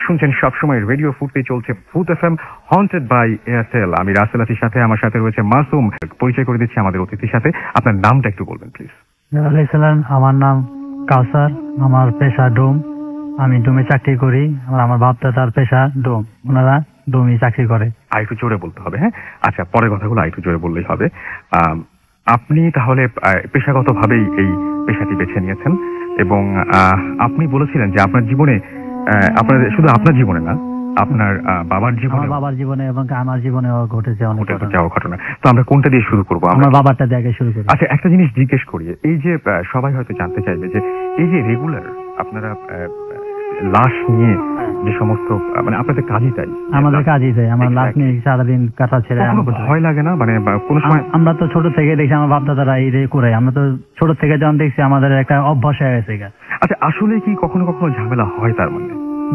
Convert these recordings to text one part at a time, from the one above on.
শুনছেন সবসময় রেডিও ফুটতে চলছে ভূত এফএম হন্টেড বাই এয়ারটেল। আমি রাসেল আতির সাথে, আমার সাথে রয়েছে মাসুম। পরিচয় করে দিচ্ছি আমাদের অতিথির সাথে। আপনার নামটা একটু বলবেন প্লিজ। আমার নাম কাউসার, আমার পেশা ডোম। আমি ডোমে চাকরি করি। আমার বাপটা তার পেশা ডোম, ওনারা ডোমে চাকরি করে। আরেকটু জোরে বলতে হবে, হ্যাঁ? আচ্ছা, পরের কথাগুলো আরেকটু জোরে বললেই হবে। আপনি তাহলে পেশাগতভাবেই এই পেশাটি বেছে নিয়েছেন এবং আপনি বলেছিলেন যে আপনার জীবনে, আপনার শুধু আপনার জীবনে না, আপনার বাবার জীবনে এবং আমার জীবনেও ঘটেছে অনেক ঘটনা। তো আমরা কোনটা দিয়ে শুরু করবো? আমার বাবারটা দিয়ে শুরু করি। আচ্ছা, একটা জিনিস জিজ্ঞেস করি। এই যে সবাই হয়তো জানতে চাইবে যে এই যে রেগুলার আপনারা লাশ নিয়ে যে সমস্ত, মানে আপনাদের কাজই তাই, আমাদের কাজই তাই, আমার লাশ নিয়ে সারাদিন কাটা ছেড়ে। ভয় লাগে না? মানে কোনো সময় আমরা তো ছোট থেকে দেখছি আমার বাপ দাদারা এই করে, আমরা তো ছোট থেকে যখন দেখছি আমাদের একটা অভ্যাস হয়ে গেছে। আচ্ছা, আসলে কি কখনো কখনো ঝামেলা হয়? তার মানে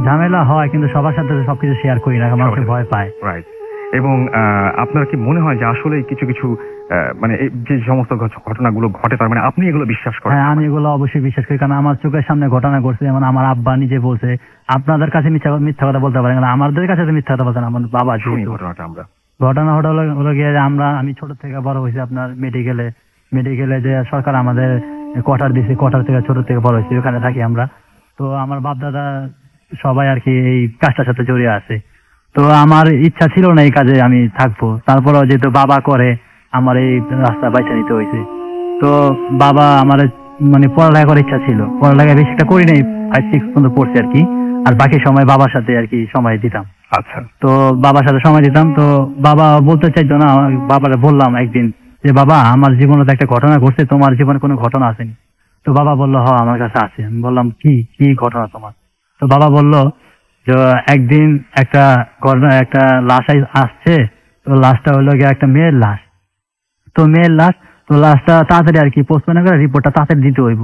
ঝামেলা হয়, কিন্তু সবার সাথে সবকিছু শেয়ার করি না, মানুষ ভয় পায়। রাইট। এবং আপনার কি মনে হয় যে আসলে কিছু কিছু মানে যে সমস্ত ঘটনাগুলো ঘটে, তার মানে আপনি এগুলো বিশ্বাস করেন? হ্যাঁ, আমি এগুলো অবশ্যই বিশ্বাস করি, কারণ আমার চোখের সামনে ঘটনা ঘটছে। যেমন আমার আব্বা নিজে বলছে, আপনাদের কাছে মিথ্যা কথা বলতে পারেন, আমাদের কাছে তো মিথ্যা কথা বলছেন আমার বাবা। ঘটনা হলো গিয়ে আমি ছোট থেকে বড় হয়েছি আপনার মেডিকেলে যে সরকার আমাদের কোয়ার্টার দিয়েছে, কোয়ার্টার থেকে ছোট থেকে বড় হয়েছি, ওখানে থাকি আমরা। তো আমার বাপ দাদা সবাই আর কি এই কাজটার সাথে জড়িয়ে আছে। তো আমার ইচ্ছা ছিল না এই কাজে আমি থাকবো, তারপরেও যেহেতু বাবা করে আমার এই রাস্তা বাইছে নিতে হয়েছে। তো বাবা আমার মানে পড়ালেখা করার ইচ্ছা ছিল, পড়ালেখা বেশি একটা করি নাই, 5-6 পর্যন্ত পড়ছি আর কি। আর বাকি সময় বাবার সাথে আর কি সময় দিতাম। আচ্ছা, তো বাবার সাথে সময় দিতাম। তো বাবা বলতে চাইতো না, বাবারে বললাম একদিন যে বাবা, আমার জীবনে তো একটা ঘটনা ঘটছে, তোমার জীবনে কোনো ঘটনা আসেনি? তো বাবা বললো, হ্যাঁ আমার কাছে আছে। আমি বললাম, কি ঘটনা তোমার? তো বাবা বললো যে একদিন একটা লাশ আসছে। তো লাশটা হলো গিয়ে একটা মেয়ের লাশ। তো মেয়ের লাশ, তো লাশটা তাড়াতাড়ি আর কি পোস্টমর্টম করে রিপোর্টটা তাড়াতাড়ি দিতে হইব।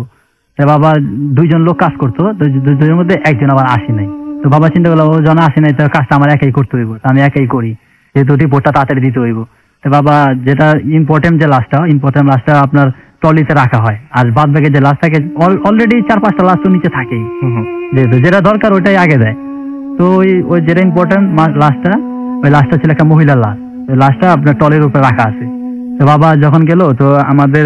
তো বাবা 2জন লোক কাজ করতো, দুজনের মধ্যে একজন আবার আসে নাই। তো বাবা চিন্তা করলো, ও জন আসে নাই, তো কাজটা আমার একাই করতে হইব, আমি একাই করি, যেহেতু রিপোর্টটা তাড়াতাড়ি দিতে হইব। তো বাবা যেটা ইম্পর্টেন্ট লাশটা আপনার ট্রলিতে রাখা হয়, আর বাদ বাকি যে লাশ থাকে অলরেডি 4-5টা লাশ তো নিচে থাকেই, যেহেতু যেটা দরকার ওইটাই আগে দেয়। তো ওই যেটা ইম্পর্টেন্ট লাশটা, ওই লাশটা ছিল একটা মহিলার লাশ। ওই লাশটা আপনার টলের উপরে রাখা আছে। তো বাবা যখন গেল, তো আমাদের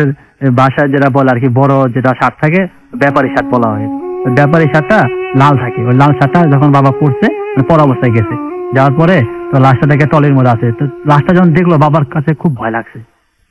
বাসায় যেটা বলে আর কি, বড় যেটা শার্ট থাকে ব্যাপারী শার্ট বলা হয়, ওই ব্যাপারী শার্টটা লাল থাকে। ওই লাল শার্টটা যখন বাবা পরছে, পরা অবস্থায় গেছে, যাওয়ার পরে তো লাশটা দেখে টলের মধ্যে আছে। তো লাশটা যখন দেখলো, বাবার কাছে খুব ভয় লাগছে,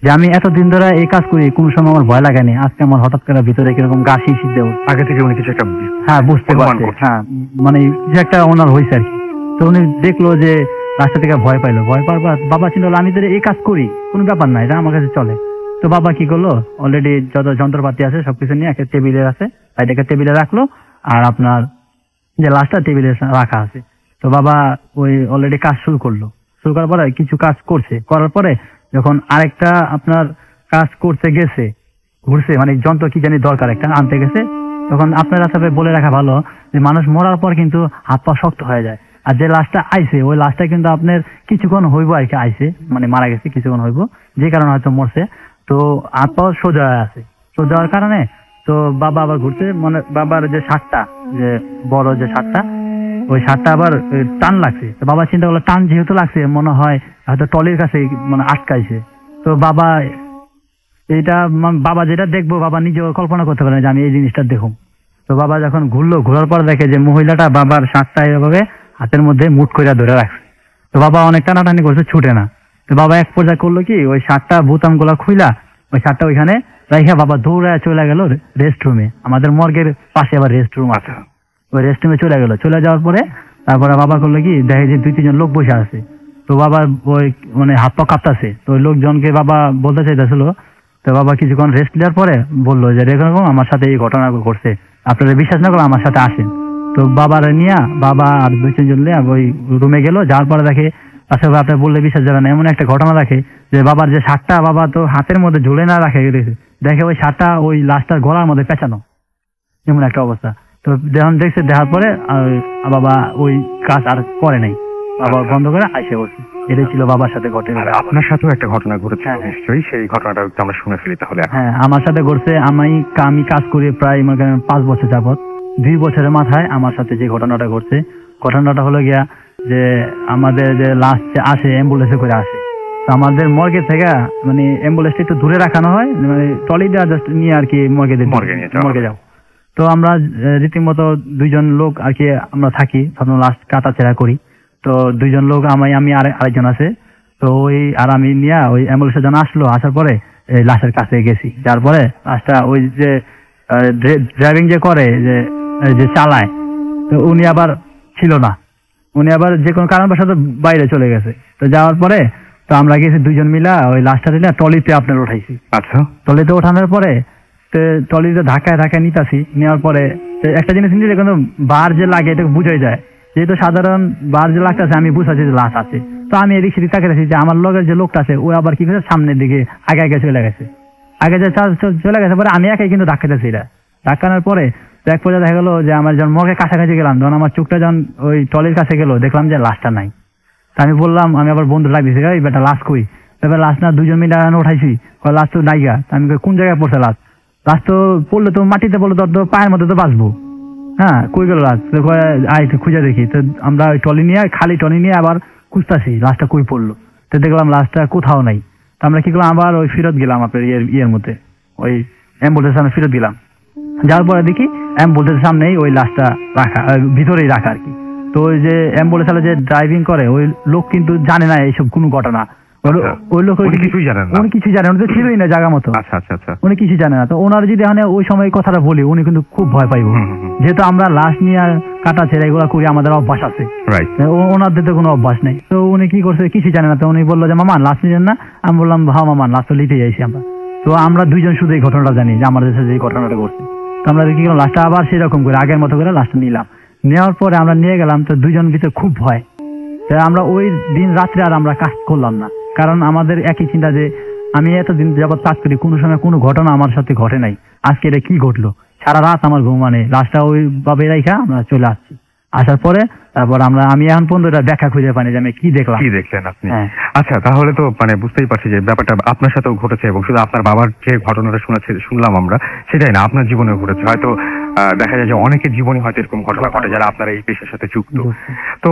যে আমি এতদিন ধরে এই কাজ করি, কোন সময় আমার ভয় লাগেনি, আজকে আমার হঠাৎ করে ভিতরে কিরকম গা শিরশির দেব। আগে থেকে উনি কিছু একটা, হ্যাঁ, বুঝতে পারছে, হ্যাঁ, মানে যে একটা ওনার হয়েছে আর কি। তো উনি দেখলো যে রাস্তা থেকে ভয় পাওয়ার পর বাবা চিন্তা করলো, আমি তো এই কাজ করি, কোনো ব্যাপার না, এটা আমার কাছে চলে। তো বাবা কি করলো, অলরেডি যত যন্ত্রপাতি আছে সবকিছু নিয়ে একটা টেবিলে আছে, একটা টেবিলে রাখলো, আর আপনার যে লাশটা টেবিলে রাখা আছে। তো বাবা ওই অলরেডি কাজ শুরু করার পরে কিছু কাজ করার পরে যখন আরেকটা আপনার কাজ করতে গেছে, ঘুরছে, মানে যন্ত্র কি জানি দরকার একটা আনতে গেছে, তখন আপনার সাথে বলে রাখা ভালো যে মানুষ মরার পর কিন্তু হাত পা শক্ত হয়ে যায়। আর যে লাশটা আইছে, ওই লাশটা কিন্তু আপনার কিছুক্ষণ হইব আর কি, আইছে মানে মারা গেছে কিছুক্ষণ হইব, যে কারণে হয়তো মরছে। তো হাত পা সোজা আছে, সোজা হওয়ার কারণে তো বাবা আবার ঘুরছে, মানে বাবার যে শার্টটা, যে বড় যে শার্টটা, ওই শার্টটা আবার টান লাগছে। তো বাবা চিন্তা করলো, টান যেহেতু লাগছে, মনে হয় হয়তো টলির কাছে মানে আটকাইছে। তো বাবা যেটা দেখবো, বাবা নিজেও কল্পনা করতে পারে যে আমি এই জিনিসটা দেখুন। তো বাবা যখন ঘোরার পর দেখে যে মহিলাটা বাবার শার্টটা এভাবে হাতের মধ্যে মুঠ করে ধরে রাখছে। তো বাবা অনেক টানাটানি করছে, ছুটে না। তো বাবা এক পর্যায়ে করলো কি, ওই শার্টটা বোতাম গুলা খুইলা ওই শার্টটা ওইখানে রাইখা বাবা দৌড়ায় চলে গেল রেস্টরুমে। আমাদের মর্গের পাশে আবার রেস্টরুম আছে, ওই রেস্টরুমে চলে যাওয়ার পরে তারপরে বাবা করলো কি, দেখে যে 2-3 জন লোক বসে আছে। তো বাবা ওই মানে হাত পা কাঁপতাছে। তো ওই লোকজনকে বাবা বলতে চাইতেছিল। তো বাবা কিছুক্ষণ রেস্ট নেওয়ার পরে বললো যে এরকম আমার সাথে এই ঘটনা ঘটছে, আপনারা বিশ্বাস না করলে আমার সাথে আসেন। তো বাবার নিয়ে বাবা আর 2-3 জন ওই রুমে গেল। যাওয়ার পরে দেখে, আসলে আপনার বললে বিশ্বাস যাবে না, এমন একটা ঘটনা দেখে যে বাবার যে শার্টটা বাবা তো হাতের মধ্যে ঝুলে না রাখে, দেখে ওই শার্টটা ওই লাশটার গলার মধ্যে পেঁচানো, এমন একটা অবস্থা। তো যখন দেখছে, দেখার পরে বাবা ওই কাজ আর করে নাই, বাবা বন্ধ করে আইসে বসে। এটাই ছিল বাবার সাথে ঘটে। আপনার সাথেও একটা ঘটনা ঘটেছে নিশ্চয়ই, সেই ঘটনাটা আমরা শুনে ফেলি তাহলে। হ্যাঁ, আমার সাথে ঘটছে। আমি কাজ করি প্রায় 5 বছর যাবত। 2 বছরের মাথায় আমার সাথে যে ঘটনাটা ঘটছে, ঘটনাটা হলো গিয়া যে আমাদের যে লাস্ট আসে অ্যাম্বুলেন্সে করে আসে, তো আমাদের মর্গে থেকে মানে অ্যাম্বুলেন্সটা একটু দূরে রাখানো হয়, মানে ট্রলি দেওয়া জাস্ট নিয়ে আর কি মর্গে নিয়ে যাওয়া মর্গে হবে। যাও। তো আমরা রীতিমতো দুইজন লোক আর কি আমরা থাকি, তখন লাস্ট কাটাছেড়া করি। তো দুইজন লোক আমি আর আরেকজন আছে, তো ওই আর আমি নিয়ে ওই অ্যাম্বুলেন্সের জন্য আসলো, আসার পরে এই লাশের কাছে গেছি, যার পরে লাশটা ওই যে ড্রাইভিং যে করে যে চালায়, তো উনি আবার ছিল না, উনি আবার যে কোনো কারণবশত বাইরে চলে গেছে। তো যাওয়ার পরে তো আমরা গেছি দুইজন মিলা ওই লাশটা নিয়ে ট্রলিতে আপনার উঠাইছি। আচ্ছা, ট্রলিতে ওঠানোর পরে ট্রলিতে ধাক্কায় নিতাছি, নেওয়ার পরে তো একটা জিনিস নিতে কিন্তু বার যে লাগে এটা বুঝাই যায়, যেহেতু সাধারণ বার যে লাগতেছে আমি বুঝাচ্ছি যে লাশ আছে। তো আমি এদিক সেদিক তাকাইছি যে আমার লগের যে লোকটা আছে ও আবার কি করে সামনের দিকে আগে চলে গেছে, চলে গেছে। পরে আমি একাই কিন্তু ধাক্কাতেছি, এটা ধাক্কানোর পরে তো এক পর্যায়ে দেখা গেলো যে আমার যখন মর্গের কাছাকাছি গেলাম, যখন আমার চোখটা যখন ওই ট্রলির কাছে গেলো, দেখলাম যে লাশটা নাই। তা আমি বললাম, আমি আবার বন্ধু ডাক দিয়েছি, এই বেটা লাশ কই? তারপরে লাশ না দুইজন মিলে উঠাইছি, লাশ তো নাইগা। আমি কোন জায়গায় পড়ছে লাশ? লাশ তো পড়লে তো মাটিতে পড়লে তো পায়ের মধ্যে তো বাঁচবো, হ্যাঁ কই গেল লাশ? আই খুঁজে দেখি, তো আমরা ওই ট্রলি নিয়ে খালি ট্রলি নিয়ে আবার খুঁজতেছি লাশটা কই পড়লো। তো দেখলাম লাশটা কোথাও নাই। তো আমরা কি করলাম, আবার ওই ফেরত গেলাম আপনার ইয়ের মধ্যে, ওই অ্যাম্বুলেন্সের সামনে ফেরত দিলাম। যাওয়ার পরে দেখি অ্যাম্বুলেন্সের সামনেই ওই লাশটা রাখা, ভিতরেই রাখা আর কি। তো ওই যে অ্যাম্বুলেন্স যে ড্রাইভিং করে ওই লোক কিন্তু জানে না এইসব কোনো ঘটনা। ওই লোক উনি কিছুই জানেন না? উনি কিছুই জানেন, উনি তো ছিলই না জায়গা মতো। আচ্ছা আচ্ছা আচ্ছা। উনি কিছু জানে না। তো ওনার যদি এখানে ওই সময় কথাটা বলি, উনি কিন্তু খুব ভয় পাইব, যেহেতু আমরা লাশ নিয়ে কাটা ছেড়ে এগুলা করি, আমাদের অভ্যাস আছে। রাইট। ওনাদের তো কোনো অভ্যাস নেই। তো উনি কি করছে কিছু জানে না। তো উনি বললো যে মামা লাশ নিলেন না? আমি বললাম হ্যাঁ মামা, লাশ তো লিতে যাইছি আমরা। তো আমরা দুইজন শুধু এই ঘটনাটা জানি যে আমাদের সাথে এই ঘটনাটা ঘটছে। তো আমরা কি করলাম, লাশটা আবার সেরকম করে আগের মতো করে লাশটা নিলাম। নেওয়ার পরে আমরা নিয়ে গেলাম, তো দুইজন ভিতরে খুব ভয়। তো আমরা ওই দিন রাত্রে আর আমরা কাজ করলাম না, কারণ আমাদের একই চিন্তা যে আমি এতদিন যাবত কাজ করি, কোনো সময় কোনো ঘটনা আমার সাথে ঘটে নাই, আজকে এটা কি ঘটলো? সারা রাত আমার ঘুম মানে, লাশটা ওইভাবে রেখা আমরা চলে আসছি। আসার পরে তারপর আমি এখন পর্যন্ত এটা ব্যাখ্যা খুঁজে পাইনি যে আমি কি দেখলাম। কি দেখলেন আপনি? হ্যাঁ। আচ্ছা, তাহলে তো মানে বুঝতেই পারছি যে ব্যাপারটা আপনার সাথেও ঘটেছে, এবং শুধু আপনার বাবার যে ঘটনাটা শুনলাম আমরা, সেটাই না, আপনার জীবনে ঘটেছে। হয়তো দেখা যায় যে অনেকের জীবনে হয়তো এরকম ঘটনা ঘটে যারা আপনার এই পেশার সাথে যুক্ত। তো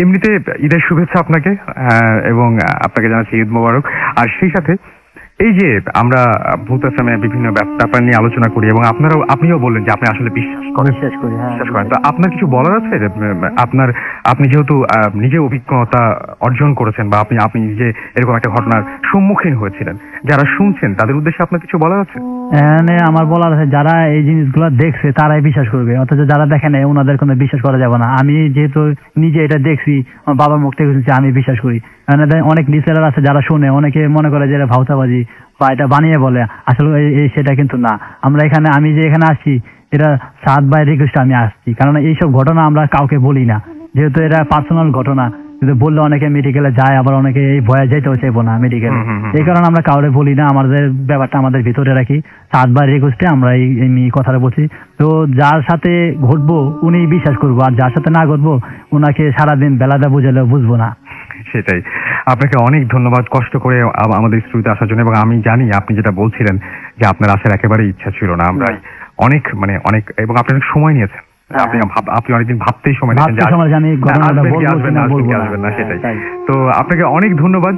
এমনিতে ঈদের শুভেচ্ছা আপনাকে, এবং আপনাকে জানাচ্ছি ঈদ মোবারক। আর সেই সাথে এই যে আমরা ভূত আশ্রমে বিভিন্ন ব্যাপার নিয়ে আলোচনা করি, এবং আপনিও বললেন যে আপনি আসলে বিশ্বাস করেন। বিশ্বাস করেন। তো আপনার কিছু বলার আছে যে আপনি যেহেতু নিজে অভিজ্ঞতা অর্জন করেছেন, বা আপনি নিজে এরকম একটা ঘটনার সম্মুখীন হয়েছিলেন, যারা শুনছেন তাদের উদ্দেশ্যে আপনার কিছু বলার আছে? এখানে আমার বলার আছে, যারা এই জিনিসগুলো দেখছে তারাই বিশ্বাস করবে, অথচ যারা দেখে নাই ওনাদের কোনো বিশ্বাস করা যাবে না। আমি যেহেতু নিজে এটা দেখছি, আমার বাবার মুখ থেকে শুনছি, আমি বিশ্বাস করি। অনেক রিসেলার আছে যারা শুনে, অনেকে মনে করে যে এটা ভাউতাবাজি বা এটা বানিয়ে বলে, আসলে সেটা কিন্তু না। আমি যে এখানে আসছি, এটা সাদ বাই রিকোয়েস্ট আমি আসছি, কারণ এইসব ঘটনা আমরা কাউকে বলি না, যেহেতু এটা পার্সোনাল ঘটনা। কিন্তু বললে অনেকে মেডিকেলে যায়, আবার অনেকে এই ভয়ে যেতেও চাইবো না মেডিকেলে। এই কারণে আমরা কাউরে বলি না, আমাদের ব্যাপারটা আমাদের ভিতরে রাখি। সাত বার রিকোয়েস্টে আমরা এই কথাটা বলছি। তো যার সাথে ঘটবো উনি বিশ্বাস করবো, আর যার সাথে না ঘটবো ওনাকে সারাদিন বেলাটা বুঝালেও বুঝবো না। সেটাই। আপনাকে অনেক ধন্যবাদ কষ্ট করে আমাদের স্টুডিওতে আসার জন্য। এবং আমি জানি আপনি যেটা বলছিলেন যে আপনার আসার একেবারে ইচ্ছা ছিল না, আমরা অনেক এবং আপনি অনেক সময় নিয়েছেন। আপনি অনেকদিন ভাবতেই সময় নিয়েছেন যে আসবেন না, সেটাই। তো আপনাকে অনেক ধন্যবাদ,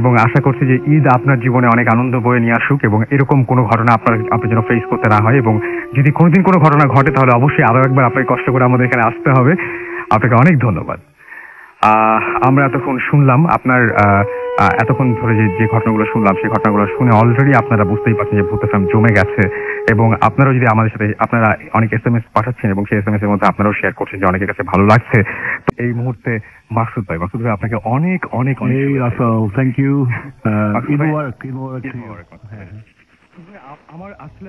এবং আশা করছি যে ঈদ আপনার জীবনে অনেক আনন্দ বয়ে নিয়ে আসুক, এবং এরকম কোনো ঘটনা আপনার যেন ফেস করতে না হয়। এবং যদি কোনোদিন কোনো ঘটনা ঘটে তাহলে অবশ্যই আরো একবার আপনাকে কষ্ট করে আমাদের এখানে আসতে হবে। আপনাকে অনেক ধন্যবাদ। আমরা এতক্ষণ শুনলাম আপনার এতক্ষণ ধরে যে ঘটনাগুলো শুনলাম, সেই ঘটনাগুলো শুনে অলরেডি আপনারা বুঝতেই পারছেন যে ভূত এফএম জমে গেছে। এবং আপনারাও যদি আমাদের সাথে, আপনারা অনেক SMS পাঠাচ্ছেন, এবং সেই SMS এর মধ্যে আপনারাও শেয়ার করছেন যে অনেকের কাছে ভালো লাগছে। তো এই মুহূর্তে মাকসুদ ভাই আপনাকে অনেক অনেক অনেক থ্যাংক ইউ।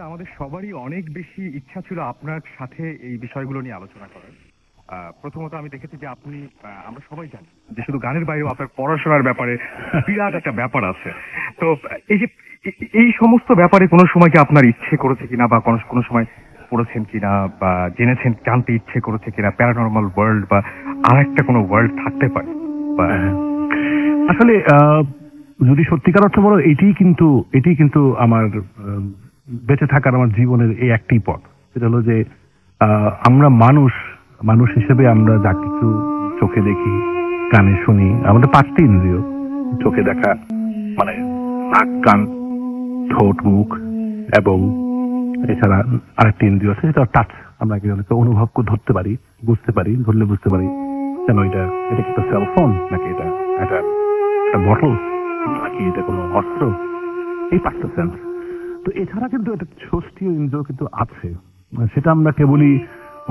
আমাদের সবারই অনেক বেশি ইচ্ছা ছিল আপনার সাথে এই বিষয়গুলো নিয়ে আলোচনা করার। প্রথমত আমি দেখেছি যে আমরা সবাই জানি যে শুধু গানের বাইরেও আপনার পড়াশোনার ব্যাপারে বিরাট একটা ব্যাপার আছে। তো এই সমস্ত ব্যাপারে কোনো সময় কি আপনার ইচ্ছে করেছে কিনা, বা কোনো সময় পড়েছেন কিনা, বা জেনেছেন, জানতে ইচ্ছে করেছে কিনা প্যারানরমাল ওয়ার্ল্ড বা আর একটা কোনো ওয়ার্ল্ড থাকতে পারে? আসলে যদি সত্যিকার অর্থে বলো, এটি কিন্তু আমার বেঁচে থাকার, আমার জীবনের এই একটি পথ। সেটা হলো যে আমরা মানুষ মানুষ হিসেবে আমরা যা কিছু চোখে দেখি, কানে শুনি, আমাদের 5টি ইন্দ্রিয়, চোখে দেখা মানে নাক, কান, ঠোঁট, মুখ এবং এছাড়া আরেকটি ইন্দ্রিয় আছে সেটা টাচ। আমরা কি অনুভব করে ধরতে পারি, বুঝতে পারি, ধরলে বুঝতে পারি কেন এটা কি একটা সেলফোন, নাকি এটা একটা বটল, নাকি এটা কোনো অস্ত্র, এই 5টা সেন্স। তো এছাড়া কিন্তু একটা ষষ্ঠীয় ইন্দ্রিয় কিন্তু আছে, সেটা আমরা কেবলই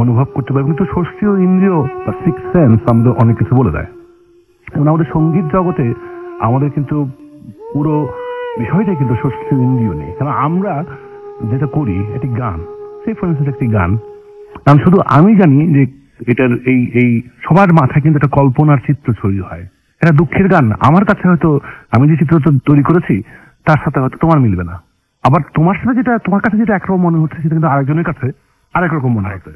অনুভব করতে পারি, কিন্তু ষষ্ঠীয় ইন্দ্রিয় বা 6 সেন্স আমাদের অনেক কিছু বলে দেয়। এবং আমাদের সঙ্গীত জগতে আমাদের কিন্তু পুরো বিষয়টাই কিন্তু ষষ্ঠীয় ইন্দ্রিয় নেই। কারণ আমরা যেটা করি একটি গান, সেই ফর ইনস্টেন্স একটি গান, কারণ শুধু আমি জানি যে এটার এই সবার মাথায় কিন্তু একটা কল্পনার চিত্র তৈরি হয়। এটা দুঃখের গান, আমার কাছে হয়তো আমি যে চিত্র তৈরি করেছি তার সাথে হয়তো তোমার মিলবে না, আবার তোমার সাথে যেটা, তোমার কাছে যেটা একরকম মনে হচ্ছে সেটা কিন্তু আরেকজনের কাছে আরেক রকম মনে হচ্ছে।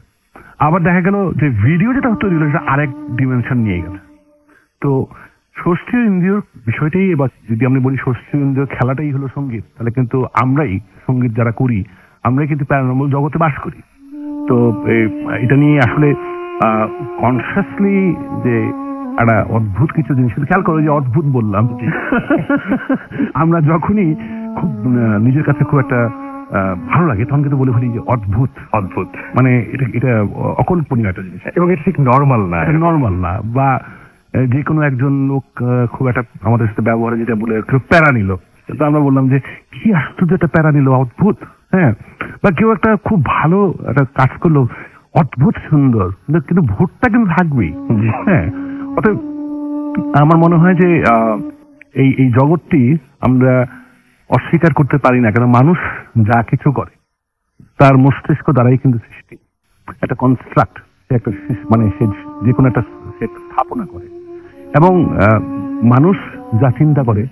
আবার দেখা গেল যে ভিডিও যেটা তৈরি হলো সেটা আরেক ডিমেনশন নিয়ে গেল। তো ষষ্ঠীয় ইন্দ্রিয়র বিষয়টাই, এবার যদি আমি বলি ষষ্ঠীয় ইন্দ্রিয় খেলাটাই হলো সঙ্গীত, তাহলে কিন্তু আমরাই সঙ্গীত যারা করি আমরাই কিন্তু প্যারানর্মাল জগতে বাস করি। তো এটা নিয়ে আসলে কনসিয়াসলি যে একটা অদ্ভুত কিছু জিনিস, খেয়াল করো যে অদ্ভুত বললাম আমরা যখনই খুব নিজের কাছে খুব একটা ভালো লাগে তখন কিন্তু বলে ফেলি যে অদ্ভুত, অদ্ভুত মানে এটা অকল্পনীয় একটা জিনিস, এবং এটা ঠিক নর্মাল না, নর্মাল না। বা যে কোনো একজন লোক খুব একটা আমাদের সাথে ব্যবহারে যেটা বলে প্যারা নিল, তো আমরা বললাম যে কি আশ্চর্য একটা প্যারা নিল, অদ্ভুত। হ্যাঁ, বা কেউ একটা খুব ভালো একটা কাজ করলো, অদ্ভুত সুন্দর, কিন্তু ভোটটা কিন্তু থাকবেই। হ্যাঁ, অতএব আমার মনে হয় যে এই জগৎটি আমরা অস্বীকার করতে পারি না, কারণ মানুষ যা কিছু করে তার মস্তিষ্ক দ্বারাই কিন্তু সৃষ্টি, একটা কনস্ট্রাক্ট, সে একটা মানে সে যে কোনো একটা স্থাপনা করে, এবং মানুষ যা চিন্তা করে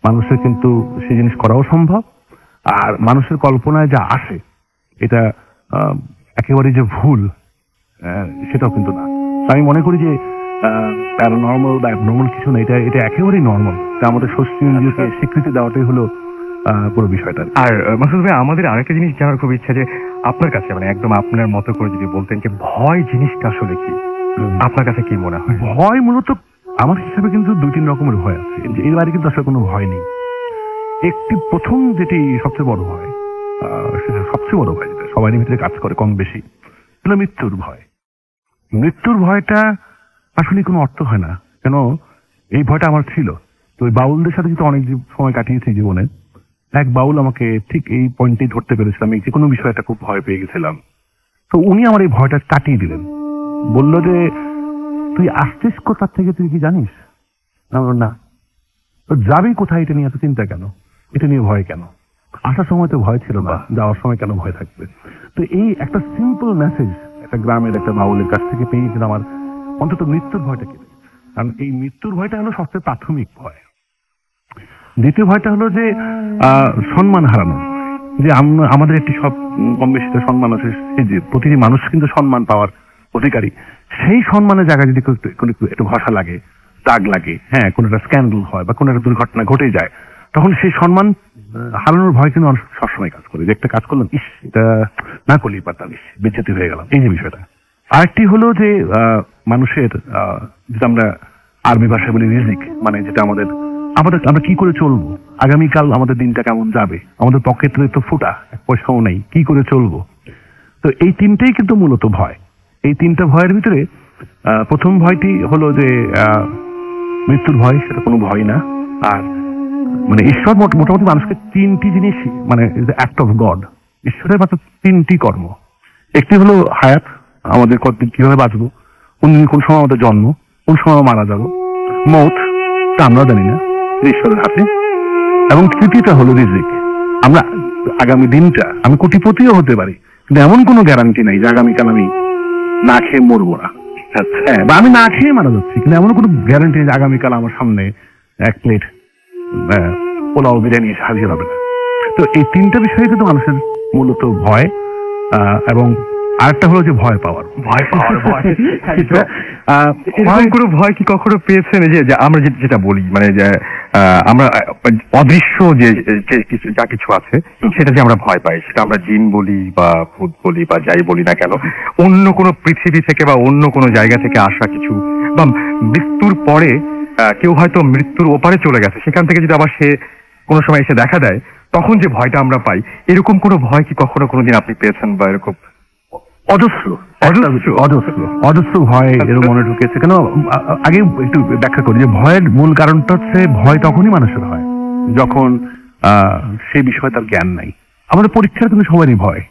মানুষের কিন্তু সেই জিনিস করাও সম্ভব। আর মানুষের কল্পনায় যা আসে এটা একেবারে যে ভুল সেটাও কিন্তু না। আমি মনে করি যে প্যারানর্মাল বা অ্যাবনর্মাল কিছু না, এটা একেবারেই নর্মাল। তা আমাদের ষষ্ঠী ইন্দ্রিয়কে স্বীকৃতি দেওয়াটাই হলো পুরো বিষয়টা। আর মাসুদ ভাই, আমাদের আরেকটা জিনিস জানার খুব ইচ্ছা যে আপনার কাছে মানে একদম আপনার মতো করে যদি বলতেন যে ভয় জিনিসটা আসলে কি, আপনার কাছে কি মনে হয়? ভয় মূলত আমার হিসাবে কিন্তু 2-3 রকমের ভয় আছে, এর বাইরে কিন্তু আসলে কোনো ভয় নেই। একটি প্রথম যেটি সবচেয়ে বড় ভয়, সেটা সবচেয়ে বড় ভয় যেটা সবাই ভিতরে কাজ করে কম বেশি, সেটা মৃত্যুর ভয়। মৃত্যুর ভয়টা আসলে কোনো অর্থ হয় না, কেন এই ভয়টা আমার ছিল। তো ওই বাউলদের সাথে কিন্তু অনেক সময় কাটিয়েছি জীবনে। এক বাউল আমাকে ঠিক এই পয়েন্টেই ধরতে পেরেছিলাম, এই যে কোনো বিষয়টা খুব ভয় পেয়ে গেছিলাম। তো উনি আমার এই ভয়টা কাটিয়ে দিলেন, বলল যে তুই আসছিস কোথার থেকে, তুই কি জানিস? না। তো যাবি কোথায়, এটা নিয়ে এত চিন্তা কেন, এটা নিয়ে ভয় কেন? আসার সময় তো ভয় ছিল না, যাওয়ার সময় কেন ভয় থাকবে? তো এই একটা সিম্পল মেসেজ একটা গ্রামের একটা বাউলের কাছ থেকে পেয়ে কিন্তু আমার অন্তত মৃত্যুর ভয়টা কেটে, কারণ এই মৃত্যুর ভয়টা হলো সবচেয়ে প্রাথমিক ভয়। দ্বিতীয় ভয়টা হলো যে সম্মান হারানো, যে আমাদের একটি সব কম বেশি সম্মান আছে, যে প্রতিটি মানুষ কিন্তু সম্মান পাওয়ার অধিকারী। সেই সম্মানের জায়গায় যদি একটু ভাষা লাগে, দাগ লাগে, হ্যাঁ, কোনো একটা স্ক্যান্ডাল হয় বা কোনো একটা দুর্ঘটনা ঘটে যায়, তখন সেই সম্মান হারানোর ভয় কিন্তু সবসময় কাজ করে, যে একটা কাজ করলাম, ইস এটা না করলেই পারতাম, ইস বেজ্জতি হয়ে গেলাম, এই যে বিষয়টা। আরেকটি হলো যে মানুষের যেটা আমরা আরবি ভাষায় বলি রিজিক, মানে যেটা আমাদের আমরা কি করে চলবো, আগামীকাল আমাদের দিনটা কেমন যাবে, আমাদের পকেটে তো ফুটা এক পয়সাও নেই, কি করে চলবো। তো এই তিনটেই কিন্তু মূলত ভয়। এই তিনটা ভয়ের ভিতরে প্রথম ভয়টি হলো যে মৃত্যুর ভয়, সেটা কোনো ভয় না। আর মানে ঈশ্বর মোটামুটি মানুষকে 3টি জিনিস, মানে অ্যাক্ট অফ গড, ঈশ্বরের মাত্র 3টি কর্ম। একটি হলো হায়াত, আমাদের কতদিন কিভাবে বাঁচবো, কোন সময় আমাদের জন্ম, কোন সময় মারা যাবো, মৌত তা আমরা জানি না, ঈশ্বরের হাতে। এবং তৃতীয়টা হলো রিজিক, আমরা আগামী দিনটা, আমি কোটিপতিও হতে পারি কিন্তু এমন কোনো গ্যারান্টি নাই যে আগামীকাল আমি না খেয়ে মরবো না, হ্যাঁ, বা আমি না খেয়ে মারা যাচ্ছি, কিন্তু এমন কোনো গ্যারান্টি নেই যে আগামীকাল আমার সামনে এক প্লেট পোলাও বিরিয়ানি এসে হাজির হবে না। তো এই 3টা বিষয় কিন্তু মানুষের মূলত ভয়। এবং আরেকটা হলো যে ভয় পাওয়ার ভয় এরকম কোনো ভয় কি কখনো পেয়েছেন, যে আমরা যেটা বলি, মানে যে আমরা অদৃশ্য যে যে কিছু যা কিছু আছে সেটা যে আমরা ভয় পাই, সেটা আমরা জিন বলি বা ভূত বলি বা যাই বলি না কেন, অন্য কোনো পৃথিবী থেকে বা অন্য কোনো জায়গা থেকে আসা কিছু, বা মৃত্যুর পরে কেউ হয়তো মৃত্যুর ওপারে চলে গেছে, সেখান থেকে যদি আবার সে কোনো সময় এসে দেখা দেয়, তখন যে ভয়টা আমরা পাই, এরকম কোনো ভয় কি কখনো কোনোদিন আপনি পেয়েছেন? বা এরকম অজস্র অজস্র ভয় এরকম মনে ঢুকেছে। কেন আগে একটু ব্যাখ্যা করি যে ভয়ের মূল কারণটা হচ্ছে ভয় তখনই মানুষের হয় যখন সে বিষয়ে তার জ্ঞান নাই। আমাদের পরীক্ষার কিন্তু সবারই ভয়,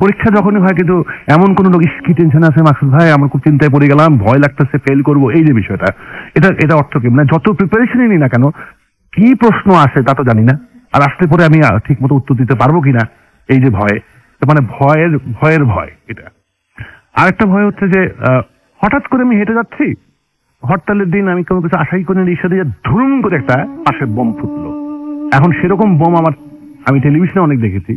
পরীক্ষা যখনই হয়, কিন্তু এমন কোন লোক কি টেনশন আছে মাকসুদ ভাই, আমার খুব চিন্তায় পড়ে গেলাম, ভয় লাগতেছে, ফেল করবো, এই যে বিষয়টা, এটা অর্থ কি? মানে যত প্রিপারেশনই নিই না কেন, কি প্রশ্ন আসে তা তো জানি না, আর আসতে পরে আমি ঠিক মতো উত্তর দিতে পারবো কিনা, এই যে ভয়, মানে ভয়ের ভয়। এটা আরেকটা ভয় হচ্ছে যে হঠাৎ করে আমি হেঁটে যাচ্ছি, হরতালের দিন আমি কোনো কিছু আশাই করিনি, রিক্সা দিয়ে ধুম করে একটা পাশে বোম ফুটলো। এখন সেরকম বোম আমি টেলিভিশনে অনেক দেখেছি,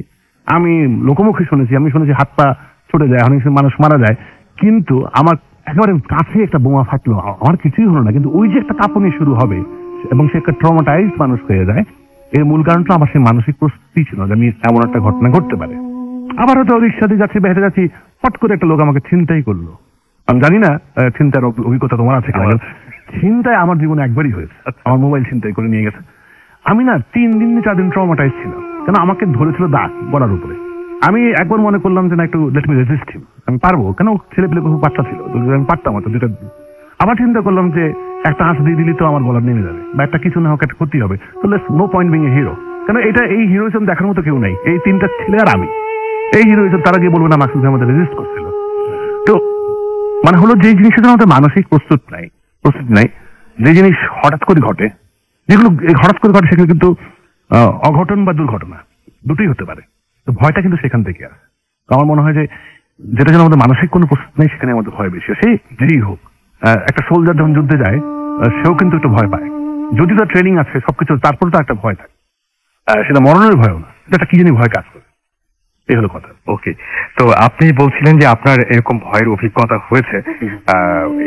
আমি লোকমুখে শুনেছি, আমি শুনেছি হাত পা ছুটে যায়, অনেক মানুষ মারা যায়, কিন্তু আমার একেবারে কাছে একটা বোমা ফাটলো, আমার কিছুই হলো না, কিন্তু ওই যে একটা কাঁপুনি শুরু হবে এবং সে একটা ট্রমাটাইজড মানুষ হয়ে যায়, এর মূল কারণটা আমার সেই মানসিক প্রস্তুতি ছিল যে আমি এমন একটা ঘটনা ঘটতে পারে। আবার হয়তো রিক্সা দিয়ে যাচ্ছি বা হেঁটে যাচ্ছি, হট করে একটা লোক আমাকে ছিনতাই করলো। আমি জানি না ছিনতাইয়ের অভিজ্ঞতা তোমার আছে কিনা। ছিনতাই আমার জীবনে একবারই হয়েছে, আমার মোবাইল ছিনতাই করে নিয়ে গেছে। আমি না 3 দিন 4 দিন ট্রমাটাইজ ছিলাম, কেন আমাকে ধরেছিল দাগ গলার উপরে। আমি একবার মনে করলাম যে না, একটু লেট মি রেজিস্ট হিম, আমি পারবো, কেন ছেলে পেলে খুব বাচ্চা ছিল, আমি পারতাম হয়তো দুটা। আবার চিন্তা করলাম যে একটা আঁচ দিয়ে দিলি তো আমার গলা নেমে যাবে, বা একটা কিছু না হোক একটা ক্ষতি হবে, তো no point being a hero. কেন এই হিরোইজম দেখার মতো কেউ নাই, এই 3টা ছেলে আর আমি, এই হিরোইজম তারা গিয়ে বলবে না মাকসুদ ভাই আমাদের রেজিস্ট করছিল। তো মানে হলো যে জিনিসের জন্য আমাদের মানসিক প্রস্তুতি নাই, যে জিনিস হঠাৎ করে ঘটে, যেগুলো হঠাৎ করে ঘটে সেগুলো কিন্তু অঘটন বা দুর্ঘটনা দুটোই হতে পারে। তো ভয়টা কিন্তু সেখান থেকে আসে। তো আমার মনে হয় যে যেটা যেন আমাদের মানসিক কোনো প্রস্তুতি নেই, সেখানে আমাদের ভয় বেশি। সেই যেই হোক, একটা সোলজার যখন যুদ্ধে যায় সেও কিন্তু একটু ভয় পায়, যদি তার ট্রেনিং আছে সবকিছু, তারপরে তো একটা ভয় থাকে, সেটা মরণের ভয়ও না, সেটা একটা কি জানি ভয় কাজ করে। এই হলো কথা। ওকে, তো আপনি বলছিলেন যে আপনার এরকম ভয়ের অভিজ্ঞতা হয়েছে,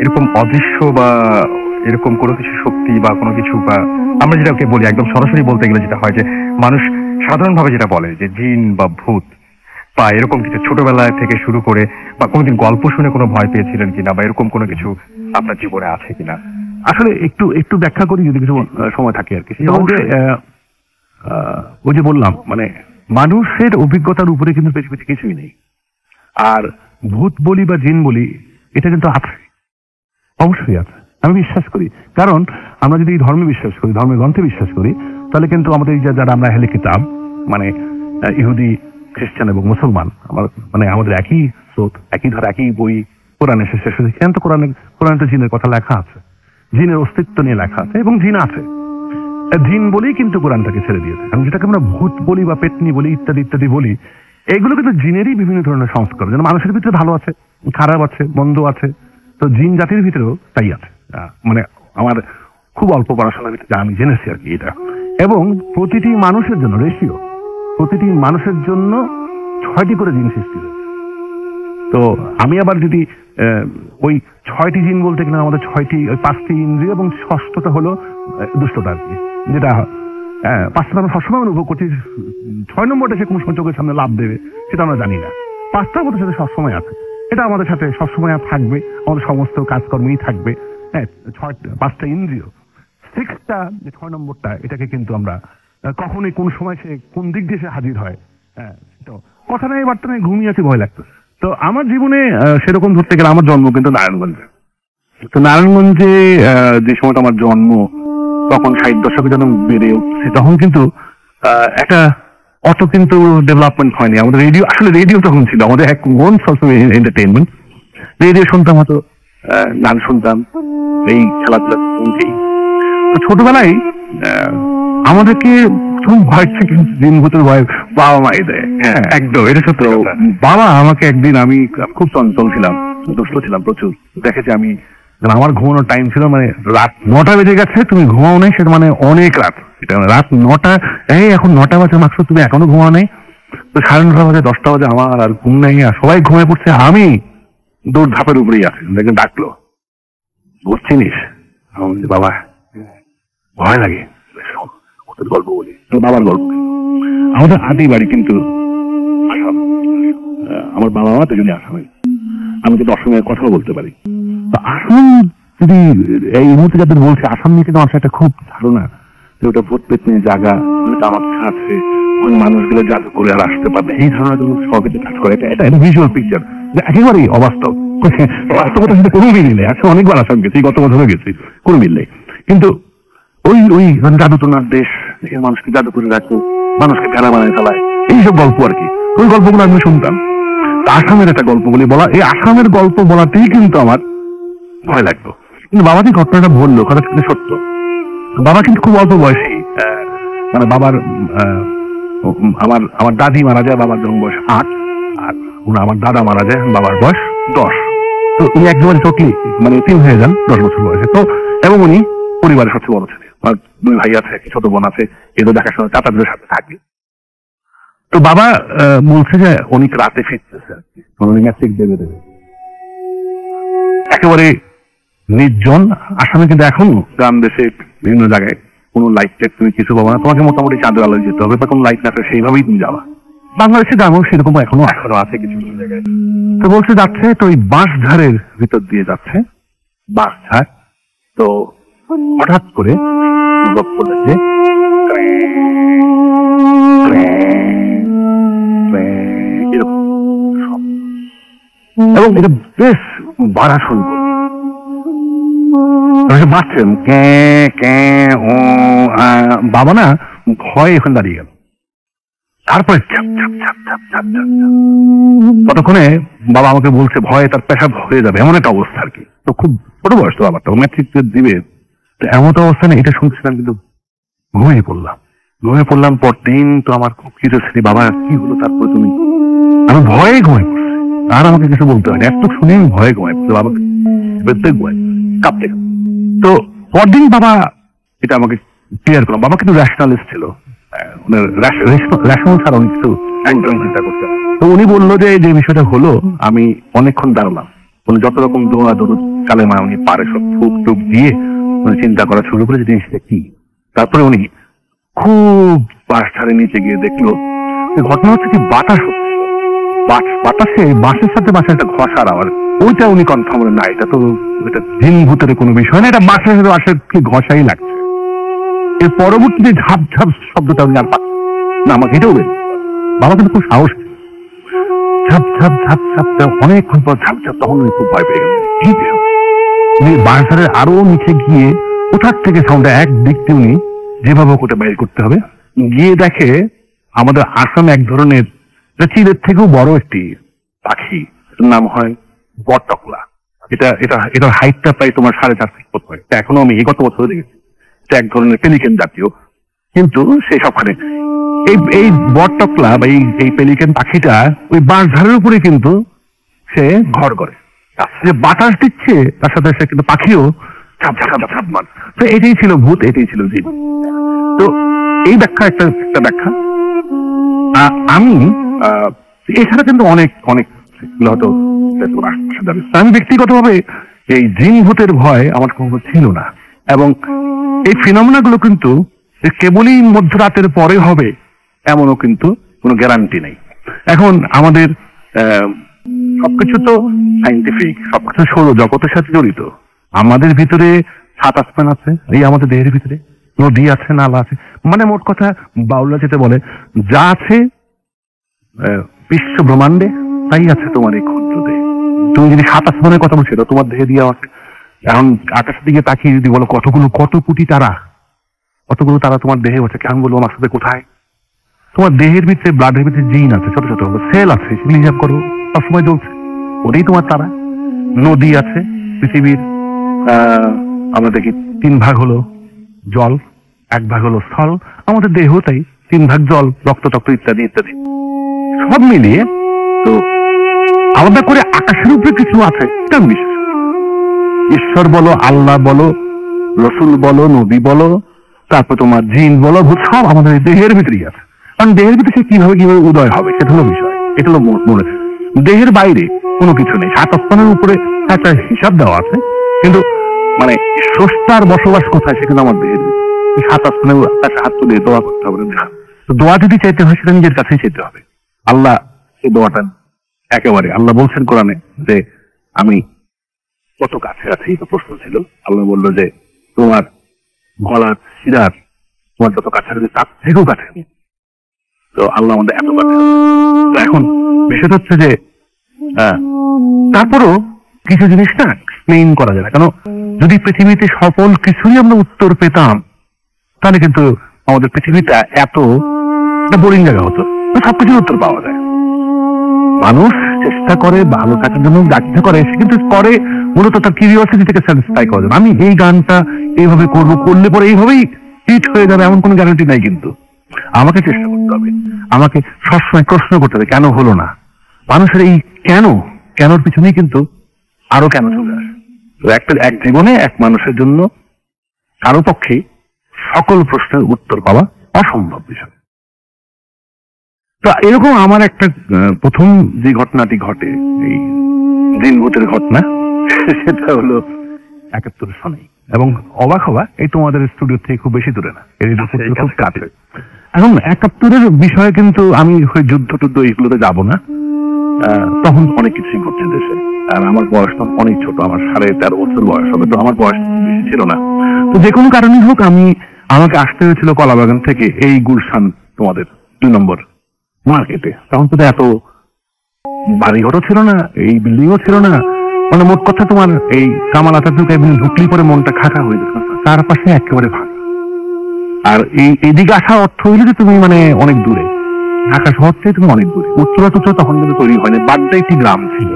এরকম অদৃশ্য বা এরকম কোনো কিছু শক্তি বা কোনো কিছু, বা আমরা যেটাকে বলি একদম সরাসরি বলতে গেলে যেটা হয় যে মানুষ সাধারণভাবে যেটা বলে যে জিন বা ভূত বা এরকম কিছু, ছোটবেলায় থেকে শুরু করে বা কোনোদিন গল্প শুনে কোনো ভয় পেয়েছিলেন কিনা, বা এরকম কোনো কিছু আপনার জীবনে আছে কিনা? আসলে একটু ব্যাখ্যা করি যদি কিছু সময় থাকে আর কি। ওই যে বললাম, মানে মানুষের অভিজ্ঞতার উপরে কিন্তু পৃথিবীতে কিছুই নেই। আর ভূত বলি বা জিন বলি, এটা কিন্তু আছে, অবশ্যই আছে, আমি বিশ্বাস করি। কারণ আমরা যদি ধর্মে বিশ্বাস করি, ধর্মের গ্রন্থে বিশ্বাস করি, তাহলে কিন্তু আমাদের যারা আমরা আহলে কিতাব, মানে ইহুদি, খ্রিস্টান এবং মুসলমান, মানে আমাদের একই স্রোত, একই ধারা, একই বই, কোরআনে শেষ তো কোরআনে তো জিনের কথা লেখা আছে, জিনের অস্তিত্ব নিয়ে লেখা আছে, এবং জিন আছে। জিন বলেই কিন্তু কোরআনটাকে ছেড়ে দিয়েছে। কারণ যেটাকে আমরা ভূত বলি বা পেতনি বলি ইত্যাদি ইত্যাদি বলি, এগুলো কিন্তু জিনেরই বিভিন্ন ধরনের সংস্কার, যেন মানুষের ভিতরে ভালো আছে, খারাপ আছে, মন্দ আছে, তো জিন জাতির ভিতরেও তাই আছে। মানে আমার খুব অল্প পড়াশোনার ভিতরে আমি জেনেছি আর কি এটা। এবং প্রতিটি মানুষের জন্য রেশিও, প্রতিটি মানুষের জন্য 6টি করে জিন সৃষ্টি হয়েছে। তো আমি আবার যদি ওই 6টি জিন বলতে গেলে আমাদের 6টি, ওই 5টি ইন্দ্রিয় এবং 6টা হলো দুষ্টতা আর কি, যেটা 5টা আমরা সবসময় অনুভব করছি, 6 নম্বরটা সে কোন সময় চোখের সামনে লাভ দেবে সেটা আমরা জানি না। 5টা আমাদের সাথে সবসময় আছে, এটা আমাদের সাথে সবসময় থাকবে, আমাদের সমস্ত কাজকর্মই থাকবে। হ্যাঁ, 5টা ইন্দ্রিয়, 6টা যে 6 নম্বরটা, এটাকে কিন্তু আমরা কখনোই কোন সময় সে কোন দিক দিয়ে সে হাজির হয়, হ্যাঁ, তো কথা নেই বার্তা নেই, ঘুমিয়ে আছে, ভয় লাগতো। তো আমার জীবনে সেরকম ধরতে গেলে আমার জন্ম কিন্তু নারায়ণগঞ্জে। তো নারায়ণগঞ্জে যে সময়টা আমার জন্ম, তখন 60 দশকে যখন বেড়ে উঠছে, তখন কিন্তু একটা অত কিন্তু ডেভেলপমেন্ট হয়নি। আমাদের রেডিও তখন ছিল, আমাদের এক মন সবসময় এন্টারটেইনমেন্ট, রেডিও শুনতাম, হয়তো গান শুনতাম, এই খেলাধুলা শুনছি। তো ছোটবেলায় আমাদেরকে ভয় থেকে দিন ভূতের ভয় বাবা মাই দেয়। হ্যাঁ, একদম, এটা সত্য। বাবা আমাকে একদিন, আমি খুব চঞ্চল ছিলাম, দুষ্ট ছিলাম প্রচুর, দেখেছি আমি, আমার ঘুমানোর টাইম ছিল, মানে রাত 9টা বেজে গেছে, তুমি ঘুমাও নাই, সেটা মানে অনেক রাত, এটা রাত 9টা, এই এখন 9টা বাজে মাকসুদ, তুমি এখনো ঘুমাও নাই? তো 9:30 বাজে, 10টা বাজে, আমার আর ঘুম নাই, আর সবাই ঘুমিয়ে পড়ছে, আমি দৌড় ধাপের উপরেই আছি। দেখেন ডাকলো, বুঝছিনিস? বাবা ভয় লাগে। গল্প বলি, বাবার গল্প। আমাদের আদি বাড়ি কিন্তু আসাম। আমার বাবা মা দুজনে আসামে। আমি কিন্তু অসময়ে কথাও বলতে পারি। তো আসাম যদি এই মুহূর্তে যাদের বলছে, আসাম নিয়ে কিন্তু আমার একটা খুব ধারণা যে ওটা ভূত পেতনি জায়গা, কামাখ্যা আছে, ওই মানুষগুলো জাদু করে আর আসতে পারবে, এই ধরনের সহজে কাজ করে। এটা ভিজুয়াল পিকচার, একেবারেই অবাস্তব। বাস্তবতার সাথে কোনো মিল নেই। আজকে অনেকবার আসাম গেছি, গত বছরও গেছি, কোনো মিল নেই। কিন্তু ওই ওই জাদু টোনার দেশ, মানুষকে জাদু করে রাখো, মানুষকে ভেড়া বানায় ফেলায়, এইসব গল্প আর কি। ওই গল্পগুলো আমি শুনতাম। আসামের একটা গল্প বলি বলা, এই আসামের গল্প বলাতেই কিন্তু আমার ভয় লাগতো। কিন্তু বাবা যে ঘটনাটা বললো, কথা কিন্তু সত্য। বাবা কিন্তু খুব অল্প বয়সী, মানে বাবার আমার দাদি মারা যায়, বাবার যখন বয়স 8, আর আমার দাদা মারা যায়, বাবার বয়স 10। তো উনি একেবারে চোখলি, মানে 3 হয়ে যান 10 বছর বয়সে। তো এবং উনি পরিবারের সবচেয়ে বড় ছেলে। আমার 2 ভাই আছে, ছোট বোন আছে, এদের দেখাশোনা চাচাদের সাথে থাকে। তো বাবা বলছে যে অনেক রাতে ফিরতেছে, উনি ম্যাট্রিক দেবে। একেবারে নির্জন আসামে কিন্তু এখন গ্রাম দেশে বিভিন্ন জায়গায় কোনো লাইট টাইট তুমি কিছু পাবো না, তোমাকে মোটামুটি চাঁদের আলোয় যেতে হবে, বা কোনো লাইট না থাকে সেইভাবেই তুমি যাবা। বাংলাদেশে গ্রামেও সেরকম এখনো আছে কিছু কিছু জায়গায়। তো বলছে যাচ্ছে, তো ওই বাঁশঝাড়ের ভিতর দিয়ে যাচ্ছে, বাঁশঝাড়। তো হঠাৎ করে অনুভব করলে যে এবং এটা বেশ বাড়া শুরু করল। বাঁচছেন বাবা না ভয় এখন দাঁড়িয়ে গেল। তারপরে ততক্ষণে বাবা আমাকে বলছে ভয়ে তার পেশাব হয়ে যাবে, এমন একটা অবস্থা আর কি। তো খুব ছোট বয়স তো, বাবার তো ম্যাট্রিক দিবে। তো এমন একটা অবস্থা নেই, এটা শুনছিলাম কিন্তু ঘুমিয়ে পড়লাম। পরদিন তো আমার খুব কিছু ছিল, বাবা কি হলো তারপরে তুমি? আমি ভয়ে ঘুমিয়ে পড়ছি, আর আমাকে কিছু বলতে হয় না, এত শুনে আমি ভয়ে ঘুমিয়ে পড়ছি, বাবা কাঁপতে। তো পরদিন বাবা এটা আমাকে ক্লিয়ার করলাম। বাবা কিন্তু রেশনালিস্ট ছিল, রেশনাল ছাড়া অনেক কিছু একদম চিন্তা করতেন। তো উনি বললো যে বিষয়টা হলো, আমি অনেকক্ষণ দাঁড়ালাম। উনি যত রকম দোয়া দরুদ কালেমা উনি পারে সব ফুক টুক দিয়ে উনি চিন্তা করা শুরু করে জিনিসটা কি। তারপরে উনি খুব বাঁশঝাড়ের নিচে গিয়ে দেখলো ঘটনা হচ্ছে কি, বাতাসে বাঁশের সাথে বাঁশের একটা ঘষার আওয়াজ। ওইটা উনি কনফার্ম হলেন না, এটা জিন ভূতের কোনো বিষয় না, এটা বাঁশের সাথে বাঁশের কি ঘষাই লাগছে। এর পরবর্তীতে ঝাপ ঝাপ শব্দটা উনি আর পাচ্ছেন না, আমাকে এটাও বের। বাবা কিন্তু খুব সাহস, ঝাপ ঝাপ ঝাপ ঝাপ, অনেকক্ষণ পর ঝাপ ঝাপ, তখন উনি খুব ভয় পেয়ে গেলেন। কি উনি বাঁশঝাড়ের আরো নিচে গিয়ে কোথার থেকে সাউন্ডটা এক দিক দিয়ে উনি যেভাবে ওটা বাইর করতে হবে, গিয়ে দেখে আমাদের আসামে এক ধরনের চিলের থেকেও বড় একটি পাখি, নাম হয় বটতকলা। এটার হাইটটা প্রায় তোমার 4.5 ফিট হয়। এখনো আমি গত বছর দেখেছি, এটা এক ধরনের পেলিকেন জাতীয়। কিন্তু সেই সবখানে এই বটতকলা বা এই পেলিকেন পাখিটা ওই বাঁশঝাড়ের উপরে কিন্তু সে ঘর করে, যে বাতাস দিচ্ছে তার সাথে সে কিন্তু পাখিও ঝাপ ঝাপ ঝাপ ঝাপ মার। তো এটাই ছিল ভূত, এটাই ছিল জীব। তো এই ব্যাখ্যা একটা ব্যাখ্যা। আমি এছাড়া কিন্তু অনেক হয়তো আমি ব্যক্তিগতভাবে এই জিন ভূতের ভয় আমার কোনো ছিল না, এবং এই ফিনোমেনা গুলো কিন্তু কেবলই মধ্যরাতের পরে হবে এমনও কিন্তু কোনো গ্যারান্টি নেই। এখন আমাদের সবকিছু তো সাইন্টিফিক, সবকিছু সৌরজগতের সাথে জড়িত। আমাদের ভিতরে 7 আসমান আছে, এই আমাদের দেহের ভিতরে নদী আছে, নালা আছে, মানে মোট কথা বাউলা যেতে বলে যা আছে বিশ্ব ব্রহ্মাণ্ডে তাই আছে তোমার এই ক্ষুদ্র দেহ। তুমি যদি 7 আসমানের কথা বলছো, তোমার দেহে দিয়ে আছে। এখন আকাশের দিকে তাকিয়ে যদি বলো কত কোটি তারা, কতগুলো তারা তোমার দেহে হচ্ছে, কেমন বলবো আমার সাথে কোথায়? তোমার দেহের ভিতরে, ব্লাডের ভিতরে জিন আছে, ছোট ছোট সেল আছে, সেগুলি হিসাব করো, সবসময় চলছে, ওটাই তোমার তারা। নদী আছে পৃথিবীর, আমরা দেখি 3 ভাগ হলো জল, 1 ভাগ হলো স্থল। আমাদের দেহ তাই 3 ভাগ জল, রক্ত টক্ত ইত্যাদি ইত্যাদি, সব মিলিয়ে। তো আলাদা করে আকাশের উপরে কিছু আছে এটা বিশ্বাস। ঈশ্বর বলো, আল্লাহ বলো, রসুল বলো, নবী বলো, তারপর তোমার জিন বলো, সব আমাদের দেহের ভিতরেই আছে। কারণ দেহের ভিতরে সে কিভাবে উদয় হবে সেটা হলো বিষয়, এটা হলো মনে। দেহের বাইরে কোনো কিছু নেই। 7 আসমানের উপরে একটা হিসাব দেওয়া আছে, কিন্তু মানে স্রষ্টার বসবাস কোথায় সেখানে আমার দেহের ভিতরে। সাত আসমানে আকাশে হাত তুলে দোয়া করতে হবে না। তো দোয়া যদি চাইতে হয় সেটা নিজের কাছেই চাইতে হবে। আল্লাহ এই দোয়াটা একেবারে আল্লাহ বলছেন কোরআনে যে আমি কত কাছে আছি। তো প্রশ্ন ছিল, আল্লাহ বললো যে তোমার গলার শিরার তোমার যত কাছে আছে তার থেকেও কাছে। তো আল্লাহ আমাদের এত কাছে। তো এখন বিষয়টা হচ্ছে যে তারপরও কিছু জিনিস না এক্সপ্লেইন করা যায় না, কেন যদি পৃথিবীতে সকল কিছুরই আমরা উত্তর পেতাম তাহলে কিন্তু আমাদের পৃথিবীটা এত বোরিং জায়গা হতো। সবকিছুর উত্তর পাওয়া যায়। মানুষ চেষ্টা করে ভালো থাকার জন্য যা কিছু করে সে কিন্তু করে মূলত তার কিউরিওসিটি থেকে স্যাটিসফাই করার জন্য। আমি এই গানটা এইভাবে করবো, করলে পরে এইভাবেই হিট হয়ে যাবে এমন কোনো গ্যারান্টি নাই। কিন্তু আমাকে চেষ্টা করতে হবে, আমাকে সবসময় প্রশ্ন করতে হবে কেন হলো না। মানুষের এই কেনর পিছনেই কিন্তু আরো কেন চলে আসে। তো এক জীবনে এক মানুষের জন্য কারো পক্ষে সকল প্রশ্নের উত্তর পাওয়া অসম্ভব বিষয়। তো এরকম আমার একটা প্রথম যে ঘটনাটি ঘটে, এই দিনভূতের ঘটনা, সেটা হলো ৭১ সনেই। এবং অবাক হওয়া, এই তোমাদের স্টুডিও থেকে খুব বেশি দূরে না, এর খুব কাছে। এখন ৭১-এর বিষয়ে কিন্তু আমি ওই যুদ্ধ টুদ্ধ এইগুলোতে যাব না। তখন অনেক কিছুই ঘটছে দেশে, আর আমার বয়স তখন অনেক ছোট, আমার 13.5 বছর বয়স হবে। তো আমার বয়স বেশি ছিল না। তো যে কোনো কারণেই হোক আমাকে আসতে হয়েছিল কলাবাগান থেকে এই গুলশান তোমাদের 2 নম্বর মার্কেটে। তখন তো এত বাড়িঘরও ছিল না, এই বিল্ডিংও ছিল না, মানে মোট কথা তোমার এই কামাল আতাতুর্ক এভিনিউ ঢুকলেই পরে মনটা খাঁকা হয়ে যেত, চারপাশে একেবারে ফাঁকা। আর এইদিকে আসা অর্থ হইলে যে তুমি মানে অনেক দূরে, ঢাকা শহর থেকে তুমি অনেক দূরে। উত্তরা তখন কিন্তু তৈরি হয়নি। বাড্ডা একটি গ্রাম ছিল,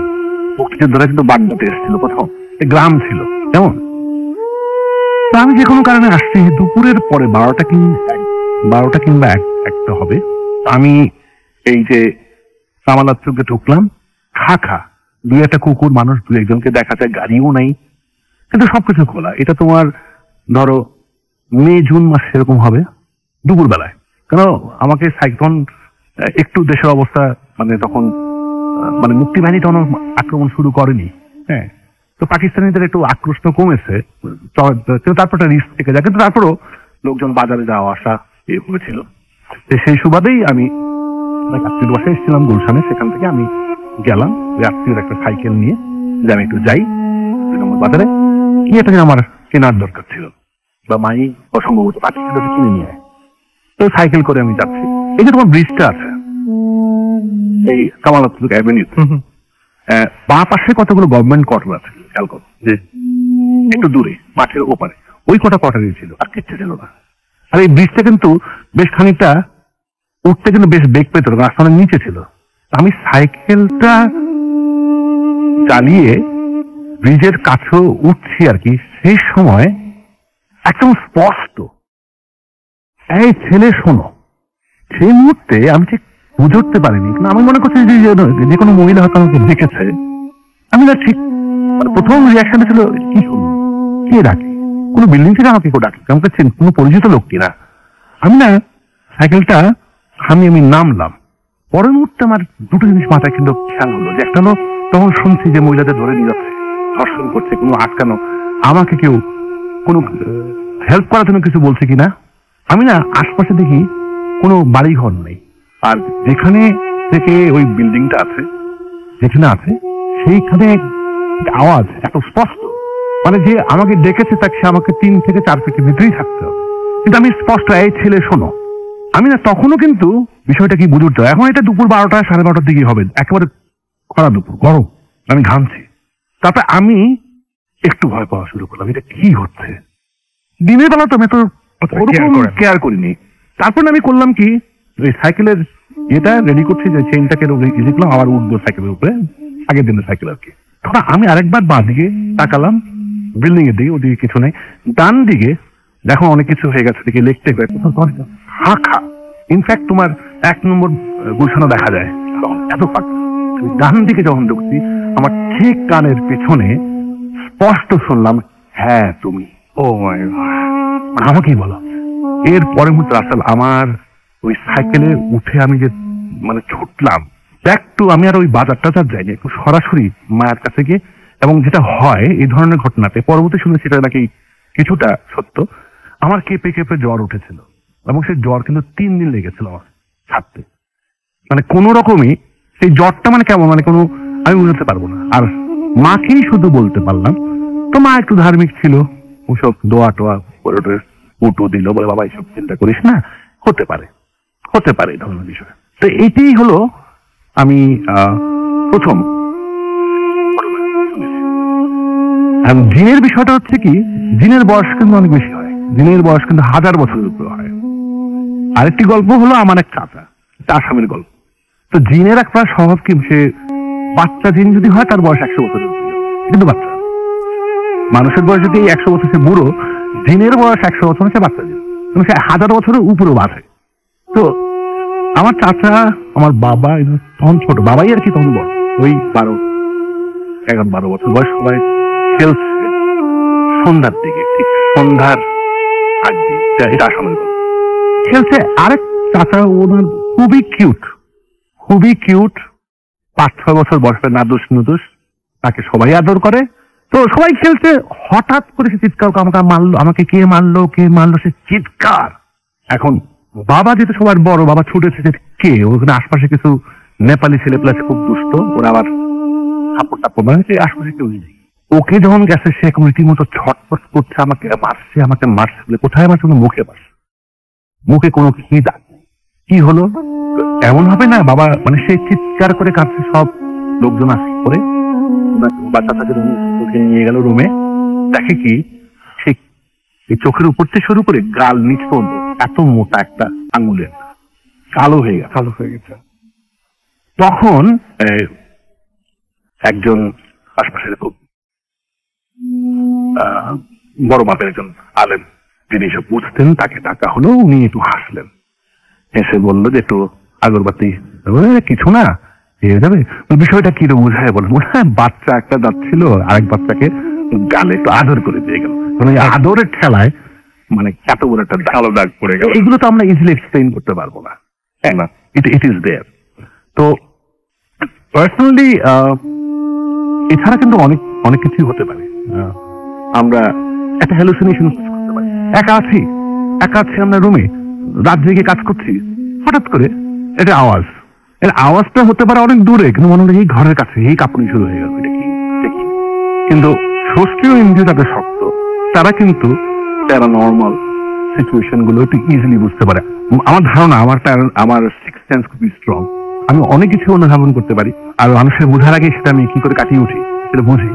মুক্তিযোদ্ধারা কিন্তু বাড্ডাতে এসেছিল প্রথম, গ্রাম ছিল কেমন। তো আমি যে কোনো কারণে আসছি দুপুরের পরে 12টা কিংবা 1টা হবে। আমি এই যে কামালার চোখে ঢুকলাম, খা 2-1টা কুকুর, মানুষ 2-1জনকে দেখা যায়, গাড়িও নাই, কিন্তু সবকিছু খোলা। এটা তোমার ধরো মে-জুন মাস এরকম হবে দুপুর বেলায়। কেন আমাকে সাইক্লোন একটু দেশের অবস্থা মানে তখন মানে মুক্তি বাহিনী তখন আক্রমণ শুরু করেনি। হ্যাঁ, তো পাকিস্তানিদের একটু আক্রোশ কমেছে, তারপর রিস্ক থেকে যায়, কিন্তু তারপরও লোকজন বাজারে যাওয়া আসা হয়েছিল। সেই সুবাদেই আমি আত্মীয় বাসায় এসেছিলাম গুলশানে, সেখান থেকে আমি গেলাম আত্মীয় একটা সাইকেল নিয়ে যে আমি একটু যাই 2 নম্বর বাজারে, কি একটা আমার কেনার দরকার ছিল, বা মাই অসম্ভবত পাঠিয়ে কিনে নিয়ে। তো সাইকেল করে আমি যাচ্ছি। এই যে তোমার ব্রিজটা আছে এই কামাল আতাতুর্ক এভিনিউ, বাঁ পাশে কতগুলো গভর্নমেন্ট কোয়ার্টার আছে, খেয়াল করো, একটু দূরে মাঠের ওপারে ওই কটা কোয়ার্টারই ছিল, আর কিচ্ছু ছিল না। আর এই ব্রিজটা কিন্তু বেশ খানিকটা উঠতে কিন্তু বেশ বেগ পেত, রাস্তার নিচে ছিল। আমি সাইকেলটা চালিয়ে ব্রিজের কাছে উঠছি আর কি, সেই সময় একদম স্পষ্ট, এই ছেলে শোনো। সেই মুহূর্তে আমি ঠিক বুঝে উঠতে পারিনি, কিন্তু আমি মনে করছি যে কোনো মহিলা হয়তো আমাকে দেখেছে। আমি না ঠিক প্রথম রিয়াকশনটা ছিল কি শুনুন, কে ডাকে, কোনো বিল্ডিং থেকে আমাকে কেউ ডাকে, আমাকে কোনো পরিচিত লোক কিনা। আমি না সাইকেলটা আমি নামলাম। পরের মুহূর্তে আমার দুটো জিনিস মাথায় কিন্তু খেয়াল হলো, যে একটা হলো তখন শুনছি যে মহিলাদের ধরে নিয়ে যাচ্ছে, ধর্ষণ করছে, কোনো আটকানো, আমাকে কেউ কোনো হেল্প করার জন্য কিছু বলছে কিনা। আমি না আশপাশে দেখি কোনো বাড়ি ঘর নেই, আর যেখানে থেকে ওই বিল্ডিংটা আছে যেখানে আছে সেইখানে আওয়াজ এত স্পষ্ট, মানে যে আমাকে ডেকেছে তাকে আমাকে 3 থেকে 4 ফিটের ভিতরেই থাকতে হবে। কিন্তু আমি স্পষ্ট, এই ছেলে শোনো। আমি না তখনও কিন্তু বিষয়টা কি বুঝে উঠতে, এখন এটা দুপুর 12টা 12:30 দিকে হবে, একেবারে খরা দুপুর, গরম, আমি ঘামছি। তারপরে আমি একটু ভয় পাওয়া শুরু করলাম, এটা কি হচ্ছে। দিনের বেলা তো আমি তো ওরকম কেয়ার করিনি। তারপর আমি করলাম কি, ওই সাইকেলের এটা রেডি করছি, যে চেইনটাকে দেখলাম আবার উঠবো সাইকেলের উপরে, আগের দিনের সাইকেল আর কি। তখন আমি আরেকবার বাঁ দিকে তাকালাম, বিল্ডিং এর দিকে, ওদিকে কিছু নেই। ডান দিকে দেখো অনেক কিছু হয়ে গেছে, দিকে লিখতে ফাঁকা। ইনফ্যাক্ট তোমার 1 নম্বর গুলশানও দেখা যায়, এত ফাঁকা। ডান দিকে যখন ঢুকছি, আমার ঠিক কানের পেছনে স্পষ্ট শুনলাম, হ্যাঁ তুমি। ও মাই গড, আমাকেই বলো। এর পরের মুহূর্তে আসলে আমার ওই সাইকেলে উঠে আমি যে মানে ছুটলাম একটু, আমি আর ওই বাজার টাজার যাইনি, একটু সরাসরি মায়ের কাছে গিয়ে। এবং যেটা হয় এই ধরনের ঘটনাতে, পরবর্তী শুনে সেটা নাকি কিছুটা সত্য, আমার কেঁপে কেঁপে জ্বর উঠেছিল, এবং সেই জ্বর কিন্তু 3 দিন লেগেছিল আমার ছাড়তে। মানে কোনো রকমই সেই জ্বরটা মানে কেমন, মানে কোনো আমি বুঝতে পারবো না। আর মাকেই শুধু বলতে পারলাম, তো মা একটু ধার্মিক ছিল, ওসব দোয়া টোয়া করে উটু দিল, বলে বাবা এইসব চিন্তা করিস না, হতে পারে এই ধরনের বিষয়। তো এইটাই হলো আমি প্রথম জিনের বিষয়টা হচ্ছে কি, জিনের বয়স কিন্তু অনেক বেশি হয়, জিনের বয়স কিন্তু 1000 বছরের উপরে হয়। আরেকটি গল্প হলো আমার এক চাচা, আসামের গল্প। তো জিনের একটা স্বভাব কি, সে বাচ্চা জিন যদি হয় তার বয়স 100 বছরের উপরে, কিন্তু বাচ্চা মানুষের বয়স যদি 100 বছর, সে বুড়ো, জিনের বয়স 100 বছর, সে বাচ্চা জিন, সে 1000 বছরের উপরে বাঁচে। তো আমার চাচা, আমার বাবা তখন ছোট, বাবাই আর কি তখন বড়, ওই 11-12 বছর বয়স, সবাই খেলছে সন্ধ্যার দিকে, ঠিক সন্ধ্যার আগে, এটা আসামের গল্প। খেলছে আরেক চাচা, ওনার খুবই কিউট 5-6 বছর বয়সের, নাদুস নুদুস, তাকে সবাই আদর করে। তো সবাই খেলছে, হঠাৎ করে সে চিৎকার, আমাকে কে মারলো, সে চিৎকার। এখন বাবা যেহেতু সবার বড়, বাবা ছুটেছে যে কে, ওখানে আশপাশে কিছু নেপালি ছেলে প্লাস খুব দুষ্ট, ওরা আবার থাপ্পড় মানে আশপাশে কেউ নেই। ওকে যখন গেছে, সে এখন রীতিমতো ছটফট করছে, আমাকে মারছে বলে, কোথায় মারছে, মুখে মারছে, মুখে কোনো কি দাগ, কি হলো এমন হবে না, বাবা মানে সে চিৎকার করে কাঁদছে, সব লোকজন আসে করে বাচ্চাটাকে নিয়ে গেল রুমে, দেখে কি সে এই চোখের উপর থেকে শুরু করে গাল নিচ পর্যন্ত এত মোটা একটা আঙুলের কালো হয়ে গেছে। তখন একজন আশপাশের খুব বড় মাপের একজন আলেম, যিনি সব বুঝতেন, তাকে ডাকা হলো। উনি একটু হাসলেন, এসে বললো যে একটু আগরবাতি, কিছু না হয়ে যাবে। বিষয়টা কি বুঝায় বলেন, বাচ্চা একটা যাচ্ছিল, আরেক বাচ্চাকে গালে একটু আদর করে দিয়ে গেল, মানে আদরের ঠেলায় মানে এত বড় একটা কালো দাগ পড়ে গেল। এগুলো তো আমরা ইজিলি এক্সপ্লেইন করতে পারবো না, ইট ইজ দেয়ার। তো পার্সোনালি এছাড়া কিন্তু অনেক কিছুই হতে পারে। আমরা একটা হ্যালুসিনেশন করতে পারি, একা আছি আমরা রুমে, রাত জেগে কাজ করছি, হঠাৎ করে এটা আওয়াজটা হতে পারে অনেক দূরে, কিন্তু মনে হয় এই ঘরের কাছে, এই কাঁপুনি শুরু হয়ে গেল, এটা কি। কিন্তু ষষ্ঠীয় ইন্দ্রিয় যাদের শক্ত, তারা কিন্তু প্যারানর্মাল সিচুয়েশন গুলো একটু ইজিলি বুঝতে পারে। আমার ধারণা, আমার সিক্স সেন্স খুবই স্ট্রং, আমি অনেক কিছু অনুধাবন করতে পারি, আর মানুষের বোঝার আগে সেটা আমি কি করে কাটিয়ে উঠি সেটা বুঝি।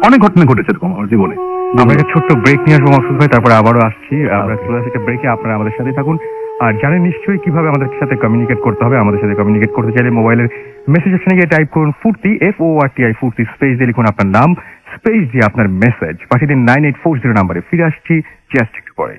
অনেক ঘটনা ঘটেছে এরকম আমার জীবনে। আমরা একটা ছোট্ট ব্রেক নিয়ে আসবো মাকসুদ ভাই, তারপরে আবারও আসছি। আমরা চলে আসছি একটা ব্রেকে, আপনারা আমাদের সাথে থাকুন। আর জানেন নিশ্চয়ই কিভাবে আমাদের সাথে কমিউনিকেট করতে হবে। আমাদের সাথে কমিউনিকেট করতে চাইলে মোবাইলের মেসেজ অপশনে গিয়ে টাইপ করুন ফুর্তি, FORTI ফুর্তি, স্পেস দিয়ে লিখুন আপনার নাম, স্পেস দিয়ে আপনার মেসেজ পাঠিয়ে দিন 9840 নাম্বারে। ফিরে আসছি জাস্ট একটু পরে।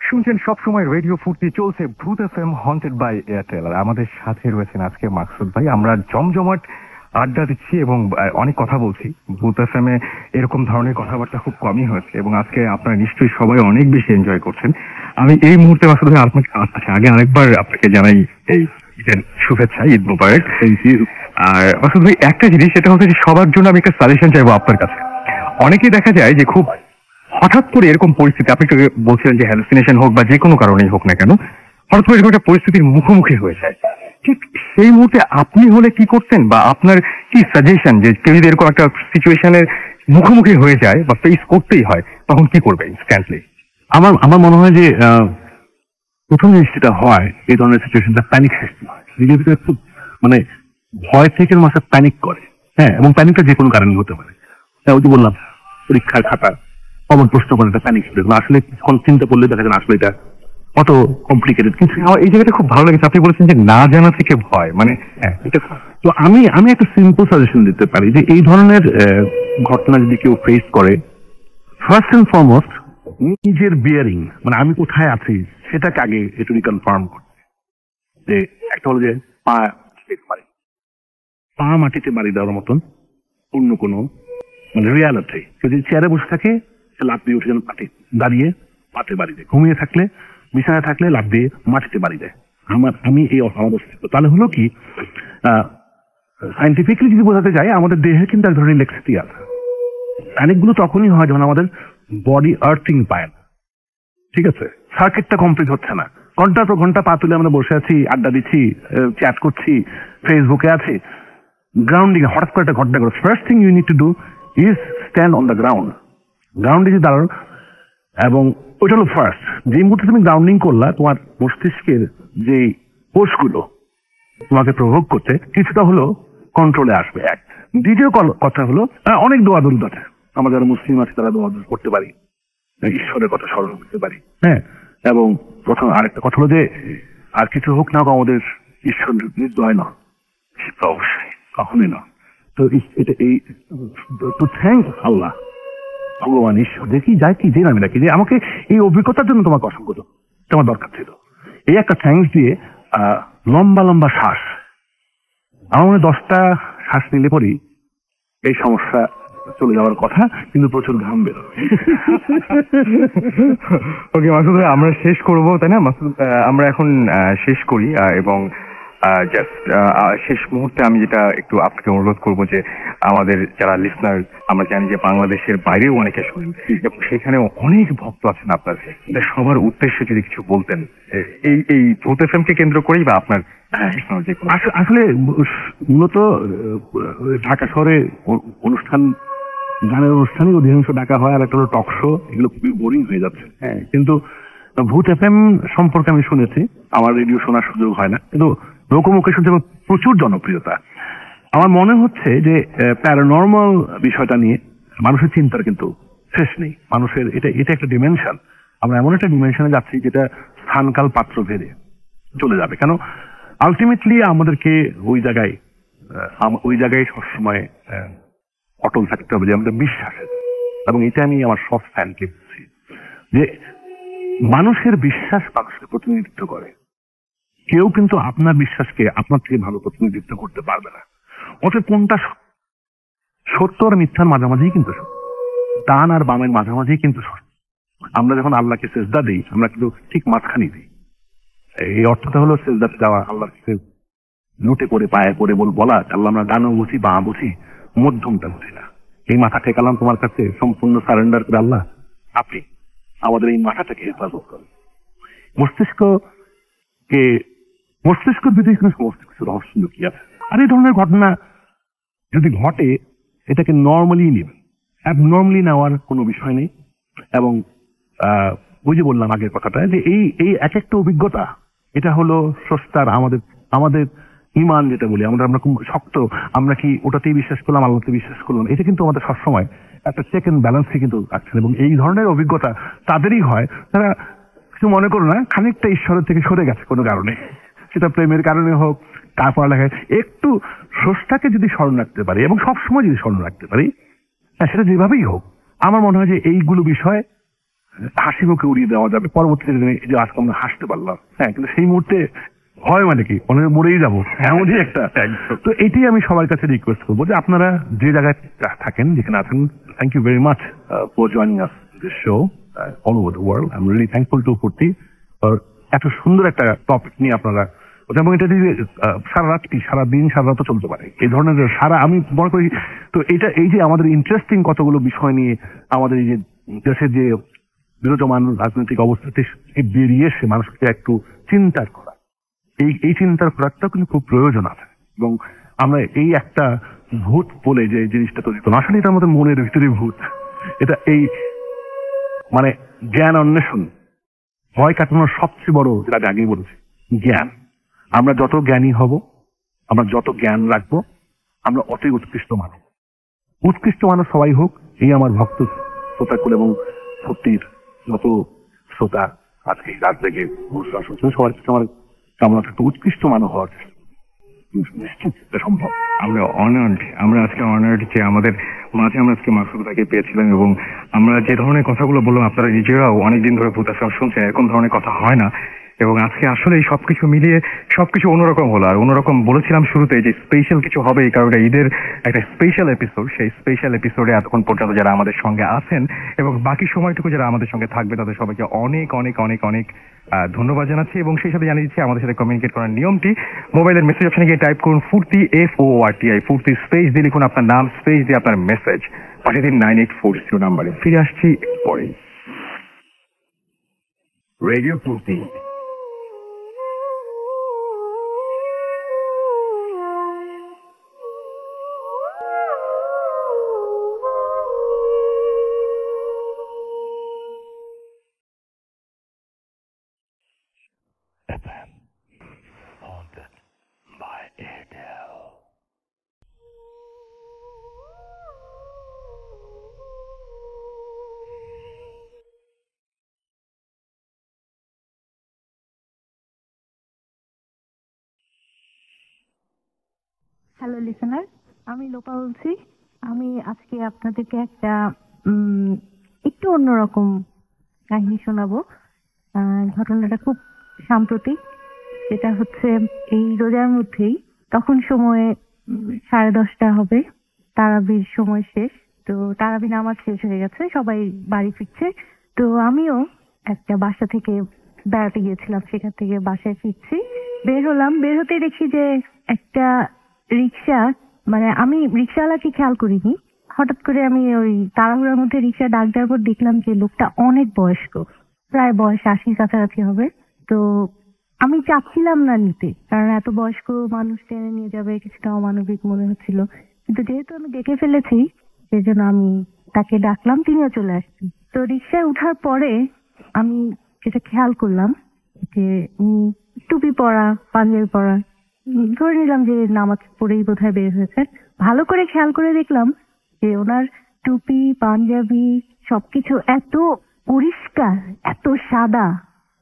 শুনছেন সবসময় রেডিও ফুর্তি, চলছে ভূত FM হন্টেড বাই এয়ারটেল। আর আমাদের সাথে রয়েছেন আজকে মাকসুদ ভাই। আমরা জমজমাট আড্ডা দিচ্ছি এবং অনেক কথা বলছি। ভূত FM এ এরকম ধরনের কথাবার্তা খুব কমই হয়েছে এবং আজকে আপনারা নিশ্চয়ই সবাই অনেক বেশি এনজয় করছেন। আমি এই মুহূর্তে মাকসুদ ভাই আগে আরেকবার আপনাকে জানাই এই ঈদের শুভেচ্ছা, ঈদ মোবারক। আর মাকসুদ ভাই একটা জিনিস, সেটা হচ্ছে যে সবার জন্য আমি একটা সাজেশন চাইবো আপনার কাছে। অনেকেই দেখা যায় যে খুব হঠাৎ করে এরকম পরিস্থিতি, আপনি বলছিলেন যে হ্যালুসিনেশন হোক বা যে কোনো কারণেই হোক না কেন, হঠাৎ করে এরকম একটা পরিস্থিতির মুখোমুখি হয়ে যায়, ঠিক সেই মুহূর্তে আপনি হলে কি করতেন, বা আপনার কি সাজেশন, যে কেউ যদি এরকম একটা সিচুয়েশনের মুখোমুখি হয়ে যায় বা ফেস করতেই হয়, তখন কি করবে ইনস্ট্যান্টলি? আমার মনে হয় যে প্রথম জিনিস যেটা হয়, এই ধরনের সিচুয়েশনটা প্যানিক সৃষ্টি হয়, নিজের ভিতরে খুব মানে ভয় থেকে মানুষ প্যানিক করে। হ্যাঁ, এবং প্যানিকটা যে কোনো কারণে হতে পারে। ওই যে বললাম, পরীক্ষার খাতা কমন প্রশ্ন করে একটা প্যানিক শুরু, আসলে চিন্তা করলে দেখা যায় আসলে এটা অত কমপ্লিকেটেড কিছু। এই জায়গাটা খুব ভালো লেগেছে, আপনি বলেছেন যে না জানা থেকে ভয়, মানে এটা। তো আমি একটা সিম্পল সাজেশন দিতে পারি যে এই ধরনের ঘটনা যদি কেউ ফেস করে, ফার্স্ট এন্ড ফরমোস্ট নিজের বিয়ারিং, মানে আমি কোথায় আছি সেটাকে আগে একটু রিকনফার্ম করতে। যে একটা হলো যে পা মাটিতে বাড়ি দেওয়ার মতন অন্য কোনো মানে রিয়ালিটি। যদি চেয়ারে বসে থাকে, সে লাফ দিয়ে উঠে যেন পাটে দাঁড়িয়ে পাতে বাড়ি দেয়। ঘুমিয়ে থাকলে বিছানায় থাকলে লাফ দিয়ে মাটিতে বাড়ি দেয়। আমি এই অবস্থিত। তাহলে হলো কি, সাইন্টিফিকলি যদি বোঝাতে যাই, আমাদের দেহে কিন্তু এক ধরনের ইলেকট্রিসিটি আছে। প্যানিকগুলো তখনই হয় যখন আমাদের বডি আর্থিং পায় না, ঠিক আছে, সার্কিটটা কমপ্লিট হচ্ছে না। ঘন্টার পর ঘন্টা পা তুলে আমরা বসে আছি, আড্ডা দিচ্ছি, চ্যাট করছি, ফেসবুকে আছি, গ্রাউন্ডিং হঠাৎ করে একটা ঘটনা করে। First thing you need to do is stand on the ground. গ্রাউন্ডে যে দাঁড়ানো, এবং ওইটা হলো ফার্স্ট। যে মুহূর্তে তুমি গ্রাউন্ডিং করলা, তোমার মস্তিষ্কের যে কোষগুলো তোমাকে প্রভোগ করতে কিছুটা হলো কন্ট্রোলে আসবে। এক। দ্বিতীয় কথা হলো, অনেক দোয়া দরুদ আছে, আমরা যারা মুসলিম আছি তারা দোয়া দরুদ করতে পারি, ঈশ্বরের কথা স্মরণ করতে পারি, হ্যাঁ। এবং প্রথম আরেকটা কথা হলো যে আর কিছু হোক না হোক আমাদের ঈশ্বর নির্দয় না, অবশ্যই কখনই না। তো এটা এই তো থ্যাংক আল্লাহ, ভগবান ঈশ্বর, দেখি যাই কি যে নামে রাখি, যে আমাকে এই অভিজ্ঞতার জন্য তোমাকে অসংখ্য তোমার দরকার ছিল। এই একটা থ্যাংকস দিয়ে লম্বা লম্বা শ্বাস, আমার মনে 10টা শ্বাস নিলে পরই এই সমস্যা চলে যাওয়ার কথা, কিন্তু প্রচুর ঘাম বেরোবে। ওকে মাসুদ ভাই, আমরা শেষ করব, তাই না মাসুদ? আমরা এখন শেষ করি, এবং জাস্ট শেষ মুহূর্তে আমি যেটা একটু আপনাকে অনুরোধ করব যে আমাদের যারা লিসনার, আমরা জানি যে বাংলাদেশের বাইরেও অনেকে শোনেন এবং সেখানেও অনেক ভক্ত আছেন আপনার, সবার উদ্দেশ্যে যদি কিছু বলতেন এই ভূত এফএমকে কেন্দ্র করেই বা আপনার। আসলে মূলত ঢাকা শহরে অনুষ্ঠান, গানের অনুষ্ঠানই অধিকাংশ ডাকা হয়, আর একটা হলো টক শো, এগুলো খুবই বোরিং হয়ে যাচ্ছে। হ্যাঁ, কিন্তু ভূত এফএম সম্পর্কে আমি শুনেছি, আমার রেডিও শোনার সুযোগ হয় না, কিন্তু লোকমুখে শুনতে প্রচুর জনপ্রিয়তা। আমার মনে হচ্ছে যে প্যারানর্মাল বিষয়টা নিয়ে মানুষের চিন্তার কিন্তু শেষ নেই। মানুষের এটা একটা ডিমেনশন। আমরা এমন একটা ডিমেনশনে যাচ্ছি যেটা স্থানকাল পাত্র ভেদে চলে যাবে। কেন, আলটিমেটলি আমাদেরকে ওই জায়গায় সবসময় অটল থাকতে হবে যে আমাদের বিশ্বাসের। এবং এটা আমি আমার সব ফ্যানকে বলছি যে মানুষের বিশ্বাস মানুষকে প্রতিনিধিত্ব করে। কেউ কিন্তু আপনার বিশ্বাসকে আপনার থেকে ভালো প্রতিনিধিত্ব করতে পারবে না। অতএব কোনটা সত্য আর মিথ্যার মাঝামাঝি কিন্তু সত্য, ডান আর বামের মাঝামাঝি কিন্তু সত্য। আমরা যখন আল্লাহকে সেজদা দিই, আমরা কিন্তু ঠিক মাঝখানে দিই। এই অর্থটা হলো সেজদাতে যাওয়া, আল্লাহকে লুটে করে পায়ে করে বলা, আল্লাহ আমরা ডানও বুঝি বাঁ বুঝি, মধ্যমটা বুঝি না। এই মাথা ঠেকালাম তোমার কাছে সম্পূর্ণ সারেন্ডার করে, আল্লাহ আপনি আমাদের এই মাথাটাকে হেফাজত করেন। মস্তিষ্কের ভিতরে কিন্তু সমস্ত কিছু রহস্য লুকিয়ে আছে। আর এই ধরনের ঘটনা যদি ঘটে, এটাকে নর্মালি নেবেন, অ্যাবনর্মালি নেওয়ার কোনো বিষয় নেই। এবং ওই যে বললাম আগের কথাটা, যে এই এক একটা অভিজ্ঞতা, এটা হলো স্রষ্টার আমাদের ইমান যেটা বলি আমরা খুব শক্ত, আমরা কি ওটাতেই বিশ্বাস করলাম, আল্লাহতে বিশ্বাস করলাম, এটা কিন্তু আমাদের সবসময় একটা চেক এন্ড ব্যালেন্সে কিন্তু রাখছেন। এবং এই ধরনের অভিজ্ঞতা তাদেরই হয় যারা কিছু মনে করো না, খানিকটা ঈশ্বরের থেকে সরে গেছে কোনো কারণে, সেটা প্রেমের কারণে হোক, তার পড়ালেখায় একটু স্রষ্টাকে যদি স্মরণ রাখতে পারি এবং সবসময় যদি স্মরণ রাখতে পারি, হ্যাঁ, সেটা যেভাবেই হোক, আমার মনে হয় যে এইগুলো বিষয় হাসি মুখে উড়িয়ে দেওয়া যাবে। পরবর্তী দিনে যে আজকে আমরা হাসতে পারলাম, হ্যাঁ, কিন্তু সেই মুহূর্তে হয় মানে কি অনেক মরেই যাবো, এমনই একটা। তো এটাই আমি সবার কাছে রিকোয়েস্ট করবো যে আপনারা যে জায়গায় থাকেন, যেখানে আছেন, thank you very much for joining us this show all over the world. I am really thankful to ফুর্তি এত সুন্দর একটা টপিক নিয়ে আপনারা, এবং এটা দিয়ে সারা রাত্রি সারাদিন সারা রাতও চলতে পারে এই ধরনের আমি মনে করি। তো এই যে আমাদের ইন্টারেস্টিং কতগুলো বিষয় নিয়ে আমাদের এই যে দেশের যে বিরাজমান রাজনৈতিক অবস্থা থেকে বেরিয়ে এসে মানুষকে একটু চিন্তার করা, এই চিন্তার করাটাও কিন্তু খুব প্রয়োজন আছে। এবং আমরা এই একটা ভূত বলে যে জিনিসটা তৈরি করলাম, আসলে এটা আমাদের মনের ভিতরে ভূত। এটা এই মানে জ্ঞান অন্বেষণ, ভয় কাটানোর সবচেয়ে বড়, যেটা আগেই বলেছি, জ্ঞান। আমরা যত জ্ঞানী হব, আমরা যত জ্ঞান রাখবো, আমরা অতই উৎকৃষ্ট মানব। উৎকৃষ্ট মানব সবাই হোক, এই আমার ভক্ত শ্রোতাকুল এবং ভক্তির যত শ্রোতা আজকে রাত থেকে সবার কাছে আমার কামনা থাকতো উৎকৃষ্ট মানব হওয়ার নিশ্চিত সম্ভব। আমরা আজকে অনার্ড যে আমাদের মাঝে আমরা আজকে মাসুদ ভাইকে পেয়েছিলাম, এবং আমরা যে ধরনের কথাগুলো বললাম, আপনারা নিজেরাও অনেকদিন ধরে ভূত এফএম শুনছেন, এরকম ধরনের কথা হয় না। এবং আজকে আসলে সবকিছু মিলিয়ে সবকিছু অন্যরকম হলো। আর অন্যরকম বলেছিলাম শুরুতে যে স্পেশাল কিছু হবে, কারণ এটা ঈদের একটা স্পেশাল এপিসোড। সেই স্পেশাল এপিসোডে এতক্ষণ পর্যন্ত যারা আমাদের সঙ্গে আছেন এবং বাকি সময়টুকু যারা আমাদের সঙ্গে থাকবে তাদের সবাইকে অনেক অনেক অনেক অনেক ধন্যবাদ জানাচ্ছি। এবং সেই সাথে জানিয়ে দিচ্ছি আমাদের সাথে কমিউনিকেট করার নিয়মটি, মোবাইলের মেসেজ অপশনে গিয়ে টাইপ করুন ফুর্তি FORTI, ফুর্তি স্পেস দিয়ে লিখুন আপনার নাম, স্পেস দিয়ে আপনার মেসেজ পাঠিয়ে দিন 9840 নাম্বারে। ফিরে আসছি পরে। রেডিও ফুর্তি। হ্যালো লিসেনার, আমি লোপা বলছি। আমি আজকে আপনাদেরকে একটা একটু অন্যরকম কাহিনী শোনাবো। ঘটনাটা খুব সাম্প্রতিক, যেটা হচ্ছে এই রোজার মধ্যেই। তখন সময়ে 10:30 হবে, তারাবির সময় শেষ। তো তারাবি নামাজ শেষ হয়ে গেছে, সবাই বাড়ি ফিরছে। তো আমিও একটা বাসা থেকে বেড়াতে গিয়েছিলাম, সেখান থেকে বাসায় ফিরছি। বের হলাম, বের হতে দেখি যে একটা রিক্সা, মানে আমি রিক্সাওয়ালাকে খেয়াল করিনি, হঠাৎ করে আমি ওই তাড়াহুড়ার মধ্যে রিক্সা ডাক দেওয়ার পর দেখলাম যে লোকটা অনেক বয়স্ক, প্রায় বয়স 80 কাছাকাছি হবে। তো আমি চাচ্ছিলাম না নিতে, কারণ এত বয়স্ক মানুষ টেনে নিয়ে যাবে কিছুটা অমানবিক মনে হচ্ছিল। কিন্তু যেহেতু আমি দেখে ফেলেছি, সেই জন্য আমি তাকে ডাকলাম, তিনিও চলে আসছেন। তো রিক্সায় ওঠার পরে আমি যেটা খেয়াল করলাম যে টুপি পরা, পাঞ্জাবি পরা, ধরে নিলাম যে নামাজ পড়েই বোধহয় বের হয়েছে। ভালো করে খেয়াল করে দেখলাম যে ওনার টুপি, পাঞ্জাবি সবকিছু এত পরিষ্কার, এত সাদা।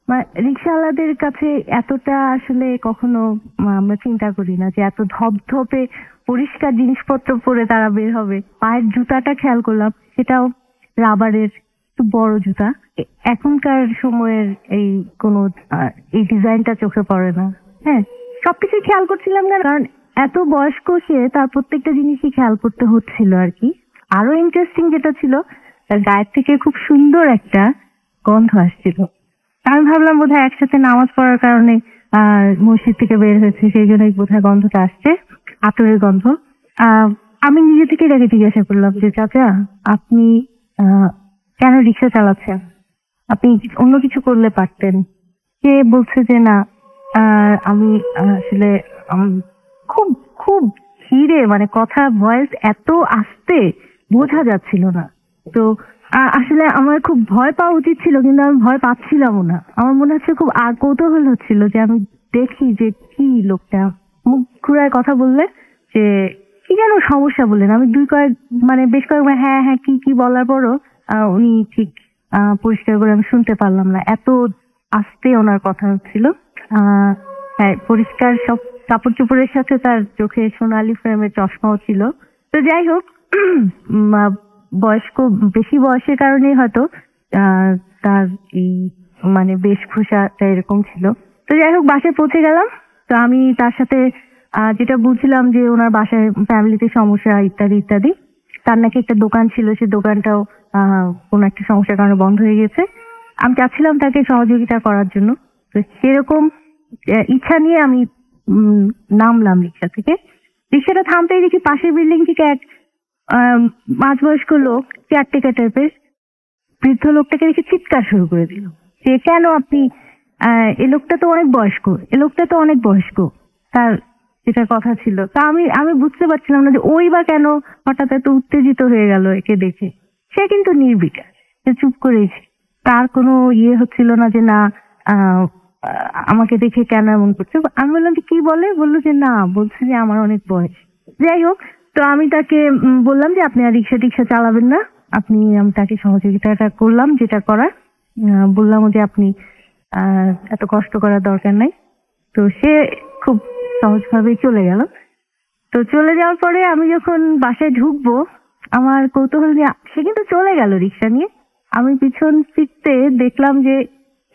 মানে রিক্সাওয়ালাদের কাছে এতটা আসলে কখনো আমরা চিন্তা করি না যে এত ধপধপে পরিষ্কার জিনিসপত্র পরে তারা বের হবে। পায়ের জুতাটা খেয়াল করলাম, সেটাও রাবারের, একটু বড় জুতা। এখনকার সময়ের এই কোনো এই ডিজাইনটা চোখে পড়ে না। হ্যাঁ, সবকিছু খেয়াল করছিলাম না, কারণ এত বয়স্ক সে, তার প্রত্যেকটা জিনিসই খেয়াল করতে হচ্ছিল আর কি। আরো ইন্টারেস্টিং যেটা ছিল, তার গায়ের থেকে খুব সুন্দর একটা গন্ধ আসছিল। আমি ভাবলাম বোধহয় একসাথে নামাজ পড়ার কারণে মসজিদ থেকে বের হয়েছে, সেই জন্যই বোধহয় গন্ধটা আসছে, আতরের গন্ধ। আমি নিজে থেকে তাকে জিজ্ঞাসা করলাম যে চাচা, আপনি কেন রিক্সা চালাচ্ছেন? আপনি অন্য কিছু করলে পারতেন। সে বলছে যে না, আমি আসলে খুব খুব ধীরে, মানে কথা ভয়েস এত আস্তে বোঝা যাচ্ছিল না। তো আসলে আমার খুব ভয় পাওয়া উচিত ছিল, কিন্তু আমি ভয় পাচ্ছিলাম না। আমার মনে হচ্ছে খুব কৌতূহল হচ্ছিল যে আমি দেখি যে কি লোকটা মুখ ঘুরায় কথা বললে, যে কি যেন সমস্যা বললেন। আমি বেশ কয়েকবার হ্যাঁ হ্যাঁ কি কি বলার পরও উনি ঠিক পরিষ্কার করে আমি শুনতে পারলাম না, এত আস্তে ওনার কথা হচ্ছিল। হ্যাঁ, পরিষ্কার সব কাপড় চোপড়ের সাথে তার চোখে সোনালী ফ্রেমের চশমাও ছিল। তো যাই হোক, বেশি বয়সের কারণেই হয়তো তার এই মানে বেশভূষাটা এরকম ছিল। তো যাই হোক, বাসায় পৌঁছে গেলাম। তো আমি তার সাথে যেটা বুঝলাম যে ওনার বাসায় ফ্যামিলিতে সমস্যা ইত্যাদি ইত্যাদি। তার নাকি একটা দোকান ছিল, সেই দোকানটাও কোনো একটা সমস্যার কারণে বন্ধ হয়ে গেছে। আমি চাচ্ছিলাম তাকে সহযোগিতা করার জন্য। তো সেরকম ইচ্ছা নিয়ে আমি নামলাম রিক্সা থেকে। রিক্সাটা থামতেই দেখি পাশের বিল্ডিং থেকে এক মাঝবয়স্ক লোক, কেয়ারটেকার টাইপের বৃদ্ধ লোকটাকে দেখে চিৎকার শুরু করে দিল যে কেন আপনি, এ লোকটা তো অনেক বয়স্ক, এ লোকটা তো অনেক বয়স্ক, তার যেটা কথা ছিল। তা আমি বুঝতে পারছিলাম না যে ওই বা কেন হঠাৎ এত উত্তেজিত হয়ে গেল একে দেখে। সে কিন্তু নির্বিকার, সে চুপ করেছে, তার কোনো হচ্ছিল না যে না আমাকে দেখে কেন এমন করছে। আমি বললাম যে কি বলে? বললো যে না, বলছে যে আমার অনেক বয়স। যাই হোক, তো আমি তাকে বললাম যে আপনি আর রিক্সা টিক্সা চালাবেন না। আমি তাকে সহযোগিতাটা করলাম, যেটা করার বললাম যে আপনি এত কষ্ট করার দরকার নাই। তো সে খুব সহজভাবেই চলে গেল। তো চলে যাওয়ার পরে আমি যখন বাসায় ঢুকবো, আমার কৌতূহল নিয়ে, সে কিন্তু চলে গেল রিক্সা নিয়ে। আমি পিছন ফিরতে দেখলাম যে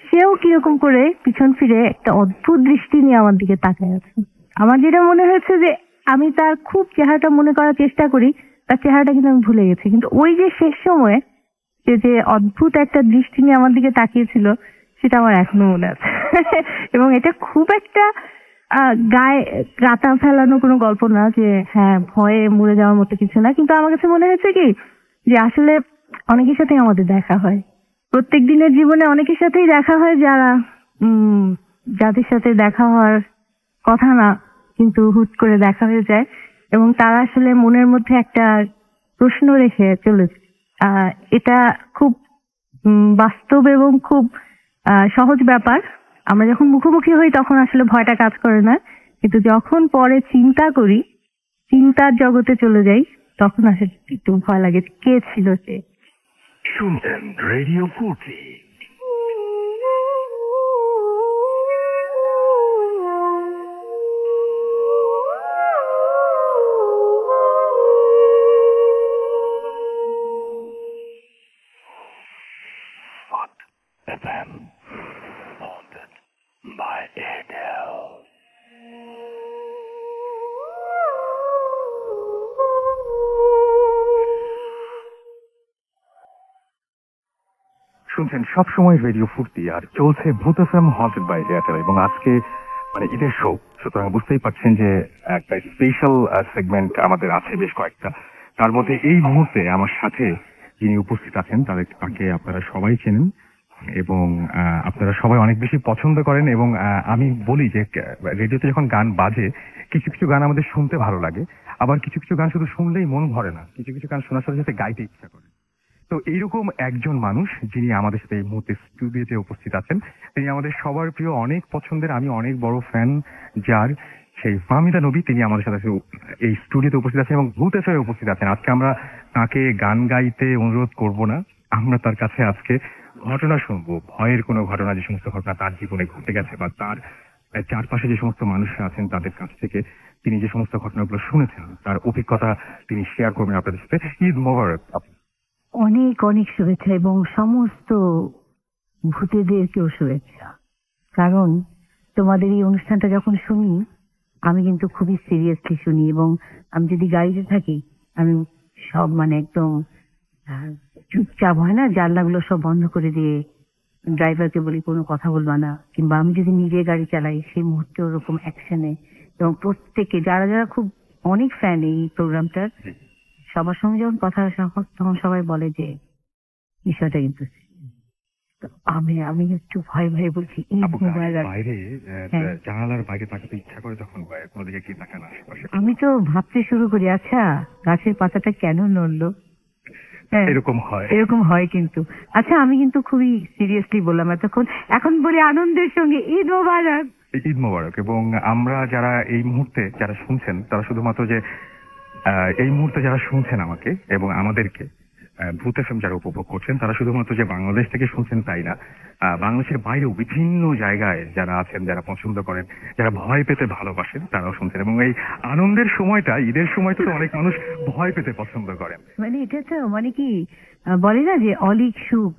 সেও কিরকম করে পিছন ফিরে একটা অদ্ভুত দৃষ্টি নিয়ে আমার দিকে তাকায় আছে। আমার যেটা মনে হয়েছে যে আমি তার খুব চেহারাটা মনে করার চেষ্টা করি, তার চেহারাটা কিন্তু আমি ভুলে গেছি, কিন্তু ওই যে শেষ সময়ে সে যে অদ্ভুত একটা দৃষ্টি নিয়ে আমার দিকে তাকিয়েছিল সেটা আমার এখনো মনে আছে। এবং এটা খুব একটা গায়ে কাঁটা ফেলানো কোনো গল্প না যে হ্যাঁ ভয়ে মরে যাওয়ার মতো কিছু না, কিন্তু আমার কাছে মনে হয়েছে কি যে আসলে অনেকের সাথেই আমাদের দেখা হয়, প্রত্যেক দিনের জীবনে অনেকের সাথেই দেখা হয় যারা যাদের সাথে দেখা হওয়ার কথা না কিন্তু হুট করে দেখা হয়ে যায়, এবং তারা আসলে মনের মধ্যে একটা প্রশ্ন রেখে চলেছে। এটা খুব বাস্তব এবং খুব সহজ ব্যাপার। আমরা যখন মুখোমুখি হই তখন আসলে ভয়টা কাজ করে না, কিন্তু যখন পরে চিন্তা করি, চিন্তার জগতে চলে যাই, তখন আসলে একটু ভয় লাগে কে ছিল সে। শুনছেন radio 40। FM haunted by Adele. শুনছেন সবসময় রেডিও ফুর্তি, আর চলছে ভূত এফএম হন্টেড বাই এয়ারটেল। এবং আজকে মানে ঈদের শো, সুতরাং বুঝতেই পারছেন যে একটা স্পেশাল সেগমেন্ট আমাদের আছে বেশ কয়েকটা। তার মধ্যে এই মুহূর্তে আমার সাথে যিনি উপস্থিত আছেন তাকে আপনারা সবাই চেনেন এবং আপনারা সবাই অনেক বেশি পছন্দ করেন। এবং আমি বলি যে রেডিওতে যখন গান বাজে, কিছু কিছু গান আমাদের শুনতে ভালো লাগে, আবার কিছু কিছু গান শুধু শুনলেই মন ভরে না, কিছু কিছু গান শোনার সাথে সাথে গাইতে ইচ্ছা করে। তো এইরকম একজন মানুষ যিনি আমাদের সাথে এই মুহূর্তে স্টুডিওতে উপস্থিত আছেন, তিনি আমাদের সবার প্রিয়, অনেক পছন্দের, আমি অনেক বড় ফ্যান যার, সেই ফাহমিদা নবী। তিনি আমাদের সাথে এই স্টুডিওতে উপস্থিত আছেন এবং ভূত এফএমে উপস্থিত আছেন। আজকে আমরা তাকে গান গাইতে অনুরোধ করব না, আমরা তার কাছে আজকে ঘটনা শুনবো, ভয়ের কোনো ঘটনা, যে সমস্ত ঘটনা তার জীবনে ঘটে গেছে বা তার চারপাশে যে সমস্ত মানুষরা আছেন তাদের কাছ থেকে তিনি যে সমস্ত ঘটনাগুলো শুনেছেন তার অভিজ্ঞতা তিনি শেয়ার করবেন আপনাদের সাথে। ঈদ মোবারক। অনেক অনেক শুভেচ্ছা এবং সমস্ত ভূতেদেরকেও শুভেচ্ছা। কারণ তোমাদের এই অনুষ্ঠানটা যখন শুনি আমি কিন্তু খুবই সিরিয়াসলি শুনি, এবং আমি যদি গাড়িতে থাকি আমি সব মানে একদম চুপচাপ, হয় না, জানলাগুলো সব বন্ধ করে দিয়ে ড্রাইভারকে বলি কোনো কথা বলবা না, কিংবা আমি যদি নিজে গাড়ি চালাই সেই মুহূর্তে ওরকম অ্যাকশনে। এবং প্রত্যেকে যারা যারা খুব অনেক ফ্যান এই প্রোগ্রামটার, সবার সঙ্গে যখন কথা তখন সবাই বলে যে বিষয়টা কিন্তু আমি একটু ভয় ভয় বলছি। বাইরে জানালার বাইরে তাকাতে ইচ্ছা করে যখন কোনো দিকে কি তাকান আশেপাশে, আমি তো ভাবতে শুরু করি আচ্ছা গাছের পাতাটা কেন নড়লো। হ্যাঁ এরকম হয়, এরকম হয় কিন্তু। আচ্ছা আমি কিন্তু খুবই সিরিয়াসলি বললাম এতক্ষণ, এখন বলি আনন্দের সঙ্গে ঈদ মোবারক। ঈদ মোবারক। এবং আমরা যারা এই মুহূর্তে যারা শুনছেন, তারা শুধুমাত্র যে এই মুহূর্তে যারা শুনছেন আমাকে এবং আমাদেরকে, ভূত এফএম যারা উপভোগ করছেন, তারা শুধুমাত্র যে বাংলাদেশ থেকে শুনছেন তাই না, বাংলাদেশের বাইরেও বিভিন্ন জায়গায় যারা আছেন, যারা পছন্দ করেন, যারা ভয় পেতে ভালোবাসেন, তারাও শুনছেন। এবং এই আনন্দের সময়টা, ঈদের সময়টা তো অনেক মানুষ ভয় পেতে পছন্দ করেন। মানে এটা তো মানে কি বলে না যে অলিক সুখ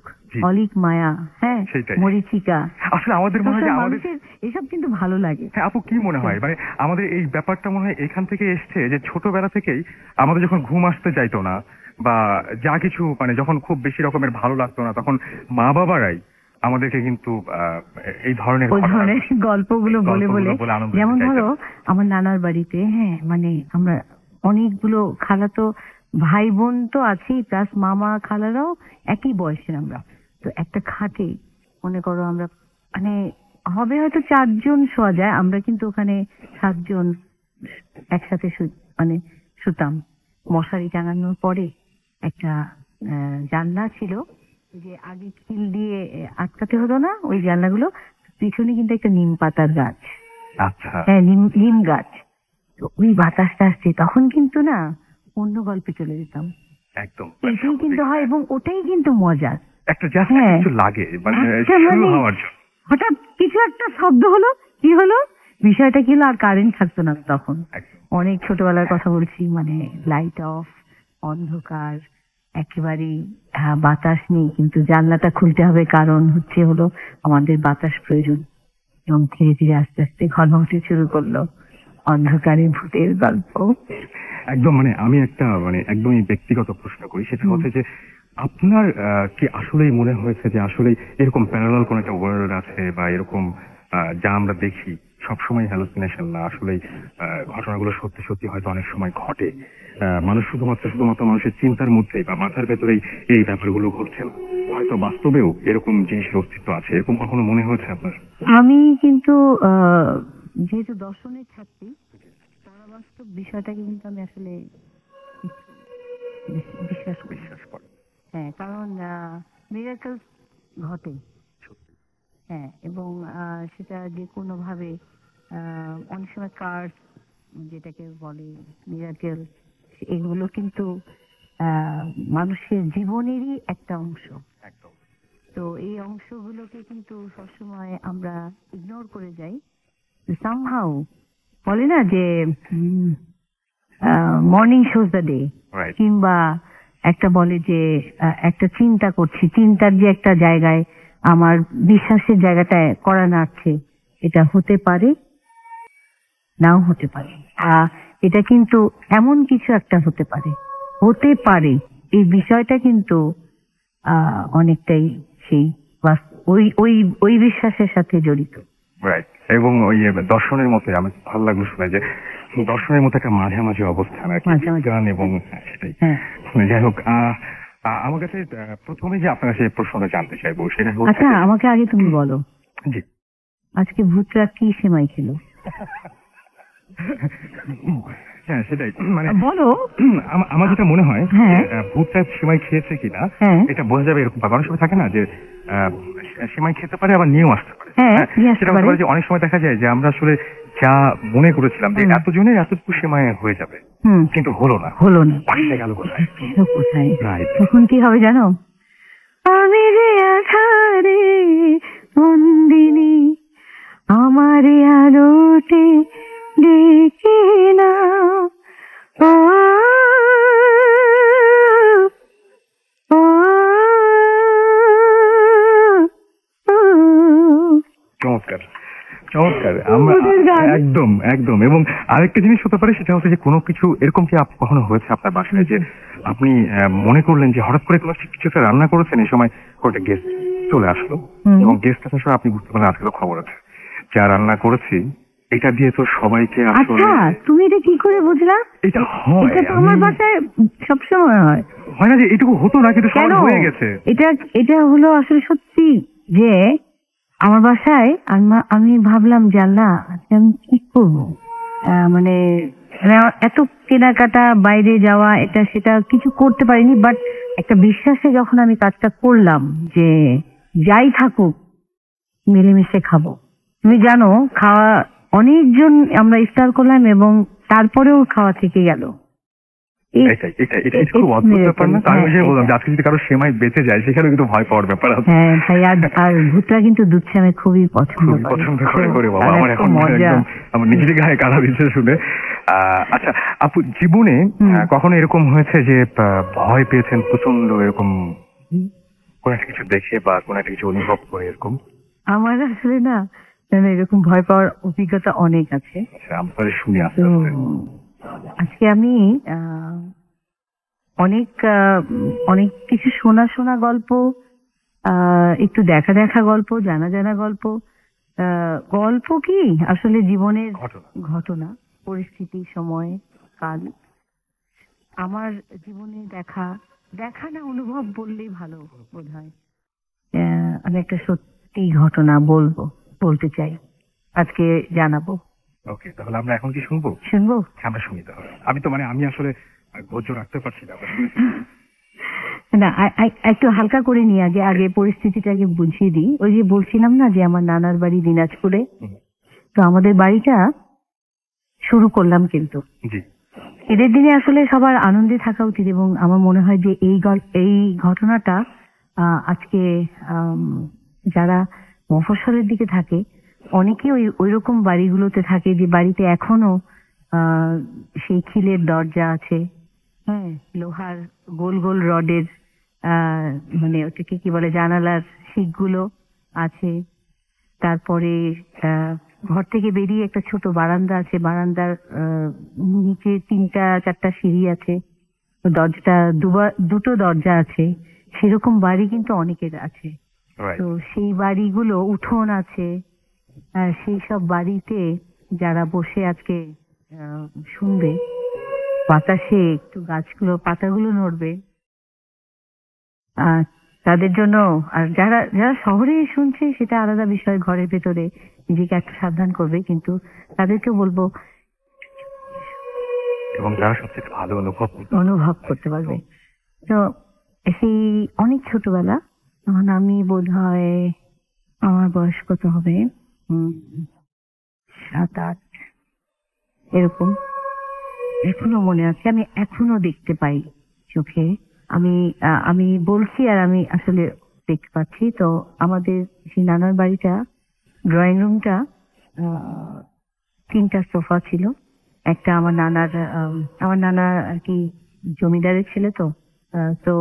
অলিক মায়া, হ্যাঁ সেটাই মরিচিকা। আসলে আমাদের মনে হয় যে আমাদের এসব কিন্তু ভালো লাগে। হ্যাঁ আপু, কি মনে হয় মানে আমাদের এই ব্যাপারটা মনে হয় এখান থেকে এসছে যে ছোটবেলা থেকেই আমাদের যখন ঘুম আসতে চাইতো না বা যা কিছু মানে যখন খুব বেশি রকমের ভালো লাগতো না, তখন মা বাবারাই আমাদেরকে কিন্তু এই ধরনের গল্পগুলো বলে বলে, যেমন ধরো আমার নানার বাড়িতে, হ্যাঁ মানে আমরা অনেকগুলো খালাতো ভাই বোন তো আছেই, প্লাস মামা খালারাও একই বয়সের। আমরা তো একটা খাটে মনে করো আমরা মানে হবে হয়তো 4 জন শোয়া যায়, আমরা কিন্তু ওখানে 7 জন একসাথে মানে শুতাম। মশারি টাঙানোর পরে একটা জানলা ছিল যে আগে খিল দিয়ে আটকাতে হতো না ওই জানলাগুলো, পিছনে কিন্তু একটা নিম পাতার গাছ। আচ্ছা, হ্যাঁ নিম গাছ। তো ওই বাতাসটা আসছে তখন কিন্তু না অন্য গল্পে চলে যেতাম। একদম এটাই কিন্তু হয় এবং ওটাই কিন্তু মজা। একটা জাস্ট কিছু লাগে মানে শুরু হওয়ার জন্য হঠাৎ কিছু একটা শব্দ হলো, কি হলো, বিষয়টা কি হলো, আর কারেন্ট থাকতো না তখন। অনেক ছোটবেলার কথা বলছি, মানে লাইট অফ, অন্ধকার, একেবারেই বাতাস নেই, কিন্তু জানলাটা খুলতে হবে, কারণ হলো আমাদের বাতাস প্রয়োজন। এবং ধীরে ধীরে আস্তে আস্তে ঘন হতে শুরু করলো অন্ধকারে ভূতের গল্প। একদম মানে আমি একটা মানে একদমই ব্যক্তিগত প্রশ্ন করি, সেটা হচ্ছে যে আপনার কি আসলেই মনে হয়েছে যে আসলে এরকম প্যারালাল কোন একটা ওয়ার্ল্ড আছে, বা এরকম যা আমরা দেখি সবসময় হ্যালুসিনেশন না, আসলে ঘটনাগুলো সত্যি সত্যি হয়তো অনেক সময় ঘটে, মানুষ শুধুমাত্র মানুষের চিন্তার মধ্যেই বা মাথার ভেতরেই এই ব্যাপারগুলো ঘটছে না, হয়তো বাস্তবেও এরকম জিনিসের অস্তিত্ব আছে, এরকম কখনো মনে হয়েছে আপনার? আমি কিন্তু যেহেতু দর্শনের ছাত্রী, পরাবাস্তব বিষয়টাকে কিন্তু আমি আসলে বিশ্বাস করি। হ্যাঁ, কারণ মিরাকলস ঘটে। হ্যাঁ, এবং সেটা যে কোনো ভাবে অনেক সময় কার্স যেটাকে বলে মিরাকেল, এগুলো কিন্তু মানুষের জীবনেরই একটা অংশ। তো এই অংশগুলোকে কিন্তু সবসময় আমরা ইগনোর করে যাই। সামহাউ বলে না যে morning shows the day, Right. কিংবা একটা বলে যে একটা চিন্তা করছি, চিন্তার যে একটা জায়গায় আমার বিশ্বাসের জায়গাটায় করা নাড়ছে, এটা হতে পারে নাও হতে পারে, এটা কিন্তু এমন কিছু একটা হতে পারে এই বিষয়টা কিন্তু অনেকটাই সেই ওই ওই ওই বিশ্বাসের সাথে জড়িত। রাইট। এবং ওই দর্শনের মতো আমার ভালো লাগলো শুনে যে দর্শনের মতো একটা মাঝামাঝি অবস্থান আর কি, মাঝামাঝি। গান এবং সেটাই। হ্যাঁ। যাই হোক, আমার কাছে প্রথমে যে আপনার কাছে প্রশ্নটা জানতে চাইবো সেটা হচ্ছে, আচ্ছা, আমাকে আগে তুমি বলো, জি আজকে ভূতরা কি সেমাই খেলো? হ্যাঁ সেটাই, মানে বলো। আমার যেটা মনে হয় হ্যাঁ। ভূতটা সেমাই খেয়েছে কিনা হ্যাঁ। এটা বোঝা যাবে এরকম ব্যাপার। অনেক সময় থাকে না যে সেমাই খেতে পারে আবার নিয়েও আসতে পারে। হ্যাঁ, নিয়ে আসতে সেটা হতে পারে। পারে যে অনেক সময় দেখা যায় যে আমরা আসলে যা মনে করেছিলাম যে এতজনের এতটুকু সেমাই হয়ে যাবে, কিন্তু হলো না। পাশে গেল কোথায়? কোথায়? Right. তখন কি হবে জানো? আমি যে আধারে বন্দিনী, আমার আলোতে ডেকে না, চমৎকার চমৎকার। আমরা ওদের গান। একদম একদম। এবং আরেকটা জিনিস হতে পারে, সেটা হচ্ছে যে কোনো কিছু এরকম কি কখনো হয়েছে আপনার বাসায় যে আপনি মনে করলেন যে হঠাৎ করে কোনো কিছু একটা রান্না করেছেন, এই সময় কোনো একটা গেস্ট চলে আসলো, এবং গেস্ট আসার সময় আপনি বুঝতে পারলেন আজকে তো খবর আছে, যা রান্না করেছি এটা দিয়ে তো সবাইকে আসলে। আচ্ছা, তুমি এটা কি করে বুঝলা? এটা হয়, এটা তো আমার বাসায় সবসময় হয়। হয় না যে এটুকু হতো না, কিন্তু কেন? সবার হয়ে গেছে। এটা হলো আসলে সত্যি যে আমার বাসায় আমি ভাবলাম যে আল্লাহ, আজকে আমি কি করবো, মানে এত কেনাকাটা, বাইরে যাওয়া, এটা সেটা কিছু করতে পারিনি, বাট একটা বিশ্বাসে যখন আমি কাজটা করলাম যে যাই থাকুক মিলেমিশে খাবো। তুমি জানো, খাওয়া অনেকজন আমরা ইফতার করলাম এবং তারপরেও খাওয়া থেকে গেল। এটা খুব অদ্ভুত ব্যাপার না? আমি যে বললাম যে আজকে যদি কারো সেমাই বেঁচে যায়, সেখানে কিন্তু ভয় পাওয়ার ব্যাপার আছে। হ্যাঁ ভাই, আর ভূতরা কিন্তু দুধ সেমাই খুবই পছন্দ করে বাবা। আমার এখন একদম আমার নিজের গায়ে কাটা দিচ্ছে শুনে। আচ্ছা আপু, জীবনে কখনো এরকম হয়েছে যে ভয় পেয়েছেন প্রচন্ড, এরকম কোন একটা কিছু দেখে বা কোন একটা কিছু অনুভব করে এরকম? আমার আসলে না এরকম ভয় পাওয়ার অভিজ্ঞতা অনেক আছে। আচ্ছা, আপনাদের শুনে আসতে তো আসতে। আজকে আমি অনেক কিছু শোনা গল্প, একটু দেখা গল্প, জানা গল্প, গল্প কি আসলে জীবনের ঘটনা, পরিস্থিতি, সময়, কাল, আমার জীবনে দেখা না অনুভব বললেই ভালো বোধ হয়। আমি একটা সত্যি ঘটনা বলতে চাই, আজকে জানাবো। ওকে, তাহলে আমরা এখন কি শুনবো? আমরা শুনি তাহলে। আমি আসলে ধৈর্য রাখতে পারছি না। না, একটু হালকা করে নিয়ে আগে পরিস্থিতিটাকে বুঝিয়ে দিই। ওই যে বলছিলাম না যে আমার নানার বাড়ি দিনাজপুরে, তো আমাদের বাড়িটা শুরু করলাম কিন্তু জি। ঈদের দিনে আসলে সবার আনন্দে থাকা উচিত, এবং আমার মনে হয় যে এই ঘটনাটা আজকে যারা মফস্বলের দিকে থাকে, অনেকে ওই রকম বাড়িগুলোতে থাকে যে বাড়িতে এখনো সেই খিলের দরজা আছে, হ্যাঁ, লোহার গোল গোল রডের মানে ওটাকে কি বলে, জানালার শিকগুলো আছে। তারপরে ঘর থেকে বেরিয়ে একটা ছোট বারান্দা আছে, বারান্দার নিচে 3-4টা সিঁড়ি আছে, দরজাটা দুটো দরজা আছে। সেরকম বাড়ি কিন্তু অনেকের আছে। তো সেই বাড়িগুলো উঠোন আছে। সেই সব বাড়িতে যারা বসে আজকে শুনবে, বাতাসে একটু গাছগুলো পাতাগুলো নড়বে, তাদের জন্য। আর যারা যারা শহরে শুনছে সেটা আলাদা বিষয়, ঘরের ভেতরে নিজেকে একটু সাবধান করবে, কিন্তু তাদেরকেও বলবো এবং যারা সবচেয়ে ভালো অনুভব করতে পারবে। তো সেই অনেক ছোটবেলা, তখন আমি বোধ হয়, আমার বয়স কত হবে, 7-8 এরকম। এখনো মনে আছে, আমি এখনো দেখতে পাই চোখে। আমি বলছি আর আমি আসলে দেখতে পাচ্ছি। তো আমাদের সেই নানার বাড়িটা, ড্রয়িং রুমটা, 3টা সোফা ছিল। একটা আমার নানা আর কি জমিদারের ছেলে, তো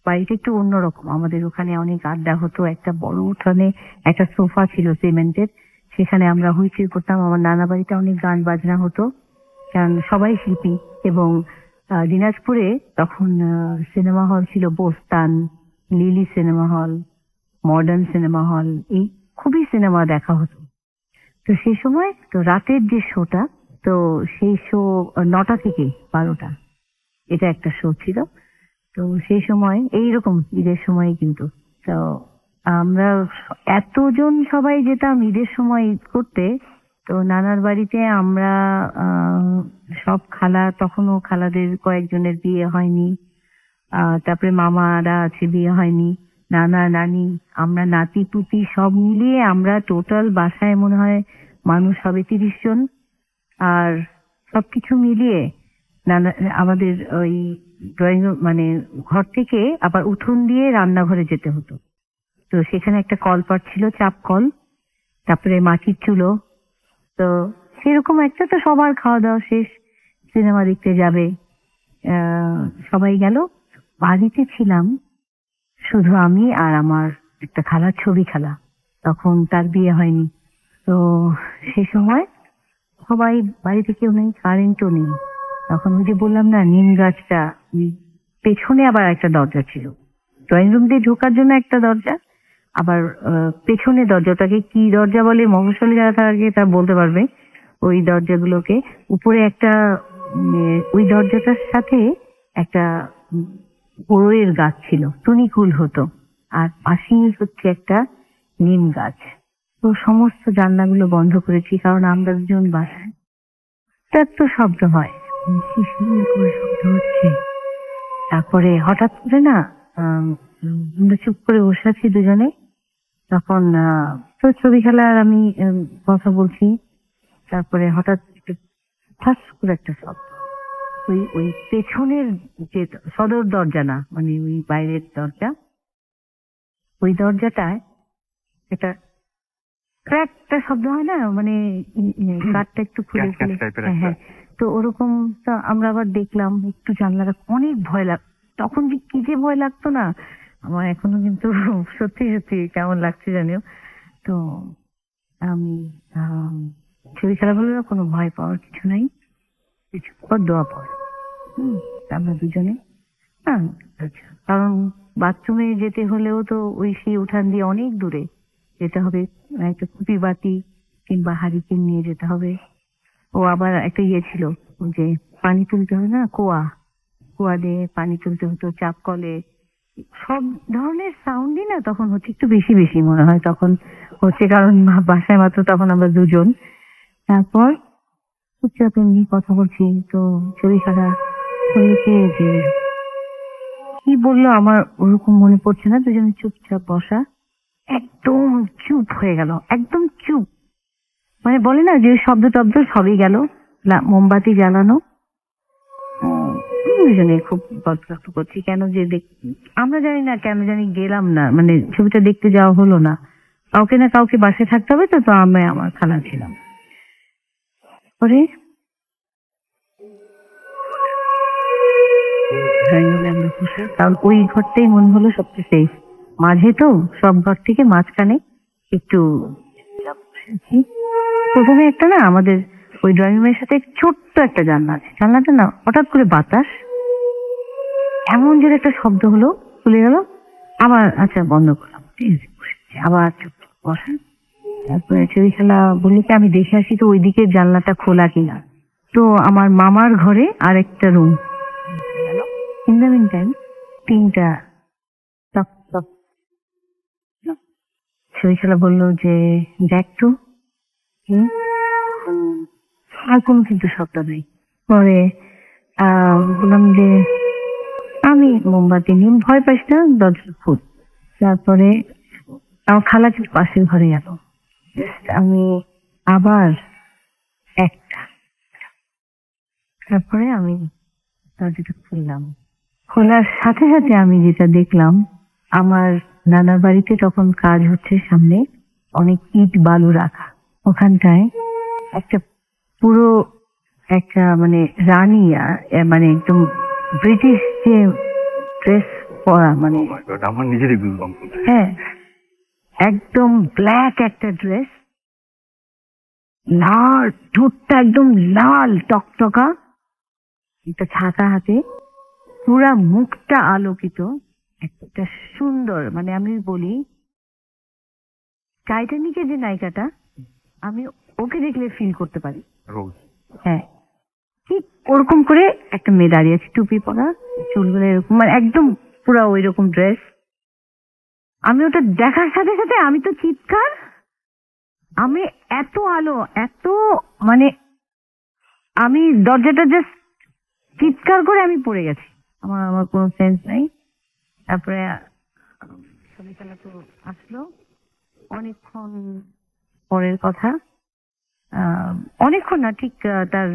বাড়িটা একটু অন্যরকম। আমাদের ওখানে অনেক আড্ডা হতো। একটা বড় উঠানে একটা সোফা ছিল সিমেন্টের, সেখানে আমরা হইচই করতাম। আমার নানা বাড়িতে অনেক গান বাজনা হতো, কারণ সবাই শিল্পী। এবং দিনাজপুরে তখন সিনেমা হল ছিল, Bostan, Lily cinema hall, modern cinema hall, এই খুবই সিনেমা দেখা হতো। তো সেই সময় তো রাতের যে শোটা, তো সেই শো 9টা থেকে 12টা, এটা একটা শো ছিল। তো সেই সময় এইরকম ঈদের সময় কিন্তু, তো আমরা এতজন সবাই যেতাম ঈদের সময় ঈদ করতে। তো নানার বাড়িতে আমরা সব খালা, তখনও খালাদের কয়েকজনের বিয়ে হয়নি, তারপরে মামারা আছে, বিয়ে হয়নি, নানা নানি, আমরা নাতি পুতি সব মিলিয়ে আমরা টোটাল বাসায় মনে হয় মানুষ হবে 30 জন। আর সবকিছু মিলিয়ে আমাদের ওই ড্রয়িং রুম মানে ঘর থেকে আবার উঠোন দিয়ে রান্নাঘরে যেতে হতো। তো সেখানে একটা কলপাট ছিল, চাপ কল, তারপরে মাটির চুলো। তো সেরকম একটা, তো সবার খাওয়া দাওয়া শেষ, সিনেমা দেখতে যাবে, সবাই গেল। বাড়িতে ছিলাম শুধু আমি আর আমার একটা খালা, ছবি খালা, তখন তার বিয়ে হয়নি। তো সে সময় সবাই বাড়িতে কেউ নেই, কারেন্টও নেই। তখন ওই যে বললাম না, নিম গাছটা, পেছনে আবার একটা দরজা ছিল, ড্রয়িং রুম দিয়ে ঢোকার জন্য একটা দরজা, আবার পেছনে দরজাটাকে কি দরজা বলে, মফস্বলী যারা থাকে তারা বলতে পারবে। ওই দরজাগুলোকে উপরে একটা, ওই দরজাটার সাথে একটা বড়ইয়ের গাছ ছিল, টুনিকুল হতো, আর পাশেই হচ্ছে একটা নিম গাছ। তো সমস্ত জানলাগুলো বন্ধ করেছি, কারণ আমরা দুজন বাসায়। এত শব্দ হয়, শিশির করে শব্দ হচ্ছে। তারপরে হঠাৎ করে না, আমরা চুপ করে বসে আছি দুজনে। তখন তো ছবি খেলা আর আমি কথা বলছি। তারপরে হঠাৎ ঠাস করে একটা শব্দ, ওই পেছনের যে সদর দরজা না, মানে ওই বাইরের দরজা, ওই দরজাটায় একটা ক্র্যাকটা শব্দ হয় না, মানে কাঠটা একটু খুলে খুলে, হ্যাঁ। তো ওরকম, তো আমরা আবার দেখলাম একটু জানলাটা, অনেক ভয় তখন যে কি যে ভয় লাগতো না আমার এখনো, কিন্তু সত্যি সত্যি কেমন লাগছে জানিও। তো আমি ছবি খেলা বলে কোনো ভয় পাওয়ার কিছু নাই, কিছু পর দোয়া পড়। আমরা দুজনে, কারণ বাথরুমে যেতে হলেও তো ওই সেই উঠান দিয়ে অনেক দূরে যেতে হবে, একটা কুপি বাতি কিংবা হারিকেন নিয়ে যেতে হবে। ও আবার একটা ইয়ে ছিল, যে পানি তুলতে হয় না, কুয়া দিয়ে পানি তুলতে হতো, চাপ কলে। সব ধরনের সাউন্ডই না তখন হচ্ছে, একটু বেশি বেশি মনে হয় তখন হচ্ছে, কারণ বাসায় মাত্র তখন আমরা দুজন। তারপর চুপচাপ এমনি কথা বলছি, তো ছবি খারাপ হয়েছে, যে কি বললো আমার ওরকম মনে পড়ছে না। দুজনে চুপচাপ বসা, একদম চুপ হয়ে গেল, একদম চুপ। মানে বলে না যে শব্দ টব্দ সবই গেল, মোমবাতি জ্বালানো। দুজনে খুব গল্প করছি, কেন যে আমরা জানি না কেন জানি গেলাম না, মানে ছবিটা দেখতে যাওয়া হলো না। কাউকে না কাউকে বাসায় থাকতে হবে, তো তো আমি আমার খালা ছিলাম। পরে ড্রয়িং রুমে আমরা বসে, কারণ ওই ঘরটাই মনে হলো সবচেয়ে সেফ। মাঝে তো সব ঘর থেকে মাঝখানে একটু বসেছি। প্রথমে একটা না আমাদের ওই ড্রয়িং রুমের সাথে ছোট্ট একটা জানলা আছে, জানলাটা না হঠাৎ করে বাতাস এমন জোরে একটা শব্দ হলো, খুলে গেল, আবার আচ্ছা বন্ধ করলাম, ঠিক আছে বসেছি, আবার চুপ বসেন। তারপরে ছবি খেলা বললো কি আমি দেখে আসি তো ওইদিকে জানলাটা খোলা কিনা। তো আমার মামার ঘরে আর একটা room, in the meantime তিনটা টক টক ছবি খেলা বললো যে দেখ তো, আর কোনো কিন্তু শব্দ নেই। পরে বললাম যে আমি মোমবাতি নিয়ে, ভয় পাইস না, দরজা খুল। তারপরে আমার খালা কিন্তু পাশের ঘরে গেল, আমি আবার একটা, তারপরে আমি দরজাটা খুললাম। খোলার সাথে সাথে আমি যেটা দেখলাম, আমার নানার বাড়িতে তখন কাজ হচ্ছে, সামনে অনেক ইট বালু রাখা, ওখানটায় একটা পুরো একটা মানে রানী মানে একদম ব্রিটিশ যে ড্রেস পরা, মানে Oh my God, আমার নিজেরই গুজবাম্প হচ্ছে। হ্যাঁ একদম ব্ল্যাক একটা ড্রেস, লাল ঠোঁটটা একদম লাল টকটকা, একটা ছাতা হাতে, পুরা মুখটা আলোকিত, একটা সুন্দর, মানে আমি বলি টাইটানিকের যে নায়িকাটা, আমি ওকে দেখলে ফিল করতে পারি। রোজ। হ্যাঁ ঠিক ওরকম করে একটা মেয়ে দাঁড়িয়ে আছে, টুপি পরা, চুলগুলো এরকম, মানে একদম পুরা ওই রকম ড্রেস। আমি ওটা দেখার সাথে সাথে আমি তো চিৎকার, আমি এত আলো এত মানে আমি দরজাটা জাস্ট চিৎকার করে আমি পড়ে গেছি, আমার আমার কোনো সেন্স নাই। তারপরে ছবি খেলা তো আসলো, অনেকক্ষণ পরের কথা, অনেকক্ষণ না ঠিক তার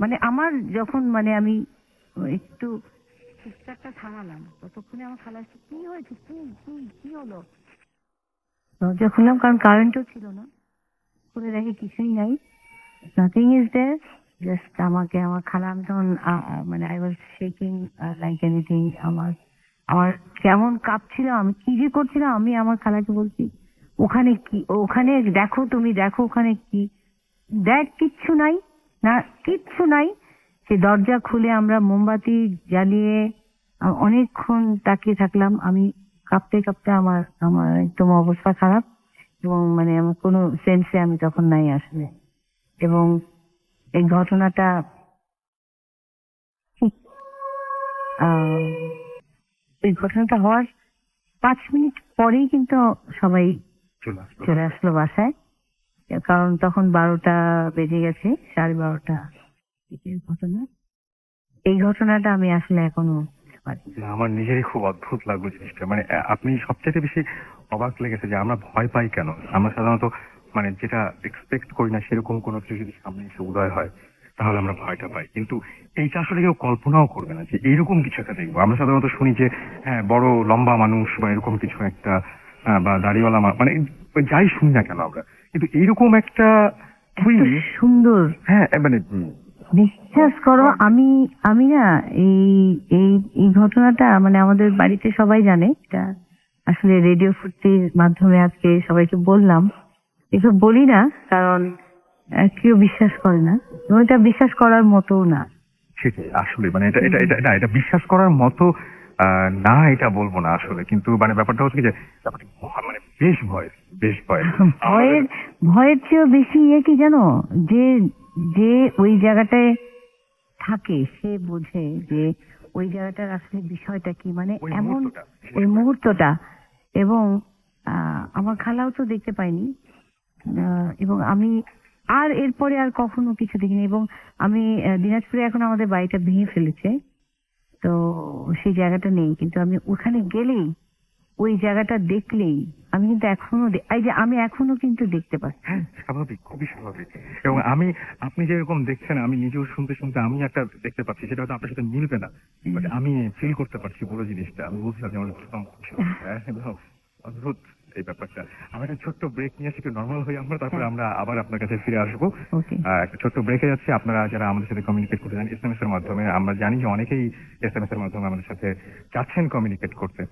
মানে আমার যখন মানে আমি একটু চিৎকারটা থামালাম, ততক্ষণে আমার খালা এসে, কি হয়েছে, কি কি কি হলো? দরজা খুললাম, কারণ কারেন্টও ছিল না, খুলে দেখি কিছুই নাই, নাথিং ইজ দেয়ার, জাস্ট আমাকে আমার খালা, আমি তখন মানে I was shaking like anything, আমার আমার কেমন কাঁপছিল, আমি কি যে করছিলাম, আমি আমার খালাকে বলছি ওখানে কি, ওখানে দেখো, তুমি দেখো ওখানে কি, দেখ কিচ্ছু নাই, না কিচ্ছু নাই। সে দরজা খুলে আমরা মোমবাতি জ্বালিয়ে অনেকক্ষণ তাকিয়ে থাকলাম, আমি কাঁপতে কাঁপতে আমার আমার একদম অবস্থা খারাপ, এবং মানে আমার কোনো সেন্সে আমি তখন নাই আসলে। এবং এই ঘটনাটা ঠিক এই ঘটনাটা হওয়ার 5 মিনিট পরেই কিন্তু সবাই চলে আসলো। চলে আসলো বাসায়, কারণ তখন 12টা বেজে গেছে, 12:30 দিকের ঘটনা। এই ঘটনাটা আমি আসলে এখনো বুঝতে পারি না। না, আমার নিজেরই খুব অদ্ভুত লাগলো জিনিসটা। মানে আপনি সবচেয়ে বেশি অবাক লেগেছে যে আমরা ভয় পাই কেন। আমরা সাধারণত মানে যেটা এক্সপেক্ট করি না সেরকম কোনো কিছু যদি সামনে এসে উদয় হয় তাহলে আমরা ভয়টা পাই, কিন্তু এইটা আসলে কেউ কল্পনাও করবে না যে এইরকম কিছু একটা দেখবো। আমরা সাধারণত শুনি যে হ্যাঁ বড় লম্বা মানুষ বা এরকম কিছু একটা, বা দাড়িওয়ালা মানে যাই শুনি না কেন আমরা, কিন্তু এইরকম একটা এত সুন্দর, হ্যাঁ মানে বিশ্বাস করো, আমি আমি না এই এই এই ঘটনাটা মানে আমাদের বাড়িতে সবাই জানে, এটা আসলে রেডিও ফুর্তির মাধ্যমে আজকে সবাইকে বললাম। এসব বলি না কারণ কেউ বিশ্বাস করে না, এবং এটা বিশ্বাস করার মতো না। সেটাই আসলে মানে এটা এটা এটা এটা বিশ্বাস করার মতো না, এটা বলবো না আসলে, কিন্তু মানে ব্যাপারটা হচ্ছে কি যে ব্যাপারটা মানে বেশ ভয়, বেশ ভয়। ভয়ের ভয়ের চেয়েও বেশি কি জানো, যে যে ওই জায়গাটায় থাকে সে বোঝে যে ওই জায়গাটার আসলে বিষয়টা কি, মানে ওই এমন মুহূর্তটা, ওই মুহূর্তটা। এবং আমার খালাও তো দেখতে পাইনি, এবং আমি আর এরপরে আর কখনো কিছু দেখিনি। এবং আমি দিনাজপুরে এখন আমাদের বাড়িটা ভেঙে ফেলেছে, তো সেই জায়গাটা নেই, কিন্তু আমি ওখানে গেলেই ওই জায়গাটা দেখলেই আমি কিন্তু এখনো এই যে আমি এখনো কিন্তু দেখতে পাচ্ছি। হ্যাঁ স্বাভাবিক, খুবই স্বাভাবিক। এবং আমি আপনি যেরকম দেখছেন আমি নিজেও শুনতে শুনতে আমি একটা দেখতে পাচ্ছি, সেটা হয়তো আপনার সাথে মিলবে না, বাট আমি ফিল করতে পারছি পুরো জিনিসটা। আমি বলছিলাম যে আমার অদ্ভুত এই ব্যাপারটা। আমরা একটা ছোট্ট ব্রেক নিয়ে একটু নর্মাল হয়ে তারপরে আমরা আবার আপনার কাছে ফিরে আসবো। ওকে। একটা ছোট্ট ব্রেকে যাচ্ছে। আপনারা যারা আমাদের সাথে কমিউনিকেট করতে চান এসএমএস এর মাধ্যমে, আমরা জানি যে অনেকেই এসএমএস এর মাধ্যমে আমাদের সাথে চাচ্ছেন কমিউনিকেট করতে।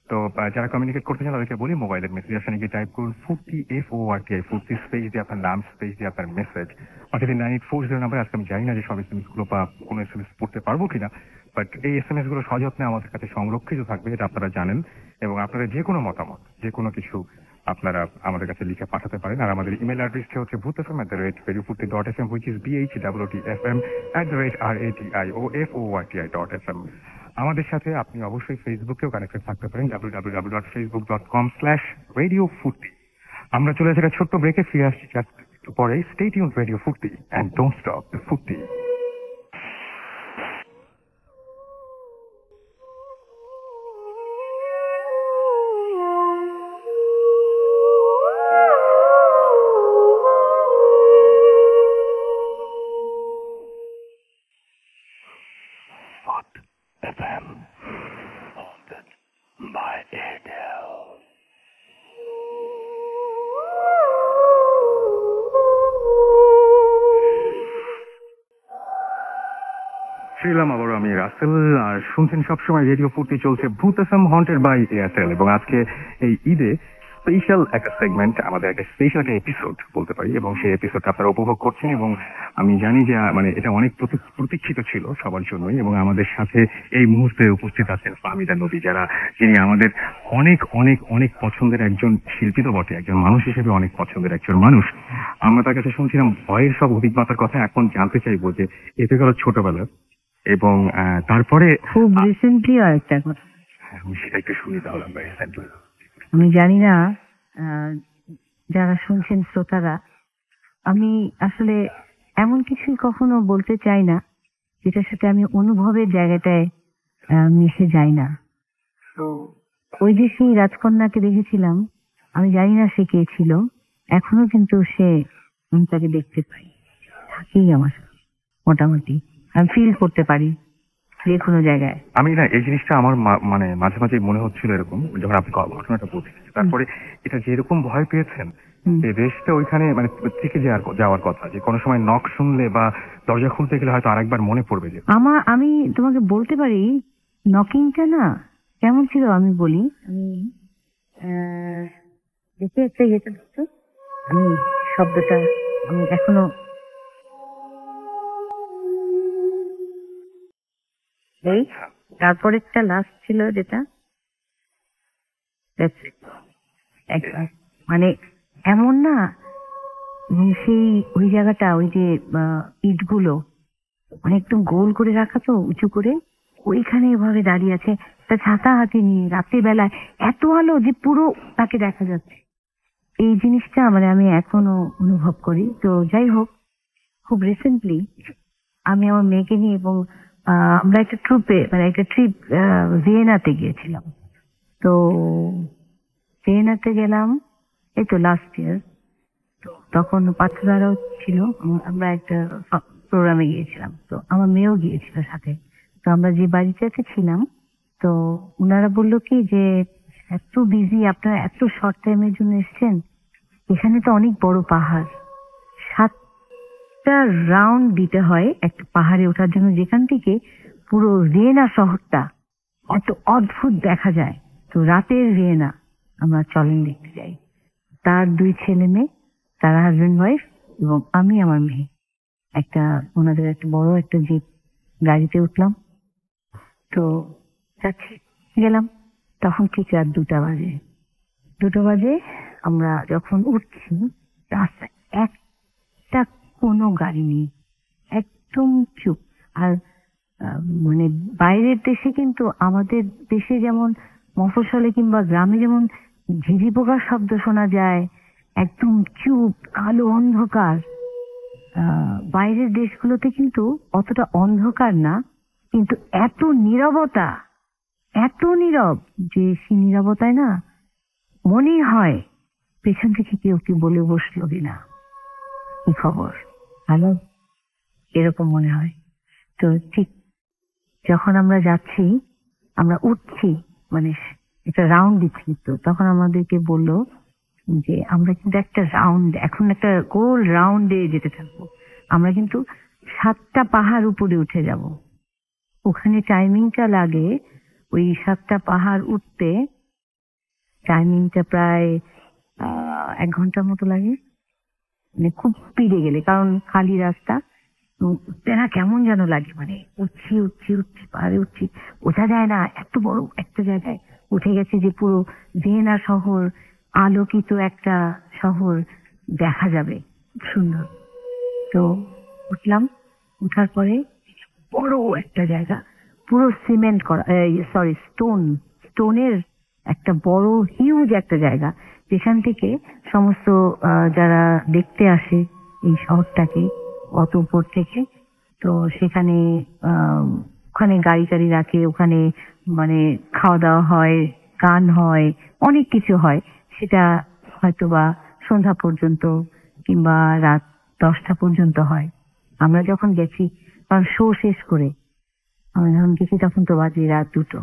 তো যারা কমিউনিকেট করতে চান তাদেরকে বলি মোবাইলের মেসেজ আসলে গিয়ে টাইপ করুন ফুর্তি FORTI, ফুর্তি স্পেস দিয়ে আপনার নাম স্পেস দিয়ে আপনার মেসেজ অর্থাৎ 9840 নাম্বার। আজকে আমি জানি না যে সব এসএমএস গুলো বা কোনো এসএমএস পড়তে পারবো কিনা, বাট এই এসএমএস গুলো সযত্নে আমাদের কাছে সংরক্ষিত থাকবে, এটা আপনারা জানেন। এবং আপনারা যে কোনো মতামত, যে কোনো কিছু আপনারা আমাদের কাছে লিখে পাঠাতে পারেন। আর আমাদের ইমেল অ্যাড্রেসটি হচ্ছে bhutfm@radiofurti.fm, which is bhwtfm@radiofurti.fm। আমাদের সাথে আপনি অবশ্যই ফেসবুকেও কানেক্টেড থাকতে পারেন, www.facebook.com/radiofurti। আমরা চলে আসি একটা ছোট্ট ব্রেকে, ফিরে আসছি একটু পরে। স্টে টিউনড রেডিও ফুর্তি এন্ড ডোন্ট স্টপ দ্য ফুর্তি। ছিলাম আবারও আমি রাসেল, আর শুনছেন সবসময় রেডিও ফুর্তি, চলছে ভূত এফএম হন্টেড বাই এয়ারটেল। এবং আজকে এই ঈদে স্পেশাল একটা সেগমেন্ট, আমাদের একটা স্পেশাল একটা এপিসোড বলতে পারি, এবং সেই এপিসোডটা আপনারা উপভোগ করছেন। এবং আমি জানি যে মানে এটা অনেক প্রতীক্ষিত ছিল সবার জন্যই। এবং আমাদের সাথে এই মুহূর্তে উপস্থিত আছেন ফাহমিদা নবী, যিনি আমাদের অনেক অনেক অনেক পছন্দের একজন শিল্পী তো বটে, একজন মানুষ হিসেবে অনেক পছন্দের একজন মানুষ। আমরা তার কাছে শুনছিলাম ভয়ের সব অভিজ্ঞতার কথা। এখন জানতে চাইবো যে এতে গেল ছোটবেলা এবং তারপরে খুব রিসেন্টলি আরেকটা কথা আমি সেটা একটু শুনি তাহলে আমরা। আমি জানি না যারা শুনছেন শ্রোতারা, আমি আসলে এমন কিছুই কখনো বলতে চাই না যেটার সাথে আমি অনুভবের জায়গাটায় মিশে যাই না। তো ওই যে সেই রাজকন্যাকে দেখেছিলাম, আমি জানি না সে কে ছিল, এখনো কিন্তু আমি তাকে দেখতে পাই, থাকেই আমার সাথে, মোটামুটি আমি ফিল করতে পারি যে কোনো জায়গায়। আমি না এই জিনিসটা আমার মানে মাঝে মাঝে মনে হচ্ছিল এরকম, যখন আপনি ঘটনাটা বলছেন, তারপরে এটা যেরকম ভয় পেয়েছেন এই দেশটা ওইখানে মানে থেকে যাওয়ার কথা, যে কোনো সময় নক শুনলে বা দরজা খুলতে গেলে হয়তো আরেকবার মনে পড়বে যে আমি তোমাকে বলতে পারি নকিংটা না কেমন ছিল। আমি বলি, আমি দেখে একটা ইয়েটা দেখতো, আমি শব্দটা আমি এখনো এই তারপরে একটা লাস্ট ছিল যেটা মানে এমন না, সেই ওই জায়গাটা, ওই যে ইটগুলো মানে একদম গোল করে রাখা তো উঁচু করে, ওইখানে এভাবে দাঁড়িয়ে আছে একটা ছাতা হাতে নিয়ে, রাতের বেলায় এত আলো যে পুরো তাকে দেখা যাচ্ছে। এই জিনিসটা মানে আমি এখনো অনুভব করি। তো যাই হোক, খুব রিসেন্টলি আমি আমার মেয়েকে নিয়ে এবং আমরা একটা ট্রিপ ভিয়েনাতে গিয়েছিলাম। তো ভিয়েনাতে গেলাম এই তো লাস্ট ইয়ার। তো তখন পাত্ররাও ছিল, আমরা একটা প্রোগ্রামে গিয়েছিলাম, তো আমার মেয়েও গিয়েছিল সাথে। তো আমরা যে বাড়িটাতে ছিলাম, তো ওনারা বললো কি যে এত বিজি, আপনারা এত শর্ট টাইমের জন্য এসছেন, এখানে তো অনেক বড় পাহাড়, 7টা রাউন্ড দিতে হয় একটা পাহাড়ে ওঠার জন্য, যেখান থেকে পুরো ভিয়েনা শহরটা অত অদ্ভুত দেখা যায়। তো রাতের ভিয়েনা আমরা চলেন দেখতে যাই। তার 2 ছেলে মেয়ে, তারা হাজবেন্ড ওয়াইফ, এবং আমি আমার মেয়ে ওনাদের একটা বড় একটা জিপ গাড়িতে উঠলাম। তো যাচ্ছি, গেলাম, তখন ঠিক রাত 2টা বাজে। 2টা বাজে আমরা যখন উঠছি, রাস্তায় একটা কোনো গাড়ি নেই, একদম চুপ। আর মানে বাইরের দেশে কিন্তু আমাদের দেশে যেমন মফস্বলে কিংবা গ্রামে যেমন ঝিঝি পোকার শব্দ শোনা যায়, একদম চুপ, কালো অন্ধকার। বাইরের দেশগুলোতে কিন্তু অতটা অন্ধকার না, কিন্তু এত নীরবতা, এত নীরব যে সেই নীরবতায় না মনেই হয় পেছন থেকে কেউ কি বলে বসলো কিনা, কি খবর, ভালো, এরকম মনে হয়। তো ঠিক যখন আমরা যাচ্ছি, আমরা উঠছি, মানে একটা রাউন্ড দিচ্ছি, তো তখন আমাদেরকে বললো যে আমরা কিন্তু একটা রাউন্ড, এখন একটা গোল রাউন্ডে যেতে থাকবো। আমরা কিন্তু 7টা পাহাড় উপরে উঠে যাব। ওখানে টাইমিংটা লাগে, ওই 7টা পাহাড় উঠতে টাইমিংটা প্রায় 1 ঘন্টার মতো লাগে, মানে খুব স্পিডে গেলে, কারণ খালি রাস্তা। তো উঠতে না কেমন যেন লাগে, মানে উঠছি উঠছি উঠছি পাহাড়ে উঠছি, ওঠা যায় না। এত বড় একটা জায়গায় উঠে গেছে যে পুরো ভিয়েনা শহর, আলোকিত একটা শহর দেখা যাবে, খুব সুন্দর। তো উঠলাম, উঠার পরে বড় একটা জায়গা, পুরো সিমেন্ট করা, স্টোনের একটা বড় হিউজ একটা জায়গা, যেখান থেকে সমস্ত যারা দেখতে আসে এই শহরটাকে অত উপর থেকে, তো সেখানে ওখানে গাড়ি টাড়ি রাখে, ওখানে মানে খাওয়া দাওয়া হয়, গান হয়, অনেক কিছু হয়। সেটা হয়তো বা সন্ধ্যা পর্যন্ত কিংবা রাত 10টা পর্যন্ত হয়। আমরা যখন গেছি, কারণ শো শেষ করে আমরা যখন গেছি তখন তো বাজে রাত 2টো।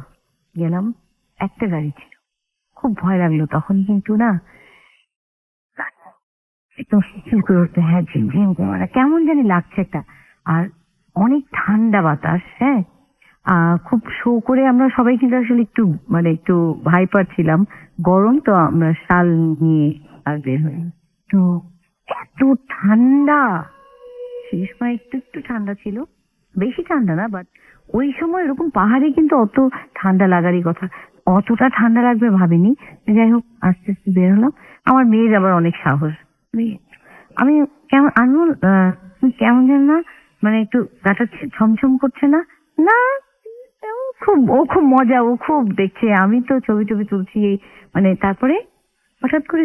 গেলাম, একটা গাড়ি ছিল, খুব ভয় লাগলো তখন, কিন্তু না একদম শিথিল করে উঠতে, হ্যাঁ ঝিমঝিম করে, মানে কেমন জানি লাগছে একটা, আর অনেক ঠান্ডা বাতাস। হ্যাঁ, খুব শো করে আমরা সবাই কিন্তু আসলে একটু মানে একটু হাইপার ছিলাম, গরম তো, আমরা শাল নিয়ে আর বের হই। তো এত ঠান্ডা, সেই সময় একটু একটু ঠান্ডা ছিল, বেশি ঠান্ডা না, বাট ওই সময় এরকম পাহাড়ে কিন্তু অত ঠান্ডা লাগারই কথা, অতটা ঠান্ডা লাগবে ভাবিনি। যাই হোক, আস্তে আস্তে বের হলাম। আমার মেয়ের আবার অনেক সাহস, আমি কেমন আনমোল, তুমি কেমন যেন না, মানে একটু গাটা ছমছম করছে না? না, ও খুব মজা, ও খুব দেখছে, আমি তো ছবি টবি তুলছি, মানে তারপরে হঠাৎ করে,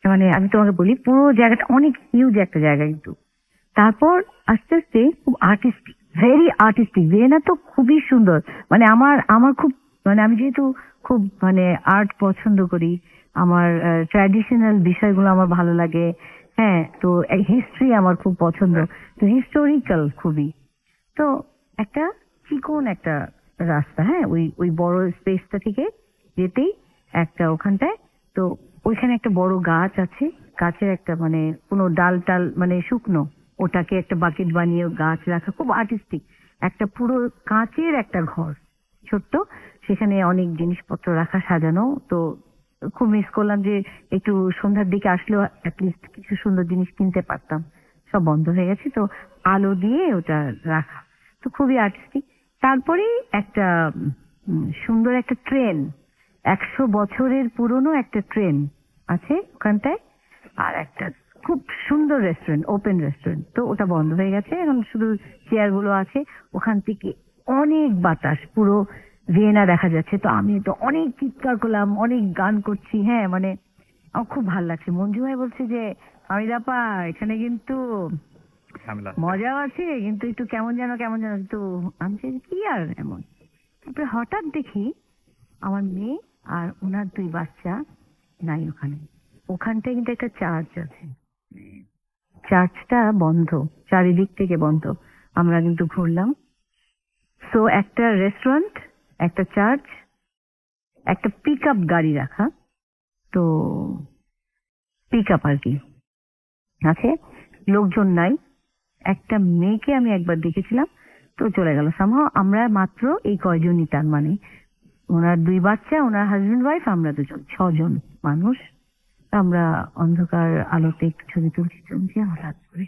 মানে আমি তোমাকে বলি, পুরো জায়গাটা অনেক হিউজ একটা জায়গা, কিন্তু তারপর আস্তে আস্তে খুব আর্টিস্টিক, ভেরি আর্টিস্টিক। ভিয়েনা তো খুবই সুন্দর, মানে আমার খুব, মানে আমি যেহেতু খুব মানে আর্ট পছন্দ করি, আমার ট্র্যাডিশনাল বিষয়গুলো আমার ভালো লাগে। হ্যাঁ, তো হিস্ট্রি আমার খুব পছন্দ, তো হিস্টোরিক্যাল খুবই। তো একটা চিকন একটা রাস্তা, হ্যাঁ, ওই বড় স্পেসটা থেকে যেতেই একটা ওখানটায়, তো ওইখানে একটা বড় গাছ আছে, গাছের একটা মানে কোনো ডাল টাল মানে শুকনো, ওটাকে একটা বাকেট বানিয়ে গাছ রাখা, খুব আর্টিস্টিক। একটা পুরো কাঁচের একটা ঘর, ছোট্ট, সেখানে অনেক জিনিসপত্র রাখা, সাজানো। তো খুব মিস করলাম যে একটু সন্ধ্যার দিকে আসলেও অ্যাটলিস্ট কিছু সুন্দর জিনিস কিনতে পারতাম, সব বন্ধ হয়ে গেছে। তো আলো দিয়ে ওটা রাখা, তো খুবই আর্টিস্টিক। তারপরে একটা সুন্দর একটা ট্রেন, 100 বছরের পুরনো একটা ট্রেন আছে ওখানটায়, আর একটা খুব সুন্দর রেস্টুরেন্ট, ওপেন রেস্টুরেন্ট, তো ওটা বন্ধ হয়ে গেছে, এখন শুধু চেয়ার গুলো আছে। ওখান থেকে অনেক বাতাস, পুরো ভিয়েনা দেখা যাচ্ছে। তো আমি তো অনেক চিৎকার করলাম, অনেক গান করছি, হ্যাঁ, মানে আমার খুব ভালো লাগছে। মঞ্জু ভাই বলছে যে আমিরাপা এখানে কিন্তু মজাও আছে, কিন্তু একটু কেমন যেন তো আমি কি আর এমন। তারপরে হঠাৎ দেখি আমার মেয়ে আর ওনার 2 বাচ্চা নাই ওখানে। ওখানটায় কিন্তু একটা চার্চ আছে, চার্চটা বন্ধ, চারিদিক থেকে বন্ধ। আমরা কিন্তু ঘুরলাম। সো একটা রেস্টুরেন্ট, একটা চার্চ, একটা পিক আপ গাড়ি রাখা, তো পিক আপ আর কি আছে, লোকজন নাই। একটা মেয়েকে আমি একবার দেখেছিলাম, তো চলে গেল সামহাও। আমরা মাত্র এই কয়জনই, তার মানে ওনার 2 বাচ্চা, ওনার হাজবেন্ড ওয়াইফ, আমরা 2জন, 6 জন মানুষ। আমরা অন্ধকার আলোতে একটু ছবি তুলছি, হঠাৎ করে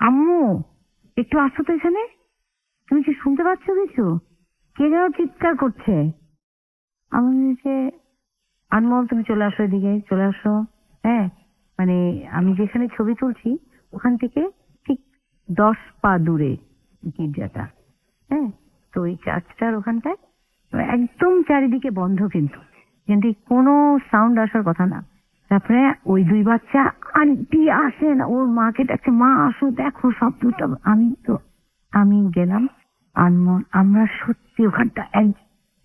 আম্মু একটু আসো তো এখানে, তুমি কি শুনতে পাচ্ছ কিছু? কে যেন চিৎকার করছে। আমি যে আনমল তুমি চলে আসো, এদিকে চলে আসো। হ্যাঁ, মানে আমি যেখানে ছবি তুলছি ওখান থেকে ঠিক 10 পা দূরে গির্জাটা। হ্যাঁ, তো ওই চার্চটার ওখানটায় একদম চারিদিকে বন্ধ, কিন্তু কোনো সাউন্ড আসার কথা না। তারপরে ওই 2 বাচ্চা, আন্টি আসেন, ওর মাকে ডাকছে, মা আসো দেখো সব দুটো। আমি গেলাম, আনমন, আমরা সত্যি ওখানটা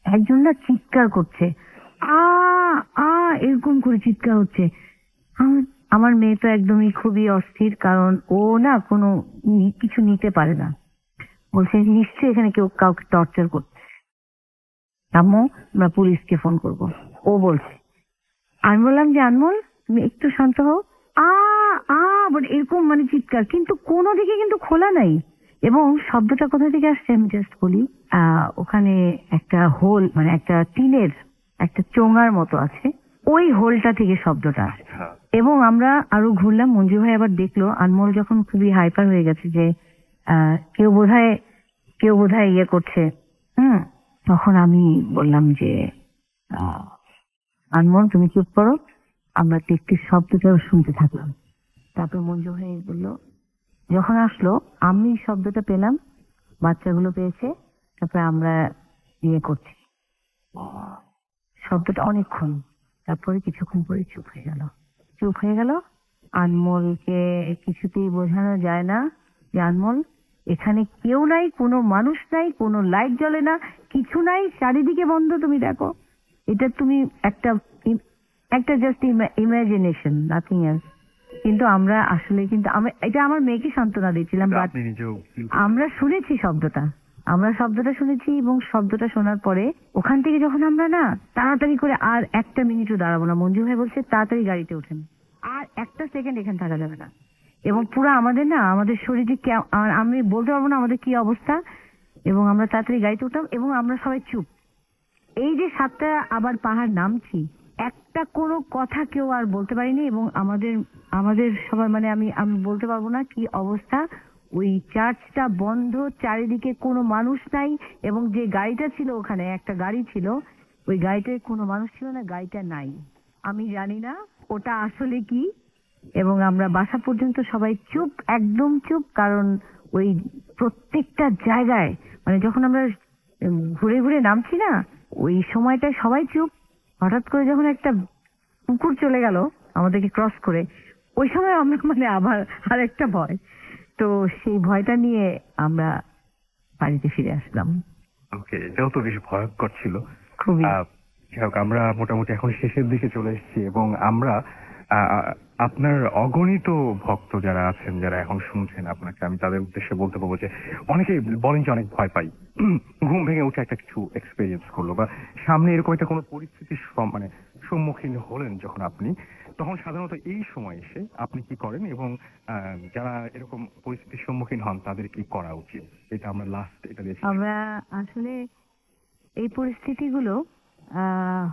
একজন না চিৎকার করছে, আ আ এরকম করে চিৎকার হচ্ছে। আমার মেয়ে তো একদমই খুবই অস্থির, কারণ ও না কোনো কিছু নিতে পারে না, বলছে নিশ্চয়ই এখানে কেউ কাউকে টর্চার করছে, আম্মু আমরা পুলিশকে ফোন করব। ও বলছে, আমি বললাম যে আনমোল তুমি একটু শান্ত হও। আ আ বলে এরকম মানে চিৎকার, কিন্তু কোনো দিকে কিন্তু খোলা নাই। এবং শব্দটা কোথা থেকে আসছে আমি জাস্ট বলি, ওখানে একটা হোল মানে একটা টিনের একটা চোঙার মতো আছে, ওই হোলটা থেকে শব্দটা আসছে। আচ্ছা। এবং আমরা আরো ঘুরলাম, মঞ্জু ভাই আবার দেখলো আনমোল যখন খুবই হাইপার হয়ে গেছে যে কেউ বোধহয় ইয়ে করছে। তখন আমি বললাম যে আনমোল তুমি চুপ করো, আমরা দেখতে শব্দটাও শুনতে থাকলাম। তারপর মঞ্জু ভাই বললো, যখন আসলো আমি শব্দটা পেলাম, বাচ্চাগুলো পেয়েছে, তারপরে আমরা ইয়ে করছি শব্দটা অনেকক্ষণ, তারপরে কিছুক্ষণ পরে চুপ হয়ে গেল। আনমোলকে কিছুতেই বোঝানো যায় না যে আনমোল এখানে কেউ নাই, কোনো মানুষ নাই, কোনো লাইট জ্বলে না, কিছু নাই, চারিদিকে বন্ধ, তুমি দেখো। এটা তুমি একটা জাস্ট ইমাজিনেশন, নাথিং এলস। কিন্তু আমরা আসলে কিন্তু এটা আমার মেয়েকে সান্ত্বনা দিচ্ছিলাম, বাট আপনি নিজেও আমরা শুনেছি শব্দটা শুনেছি, এবং শব্দটা শোনার পরে ওখান থেকে যখন আমরা না তাড়াতাড়ি করে, আর একটা মিনিটও দাঁড়াবো না, মঞ্জু ভাই বলছে তাড়াতাড়ি গাড়িতে ওঠেন, আর একটা সেকেন্ড এখানে থাকা যাবে না। এবং পুরো আমাদের শরীরে আমি বলতে পারবো না আমাদের কি অবস্থা। এবং আমরা তাড়াতাড়ি গাড়িতে উঠলাম এবং আমরা সবাই চুপ। এই যে 7টা আবার পাহাড় নামছি, একটা কোনো কথা কেউ আর বলতে পারিনি। এবং আমাদের সবার মানে আমি বলতে পারবো না কি অবস্থা। ওই চার্চটা বন্ধ, চারিদিকে কোনো মানুষ নাই, এবং যে গাড়িটা ছিল ওখানে একটা গাড়ি ছিল, ওই গাড়িটায় কোনো মানুষ ছিল না, গাড়িটা নাই। আমি জানি না ওটা আসলে কি। এবং আমরা বাসা পর্যন্ত সবাই চুপ, একদম চুপ, কারণ ওই প্রত্যেকটা জায়গায় মানে যখন আমরা ঘুরে ঘুরে নামছি না, ওই সময়টায় সবাই চুপ। হঠাৎ করে যখন একটা কুকুর চলে গেল আমাদেরকে ক্রস করে, ওই সময় আমরা মানে আবার আরেকটা ভয়। তো সেই ভয়টা নিয়ে আমরা বাড়িতে ফিরে আসলাম। ওকে, এটাও তো বেশ ভয়ঙ্কর ছিল। খুবই। যাই হোক, আমরা মোটামুটি এখন শেষের দিকে চলে এসেছি, এবং আমরা আপনার অগণিত ভক্ত যারা আছেন, যারা এখন শুনছেন আপনাকে, আমি তাদের উদ্দেশ্যে বলতে পারবো যে অনেকেই বলেন যে অনেক ভয় পাই, ঘুম ভেঙে উঠে একটা কিছু এক্সপেরিয়েন্স করলো, বা সামনে এরকম একটা কোনো পরিস্থিতির মানে সম্মুখীন হলেন যখন আপনি, তখন সাধারণত এই সময় এসে আপনি কি করেন, এবং যারা এরকম পরিস্থিতির সম্মুখীন হন তাদের কি করা উচিত, এটা আমরা লাস্ট এটা দেখি। আমরা আসলে এই পরিস্থিতিগুলো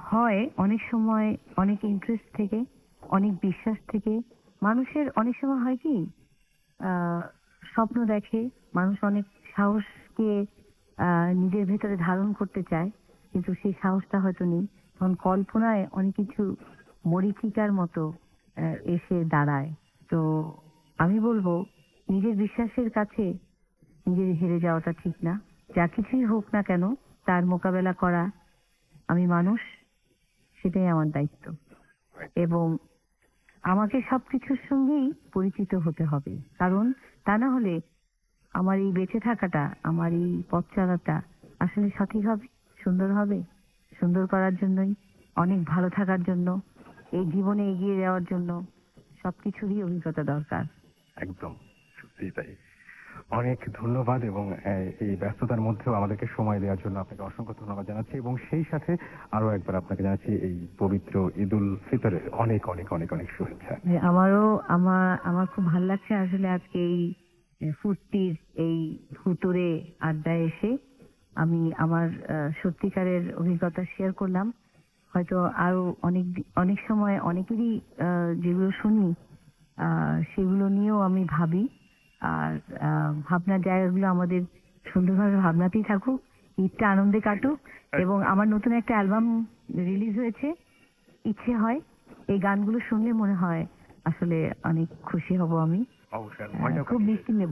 হয় অনেক সময় অনেক ইন্টারেস্ট থেকে, অনেক বিশ্বাস থেকে। মানুষের অনেক সময় হয় কি, স্বপ্ন দেখে, মানুষ অনেক সাহসকে নিজের ভেতরে ধারণ করতে চায়, কিন্তু সেই সাহসটা হয়তো নেই। তখন কল্পনায় অনেক কিছু মরীচিকার মতো এসে দাঁড়ায়। তো আমি বলবো নিজের বিশ্বাসের কাছে নিজের হেরে যাওয়াটা ঠিক না। যা কিছুই হোক না কেন তার মোকাবেলা করা, আমি মানুষ, সেটাই আমার দায়িত্ব। এবং আমাকে সবকিছুর সঙ্গেই পরিচিত হতে হবে, কারণ তা না হলে আমার এই বেঁচে থাকাটা, আমার এই পথ চলাটা আসলে সঠিক হবে, সুন্দর হবে। সুন্দর করার জন্যই, অনেক ভালো থাকার জন্য, এই জীবনে এগিয়ে যাওয়ার জন্য সবকিছুরই অভিজ্ঞতা দরকার। একদম সত্যি তাই। অনেক ধন্যবাদ, এবং এই ব্যস্ততার মধ্যেও আমাদেরকে সময় দেওয়ার জন্য আপনাকে অসংখ্য ধন্যবাদ জানাচ্ছি, এবং সেই সাথে আরো একবার আপনাকে জানাচ্ছি এই পবিত্র ঈদ উল ফিতরের অনেক অনেক অনেক অনেক শুভেচ্ছা। আমার খুব ভালো লাগছে আসলে আজকে এই ফুর্তির এই ভুতুরে আড্ডায় এসে আমি আমার সত্যিকারের অভিজ্ঞতা শেয়ার করলাম। হয়তো আরো অনেক সময় অনেকেরই যেগুলো শুনি সেগুলো নিয়েও আমি ভাবি। আর ভাবনার জায়গাগুলো আমাদের সুন্দরভাবে ভাবনাতেই থাকুক, ঈদটা আনন্দে কাটুক। এবং আমার নতুন একটা অ্যালবাম রিলিজ হয়েছে, ইচ্ছে হয় এই গানগুলো শুনলে মনে হয় আসলে অনেক খুশি হব আমি। অবশ্যই খুব মিষ্টি মেয়ে,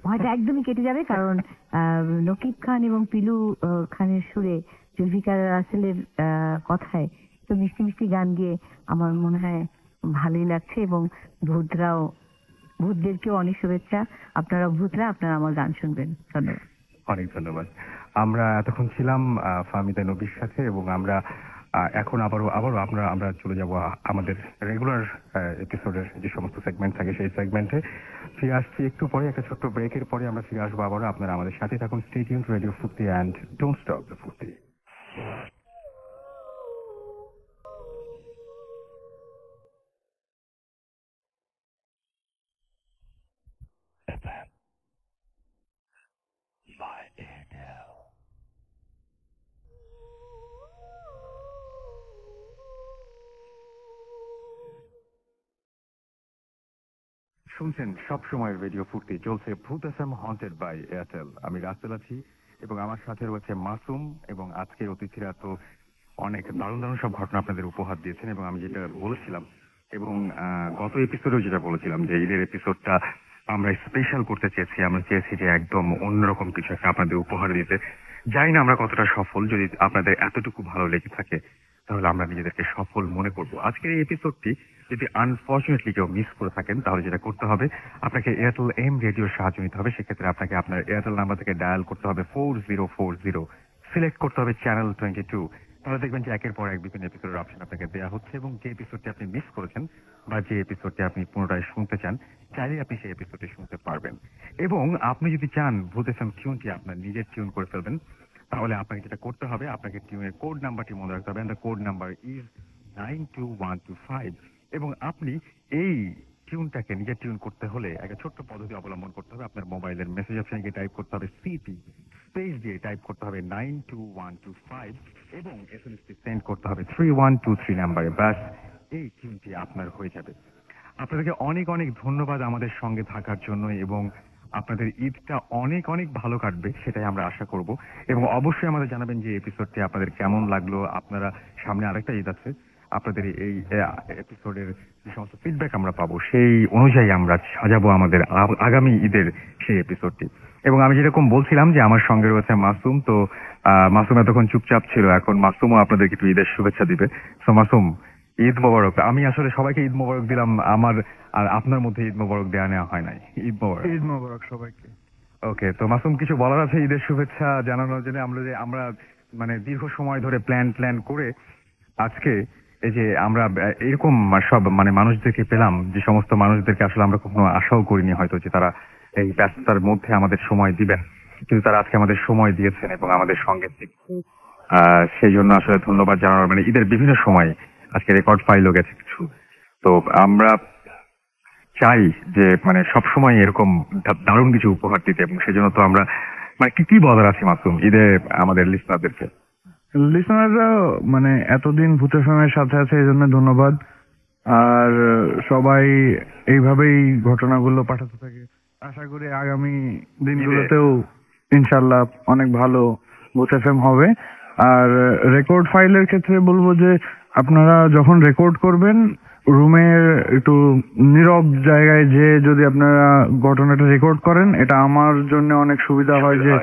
ভয়টা একদমই কেটে যাবে, কারণ নকিব খান এবং পিলু খানের সুরে, জুলফিকার রাসেলের কথায় তো মিষ্টি মিষ্টি গান গিয়ে আমার মনে হয় ভালোই লাগছে। এবং ভূতদেরকেও অনেক শুভেচ্ছা। আপনারা ভূতরা, আপনারা আমার গান শুনবেন। ধন্যবাদ। অনেক ধন্যবাদ। আমরা এতক্ষণ ছিলাম ফাহমিদা নবীর সাথে, এবং আমরা এখন আবারও আমরা চলে যাব আমাদের রেগুলার এপিসোডের যে সমস্ত সেগমেন্ট থাকে সেই সেগমেন্টে। ফিরে আসছি একটু পরে, একটা ছোট্ট ব্রেকের পরে আমরা ফিরে আসবো আবারও। আপনারা আমাদের সাথে থাকুন। স্টে টিউনড, রেডিও ফুর্তি, অ্যান্ড ডোন্ট স্টপ দ্য ফুর্তি। শুনছেন সব সময়ের রেডিও ফুর্তি, চলছে ভূত এফএম হন্টেড বাই এয়ারটেল। আমি রাসেল আছি এবং আমার সাথে রয়েছে মাসুম, এবং আজকের অতিথিরা তো অনেক দারুণ দারুণ সব ঘটনা আপনাদের উপহার দিয়েছেন। এবং আমি যেটা বলেছিলাম এবং গত এপিসোডেও যেটা বলেছিলাম যে ঈদের এপিসোডটা আমরা স্পেশাল করতে চেয়েছি, আমরা চেয়েছি যে একদম অন্যরকম কিছু একটা আপনাদের উপহার দিতে। জানি না আমরা কতটা সফল, যদি আপনাদের এতটুকু ভালো লেগে থাকে তাহলে আমরা নিজেদেরকে সফল মনে করব। আজকের এই এপিসোডটি যদি আনফর্চুনেটলি কেউ মিস করে থাকেন তাহলে যেটা করতে হবে, আপনাকে এয়ারটেল এম রেডিওর সাহায্য নিতে হবে। সেক্ষেত্রে আপনাকে আপনার এয়ারটেল নাম্বার থেকে ডায়াল করতে হবে 4040, সিলেক্ট করতে হবে চ্যানেল 22। তাহলে দেখবেন যে একের পর এক বিভিন্ন এপিসোডের অপশন আপনাকে দেওয়া হচ্ছে, এবং যে এপিসোডটি আপনি মিস করেছেন বা যে এপিসোডটি আপনি পুনরায় শুনতে চান, চাইলে আপনি সেই এপিসোডটি শুনতে পারবেন। এবং আপনি যদি চান ভূত এফএম টিউনটি আপনার নিজের টিউন করে ফেলবেন, তাহলে আপনাকে যেটা করতে হবে, আপনাকে টিউনের কোড নাম্বারটি মনে রাখতে হবে। The code number is 92125। এবং আপনি এই টিউনটাকে নিজের টিউন করতে হলে একটা ছোট্ট পদ্ধতি অবলম্বন করতে হবে। আপনার মোবাইলের মেসেজ অপশনে গিয়ে টাইপ করতে হবে সিটি স্পেস দিয়ে টাইপ করতে হবে 92125, এবং এসএমএসটি সেন্ড করতে হবে 3123 নাম্বারে। ব্যাস, এই টিউনটি আপনার হয়ে যাবে। আপনাদেরকে অনেক অনেক ধন্যবাদ আমাদের সঙ্গে থাকার জন্য, এবং আপনাদের ঈদটা অনেক অনেক ভালো কাটবে সেটাই আমরা আশা করব। এবং অবশ্যই আমাদের জানাবেন যে এপিসোডটি আপনাদের কেমন লাগলো। আপনারা সামনে আরেকটা ঈদ আছে, আপনাদের এই এপিসোডের যে সমস্ত ফিডব্যাক আমরা পাবো সেই অনুযায়ী আমরা সাজাবো আমাদের আগামী ঈদের সেই এপিসোডটি। এবং আমি যেরকম বলছিলাম যে আমার সঙ্গে রয়েছে মাসুম, তো মাসুম এতক্ষণ চুপচাপ ছিল, এখন মাসুমও আপনাদেরকে একটু ঈদের শুভেচ্ছা দিবে। সো মাসুম, ঈদ মোবারক। আমি আসলে সবাইকে ঈদ মোবারক দিলাম, আমার আর আপনার মধ্যে ঈদ মোবারক দেওয়া নেওয়া হয় নাই। ঈদ মোবারক। ঈদ মোবারক সবাইকে। ওকে, তো মাসুম কিছু বলার আছে ঈদের শুভেচ্ছা জানানোর জন্য? আমরা মানে দীর্ঘ সময় ধরে প্ল্যান করে আজকে এই যে আমরা এরকম সব মানে মানুষদেরকে পেলাম, যে সমস্ত মানুষদেরকে আসলে আমরা কখনো আশাও করিনি হয়তো যে তারা এই ব্যস্ততার মধ্যে আমাদের সময় দিবেন, কিন্তু তারা আজকে আমাদের সময় দিয়েছেন এবং আমাদের সঙ্গে সেই জন্য আসলে ধন্যবাদ জানানোর। মানে ঈদের বিভিন্ন সময় আজকে রেকর্ড ফাইলও গেছে কিছু, তো আমরা চাই যে মানে সবসময় এরকম দারুণ কিছু উপহার দিতে, এবং সেজন্য তো আমরা মানে কি বলার আছে মাসুম ঈদে আমাদের লিসনারদেরকে? লিসনাররা মানে এতদিন ভূতের সময়ের সাথে আছে, এই জন্য ধন্যবাদ। আর সবাই এইভাবেই ঘটনাগুলো পাঠাতে থাকে। আশা করি আগামী দিনগুলোতেও ইনশাল্লাহ অনেক ভালো ভূত এফএম হবে। আর রেকর্ড ফাইলের ক্ষেত্রে বলবো যে আপনারা যখন রেকর্ড করবেন রুমের একটু নীরব জায়গায় যে যদি আপনারা ঘটনাটা রেকর্ড করেন, এটা আমার জন্য অনেক সুবিধা হয়, যে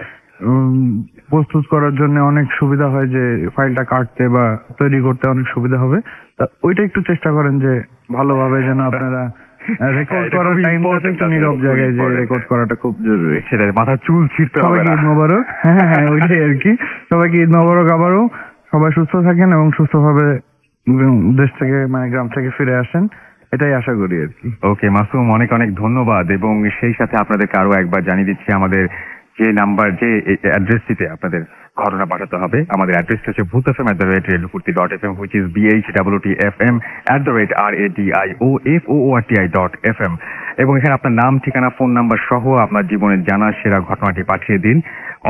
প্রস্তুত করার জন্য অনেক সুবিধা হয়, যে ফাইলটা কাটতে বা তৈরি করতে অনেক সুবিধা হবে। তা ওইটা একটু চেষ্টা করেন যে ভালোভাবে যেন আপনারা রেকর্ড করার টাইমটাতে একটু নীরব জায়গায় যে রেকর্ড করাটা খুব জরুরি। সেটা মাথার চুল ছিঁড়তে হবে সবাইকে না। ঈদ মোবারক। হ্যাঁ, ওইটাই আর কি। সবাইকে ঈদ মোবারক আবারও। সবাই সুস্থ থাকেন এবং সুস্থভাবে দেশ থেকে মানে গ্রাম থেকে ফিরে আসেন, এটাই আশা করি আর কি। ওকে মাসুম, অনেক অনেক ধন্যবাদ। এবং সেই সাথে আপনাদেরকে আরো একবার জানিয়ে দিচ্ছি আমাদের যে নাম্বার, যে অ্যাড্রেসটিতে আপনাদের ঘটনা পাঠাতে হবে, আমাদের অ্যাড্রেসটা হচ্ছে bhutfm@radiofurti.fm, which is bhwtfm@radioforti.fm। এবং এখানে আপনার নাম, ঠিকানা, ফোন নাম্বার সহ আপনার জীবনের জানা সেরা ঘটনাটি পাঠিয়ে দিন।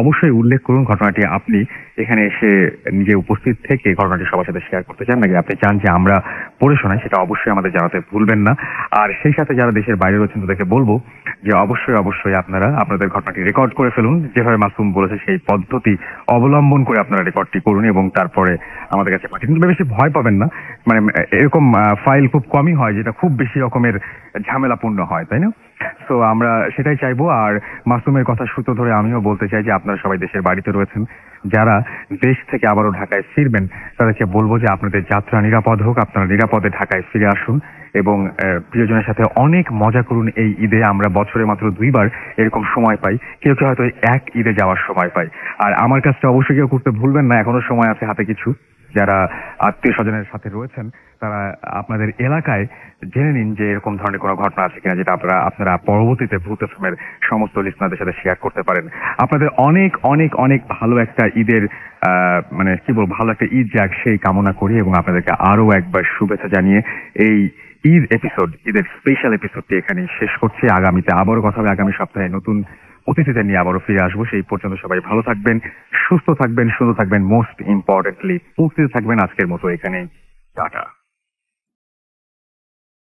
অবশ্যই উল্লেখ করুন ঘটনাটি আপনি এখানে এসে নিজে উপস্থিত থেকে ঘটনাটি সবার সাথে শেয়ার করতে চান, নাকি আপনি চান যে আমরা পড়ে শোনাই, সেটা অবশ্যই আমাদের জানাতে ভুলবেন না। আর সেই সাথে যারা দেশের বাইরে রয়েছেন তাদেরকে বলবো যে অবশ্যই আপনারা আপনাদের ঘটনাটি রেকর্ড করে ফেলুন, যেভাবে মাসুম বলেছে সেই পদ্ধতি অবলম্বন করে আপনারা রেকর্ডটি করুন এবং তারপরে আমাদের কাছে পাঠিয়ে দিন। বেশি ভয় পাবেন না, মানে এরকম ফাইল খুব কমই হয় যেটা খুব বেশি রকমের ঝামেলাপূর্ণ হয়, তাই না? তো আমরা সেটাই চাইবো। আর মাসুমের কথা সূত্র ধরে আমিও বলতে চাই যে আপনারা সবাই দেশের বাড়িতে রয়েছেন, যারা দেশ থেকে আবারও ঢাকায় ফিরবেন তাদেরকে বলবো যে আপনাদের যাত্রা নিরাপদ হোক, আপনারা নিরাপদে ঢাকায় ফিরে আসুন এবং প্রিয়জনের সাথে অনেক মজা করুন এই ঈদে। আমরা বছরে মাত্র 2বার এরকম সময় পাই, কেউ কেউ হয়তো এক ঈদে যাওয়ার সময় পাই। আর আমার কাজটা অবশ্যই কেউ করতে ভুলবেন না, এখনো সময় আছে হাতে কিছু। যারা আত্মীয় স্বজনের সাথে রয়েছেন তারা আপনাদের এলাকায় জেনে নিন যে এরকম ধরনের কোনো ঘটনা আছে কিনা, যেটা আপনারা পরবর্তীতে ভূত এফএমের সমস্ত লিসনারদের সাথে শেয়ার করতে পারেন। আপনাদের অনেক অনেক অনেক ভালো একটা ঈদের মানে কি বলবো, ভালো একটা ঈদ যাক সেই কামনা করি, এবং আপনাদেরকে আরো একবার শুভেচ্ছা জানিয়ে এই ঈদের স্পেশাল এপিসোডটি এখানে শেষ করছি। আগামীতে আবারও কথা হবে, আগামী সপ্তাহে নতুন অতিথিদের নিয়ে আবারও ফিরে আসবো। সেই পর্যন্ত সবাই ভালো থাকবেন, সুস্থ থাকবেন, সুন্দর থাকবেন, মোস্ট ইম্পর্টেন্টলি উপস্থিত থাকবেন। আজকের মতো এখানেই টাটা।